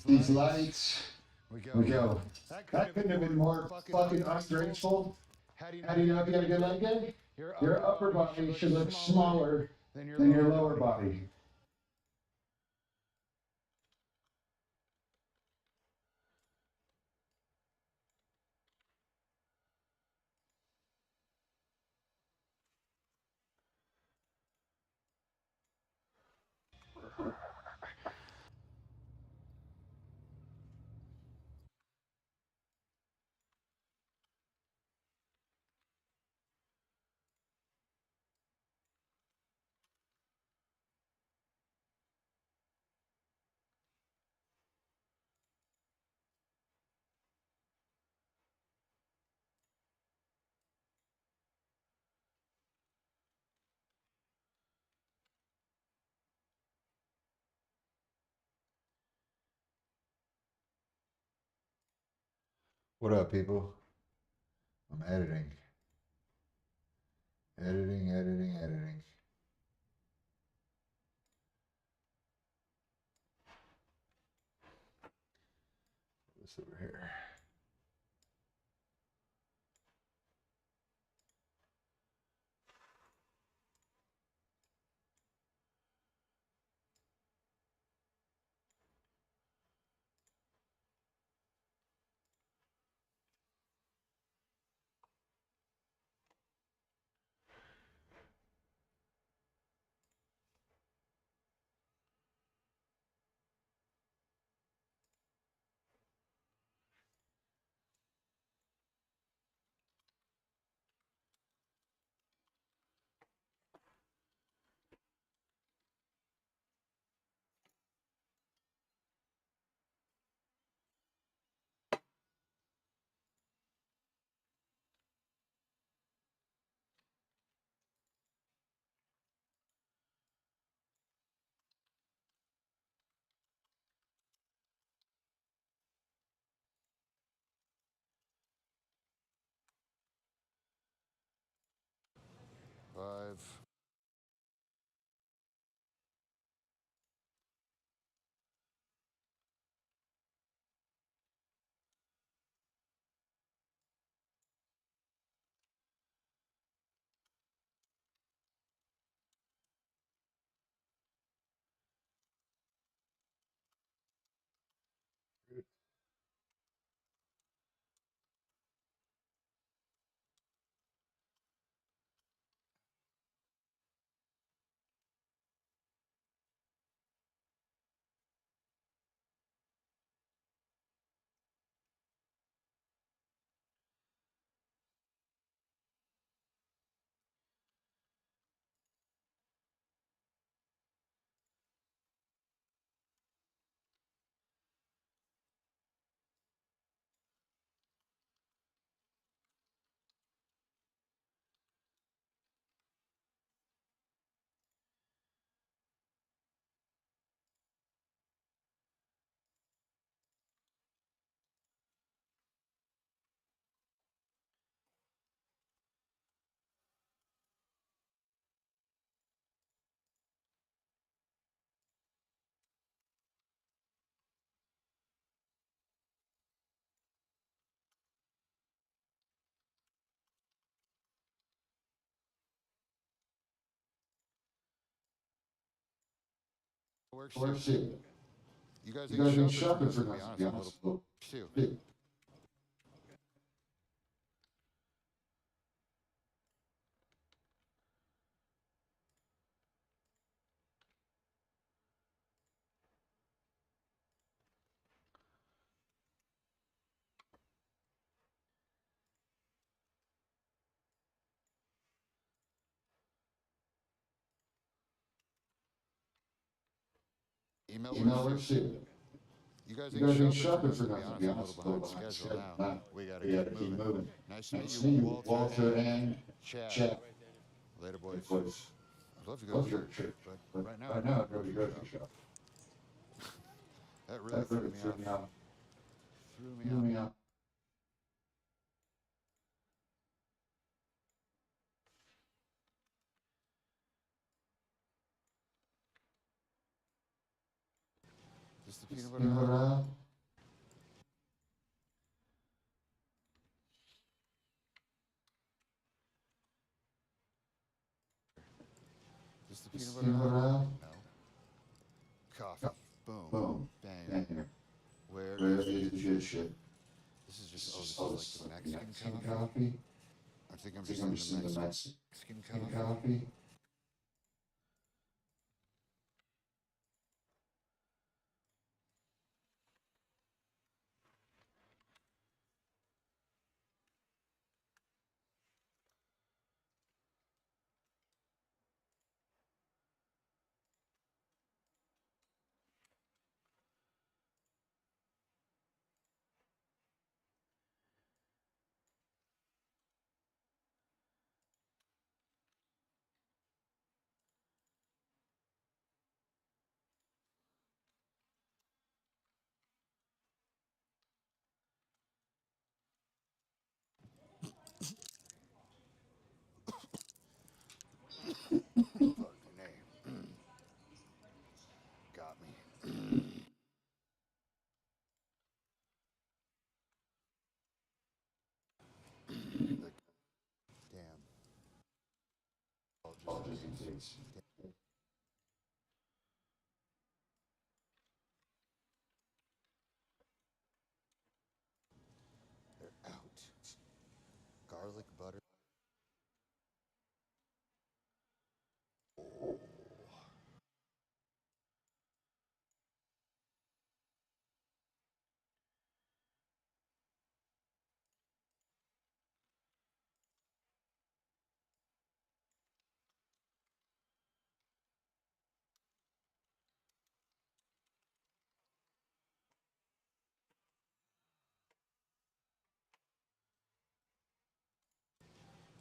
These lights. We go. That couldn't have been more fucking ungraceful. How do you know if you had a good leg day? Your upper body should look smaller than your lower body. What up, people? I'm editing. Editing. This over here. Five. Works too. You guys You guys ain't shopping for nothing, to be honest. Too. Email works too. You guys You guys ain't shopping shopping for for nothing, nothing, to be to be honest. honest. I'm a little behind schedule now. We gotta keep moving. Nice to meet you, Walter and Chad. Later, boys. I'd love to go to church, but right now I'd now, rather go to the grocery shop. That really threw me off. Threw me off. Just the peanut Peanut butter butter. aisle. Just the peanut Peanut butter. butter aisle. No. Coffee. Boom. Boom. Bang. Banger. Where Where is is the good shit? This is just, This oh, is this is like the Mexican Mexican coffee. coffee. I think I'm I just think I'm in just the in the Mexican Mexican coffee. coffee. Fucking A. Got me. Damn. All just in case. They're out. Garlic butter. Oh.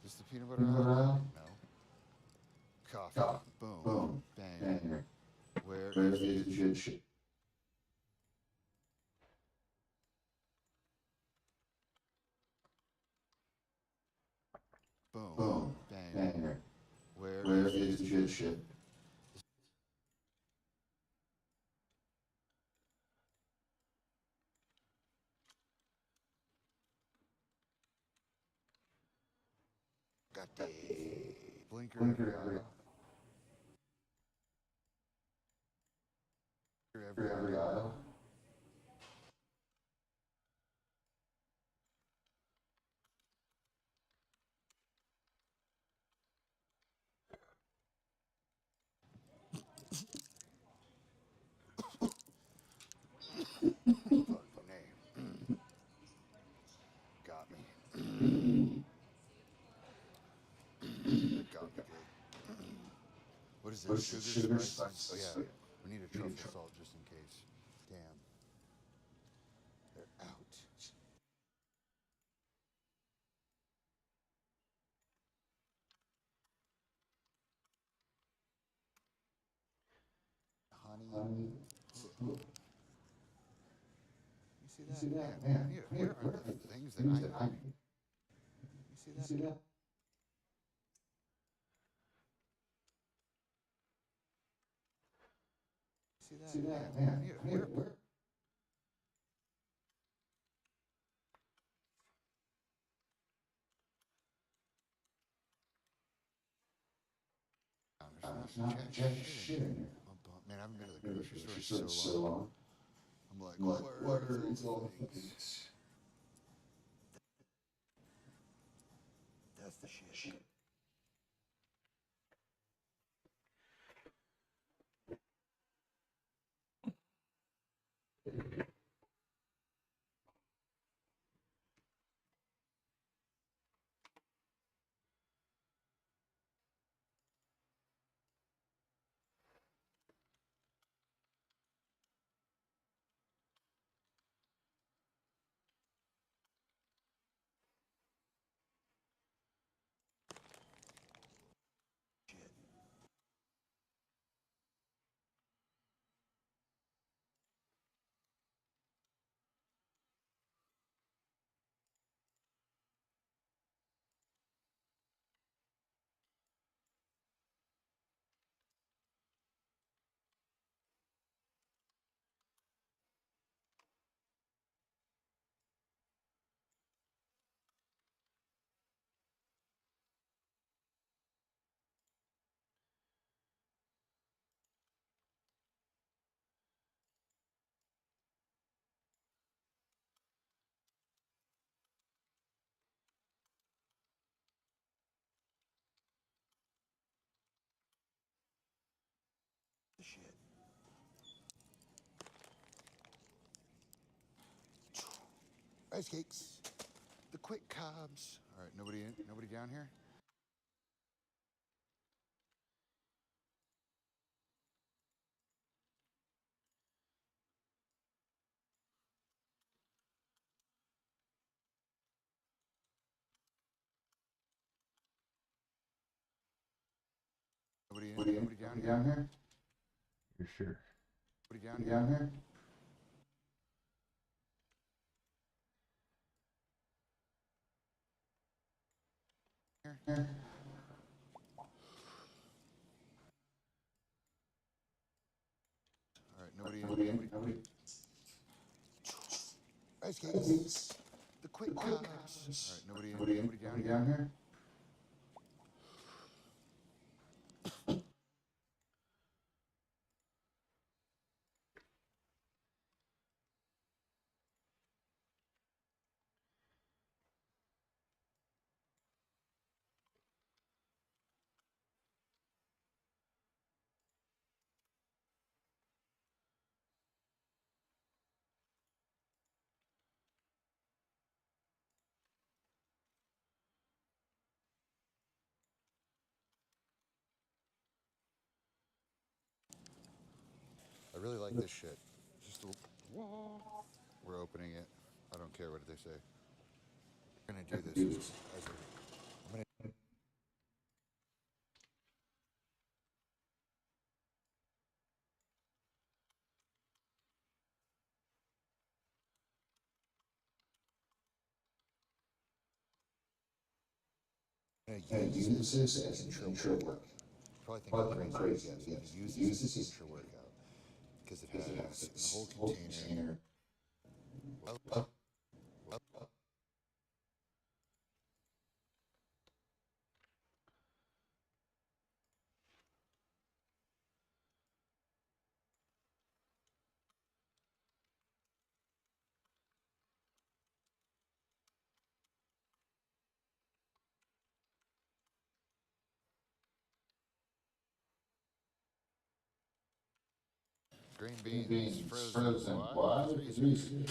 Just the peanut butter. Peanut butter aisle. No. Coffee. Coffee. Boom. Boom. Bang. Banger. Where Where is is the the good shit? boom. Boom. Bang. Banger. Where Where is is the good shit? got the blinker Blinker every every aisle. fucking name. Got me. That got me good. What is What this? is Sugar, sugar, spice? spice? Oh yeah. We need a truffle salt just in case. Damn. They're out. Honey. Honey. You see You that? see that? Man, Where are the things that I need? need? You see You that? see that? See that? See that? Man, Where? There's not jack shit in here. I'm Man, I haven't been to the grocery store in so long. I'm like, where is all the things? That's the shit. Shit. Rice cakes. The quick cobs. All right, nobody down here? Nobody down here? You're sure? Nobody down here? Here. All right, nobody. Rice cakes. The quick cobs. All right, nobody down here? I really like this shit. Just a, we're opening it. I don't care what they say. We're gonna do this as a, I'm gonna use this as an intro work. Probably think I'm crazy. I'm going to use this as an intro workout because it has a whole container. Well, green beans frozen. Why? With reason.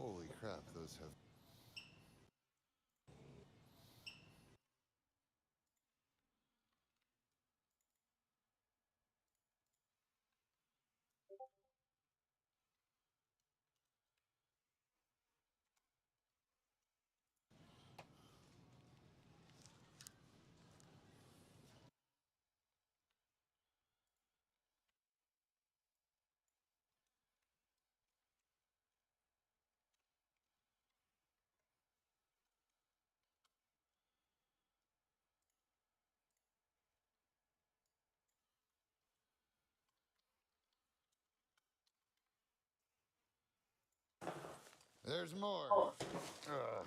Holy crap, those have. There's more. Ugh.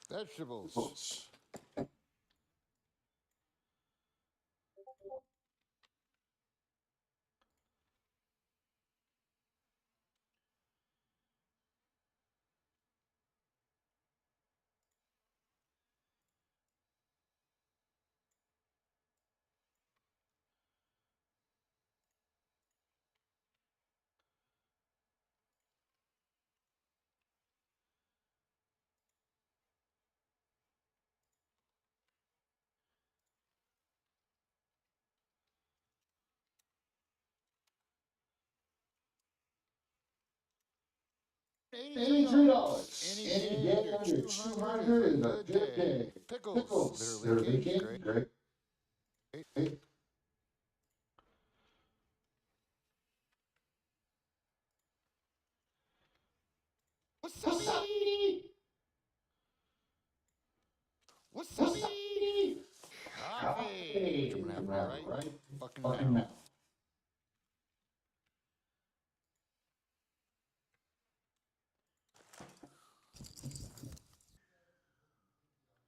Vegetables. $83. Any day under 200 is a good day. Pickles. They're leaking. Great. Wasabi. Wasabi. Coffee. I'm gonna have it right fucking now.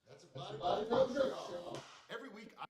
That's a body grocery haul. Every week I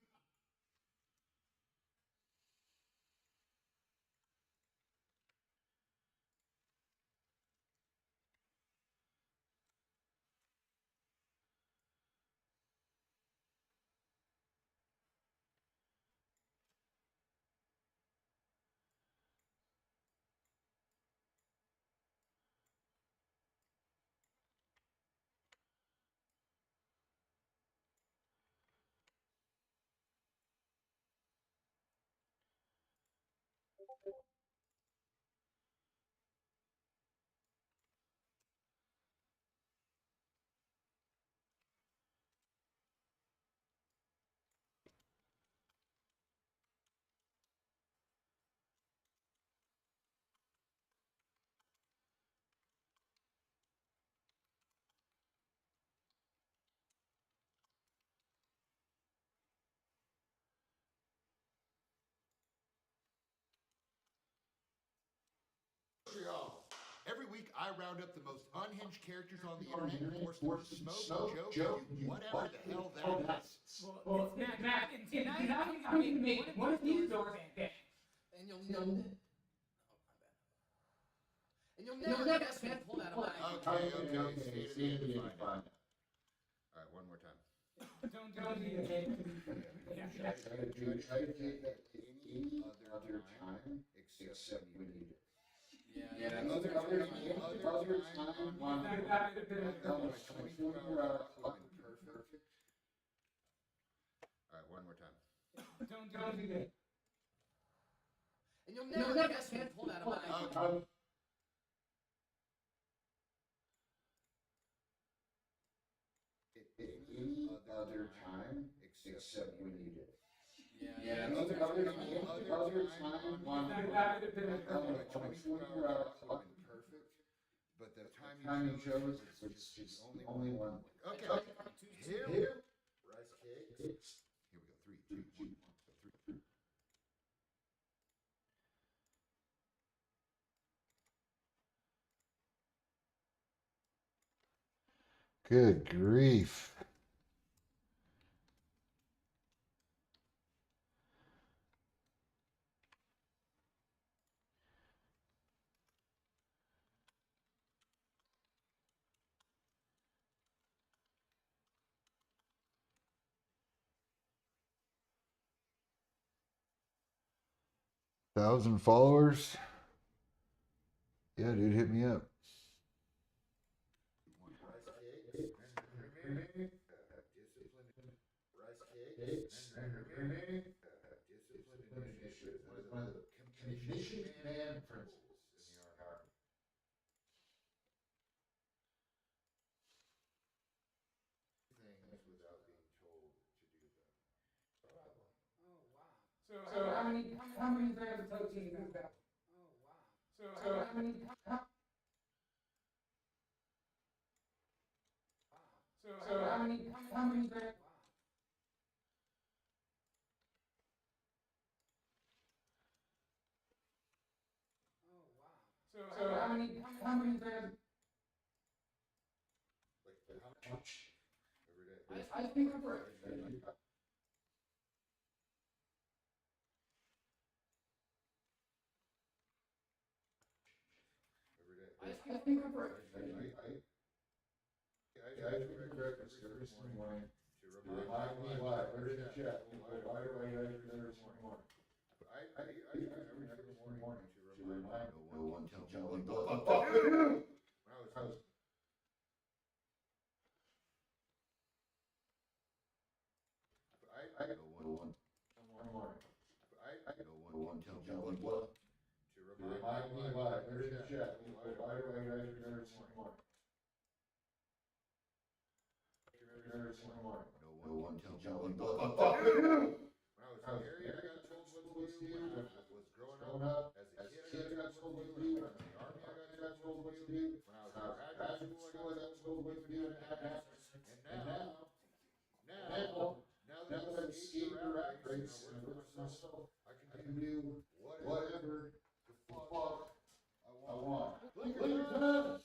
Every week, I round up the most unhinged characters on the internet and force them to smoke, joke, and do whatever the hell that is. Well, it's Mac, and tonight I'm going to make one of these doors big. And you'll never... And you'll never guess who pulled out of mine. Okay. See it and find out. All right, one more time. Don't do it. Try to take that any other time except when you do. Yeah, other time, one, my 24-hour clock is perfect. All right, one more time. Don't do it. And you'll never guess who pulled out of mine. Any other time except when you do. Yeah, other time, one, my 24-hour clock is perfect. But the time you chose was just the only one. Okay. Here. Rice cakes. Here we go. Three, two, one, three. Good grief. 1,000 followers. Yeah, dude, hit me up. One of the commissioned man principles in the Army. Things without being told to do them. Oh wow. So how many grams of protein is that? Oh wow. So how many grams? Wow. Oh wow. So how many grams? Like how much? Every day. I think I'm right. Every day. I think I'm right. I drink breakfast every morning to remind me why. Put it in the chat. Why do I drink every morning? I drink every morning to remind no one to tell me what the fuck to do. When I was I no one morning. No one tell me what to remind me why. Put it in the chat. Why do I drink every morning? Every morning. No one tell me what the fuck to do. When I was married, I got told what to do. When I was growing up, as a kid, I got told what to do. When I was in the army, I got told what to do. When I was in graduate school, I got told what to do and have answers. And now that I've escaped the rat race and I work for myself, I can do whatever the fuck I want. Look at that!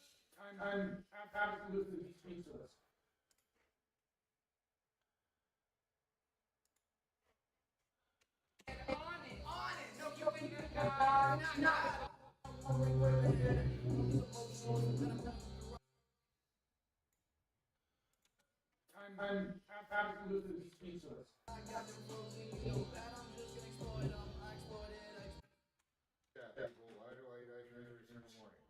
I'm absolutely speechless. On it. No, you ain't not. I'm absolutely speechless. Yeah, people, why do I drink every single morning?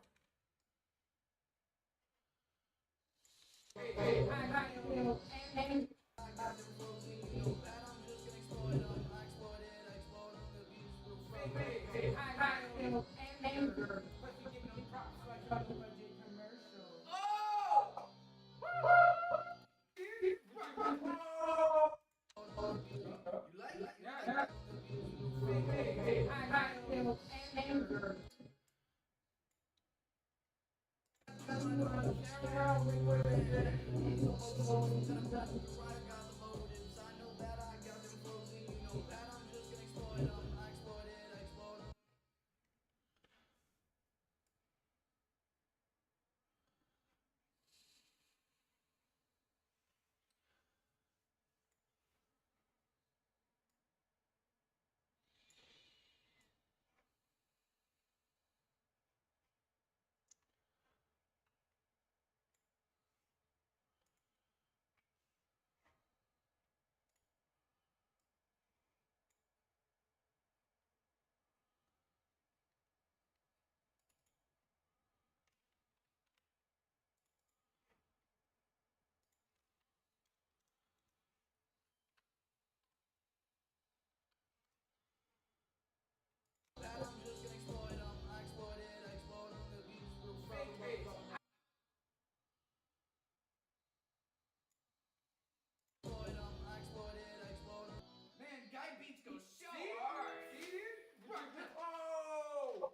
Man, guy beats go so hard. See, dude? Oh!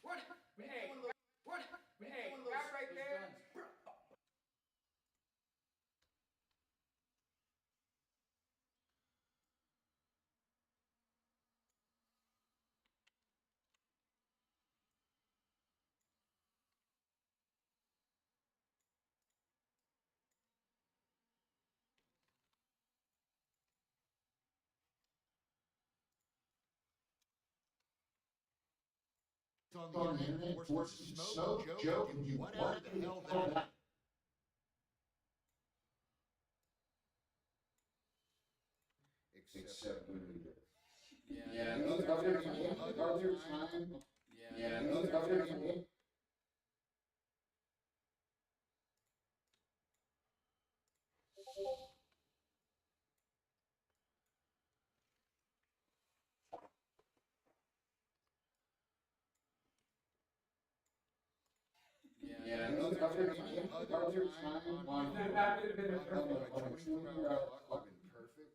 Run it. Hey, run it. Hey, that right there. On the internet, forces to smoke, joke, and do whatever the hell that. Except when we do. Yeah, the other other time. Yeah, the other time. Yeah, the other time on Is that a bit of a 24-hour clock would have been perfect.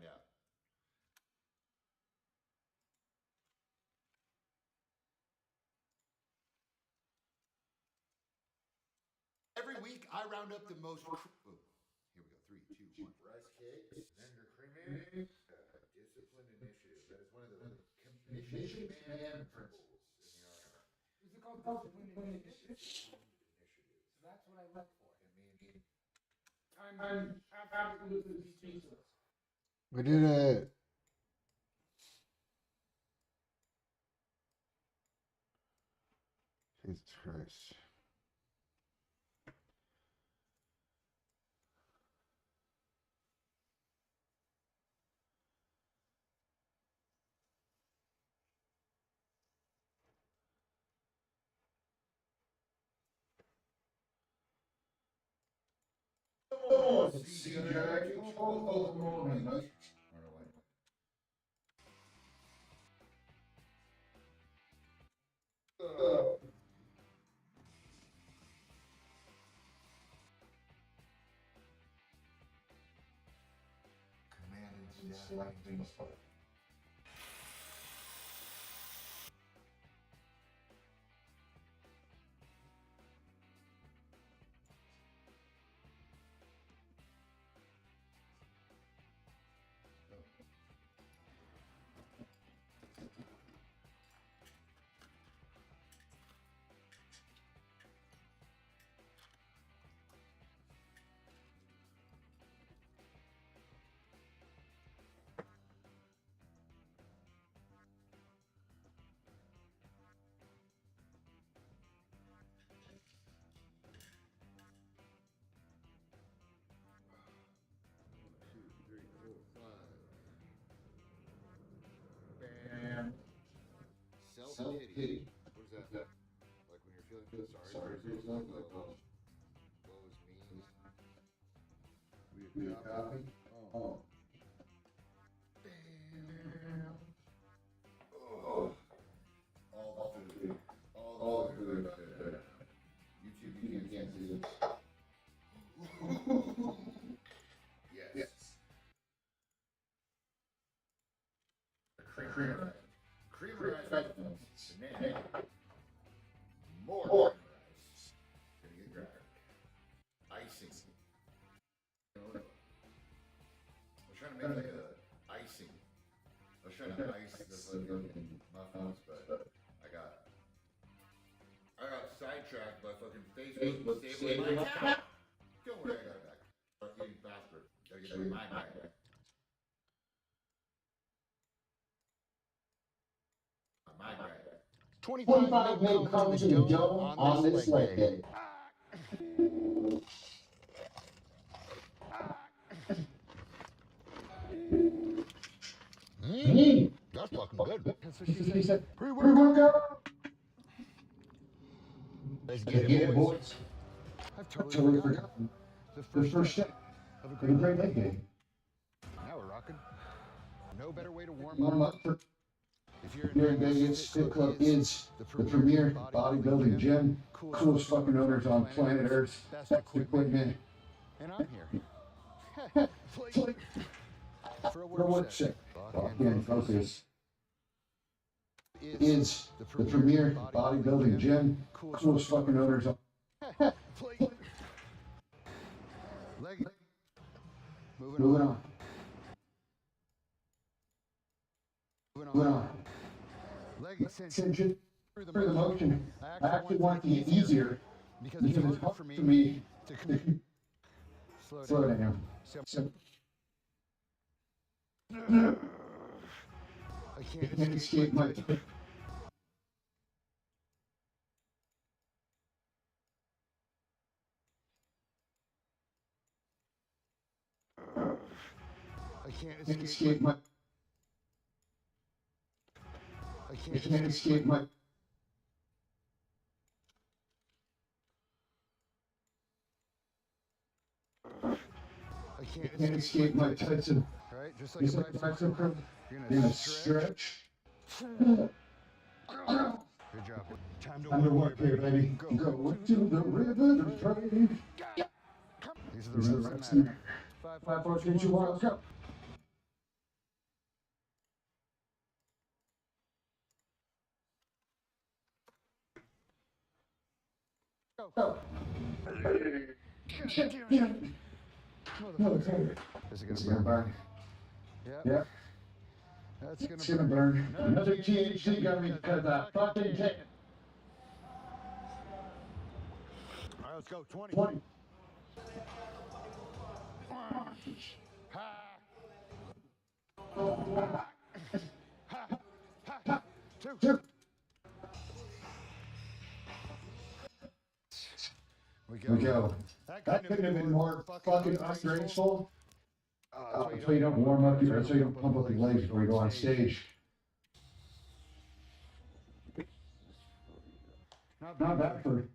Yeah. Every week, I round up the most. Oh, here we go. 3, 2, 1. Rice cakes, then your creamery. Discipline initiative. That is one of the mission man principles in the army. What's it called? Discipline initiative. Initiative. So that's what I look for. It means I'm absolutely speechless. We did it. Jesus Christ. command and staff things. Self-pity. What is that? Like when you're feeling sorry for yourself, like, oh, woe is me. We have copy? Oh. Bam. Oh. All the food. All the food. YouTube, you can't see this. Yes. Creamer. Creamer rice. Banana. More rice. Gonna get grabbed. Icing. I was trying to make like a icing. I was trying to ice the fucking muffins, but I got sidetracked by fucking Facebook disabling my account. Don't worry, I got it back. Start eating faster. Gotta get my mind back. My mind back. 25 mil comes in the dome on this leg day. That's fucking good. That's what she said. Pre-workout. Let's get it, boys. I've totally forgotten the first step of a great leg day. Now we're rocking. No better way to warm up for. If you're in Vegas, Fit Club is the premier bodybuilding gym. Coolest fucking owners on planet Earth. Best equipment. And I'm here. For a work set. Again, focus. Is the premier bodybuilding gym. Coolest fucking owners on. Leg. Moving on. Moving on. Leg extension through the motion. I actually want it to get easier because it's hard for me to slow down. So, I can't escape my I can't escape my I can't escape my I can't escape my touch of Right, just just like a bicycle curl. You're You're gonna stretch. Good job. Time to work here, baby. Go to the river to pray. These are These are the reps that matter. 5, 4, 3, 2, 1, let's go. Go. Motherfucker. Is It's gonna burn. Yep. Yep. That's It's gonna burn. Another THC gummy because I fucking can. All right, let's go. 20. 20. Two. We go. That couldn't have been more fucking ungraceful. So you don't warm up your, so you don't pump up your legs before you go on stage. Not bad for.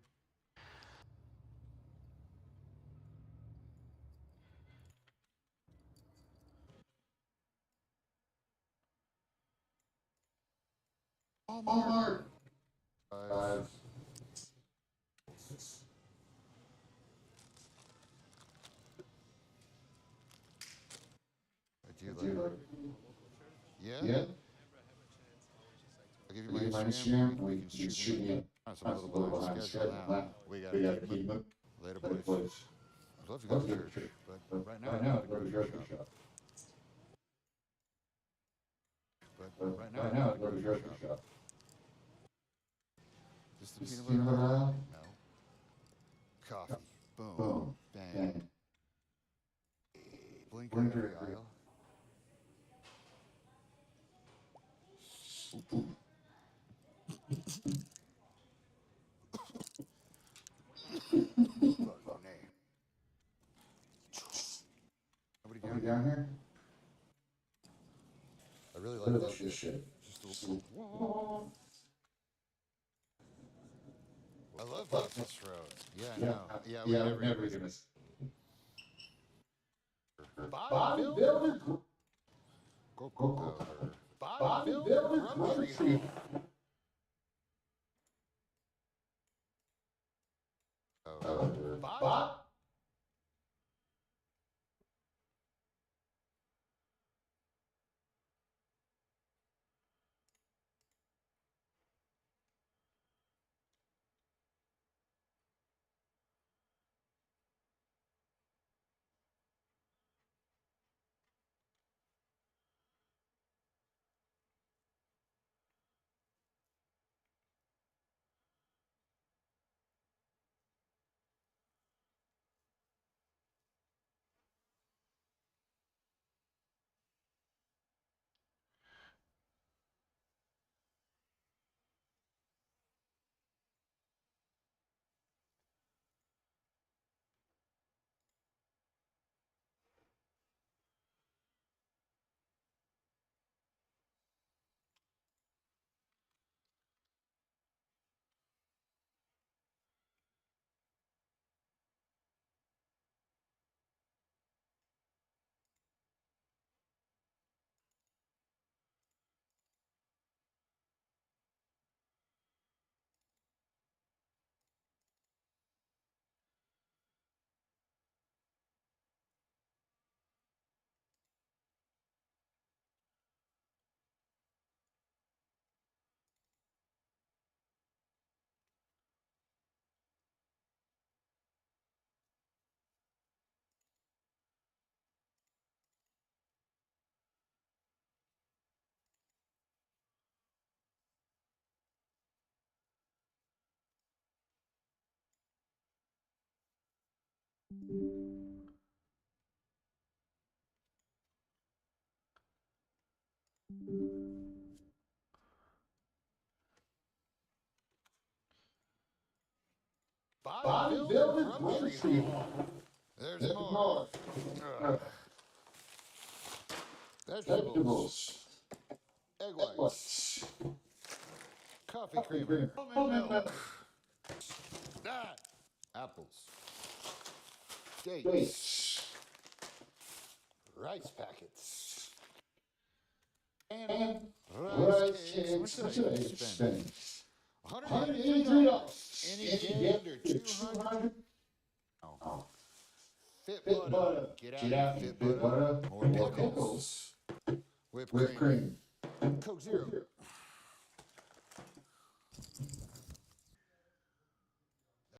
Walmart. 5. Do you like? Yeah. I'll give You you my my Instagram. Instagram. We can shoot me. I'm I'm a little behind schedule now. We We gotta keep it. later, Later, boys. boys. I'd love to go Let's to go to church, church. but right now Right I now, gotta go to the grocery shop. But Right now, I go to the grocery shop. Just Just the peanut butter oil? No. Coffee. Boom. Boom. Bang. Bang. Blinker Blinker every every aisle. Fuck name. Nobody Are down we here? down here? I really I like like this shit. Just a little. I love this road. Yeah, I know. Yeah, we Yeah, never never gonna. gonna. Bodybuilder. Bodybuilder. Go. Bodybuilder. Grocery Grocery. haul. Bot. Bodybuilder grocery haul. There's more. Vegetables. Egg whites. Coffee creamer. Almond milk. Apples. Dates. Rice packets. And rice cakes. What should I spend? $183. Any day under 200. Oh. Fit butter. Get out, fit butter. More pickles. Whipped cream. Coke Zero.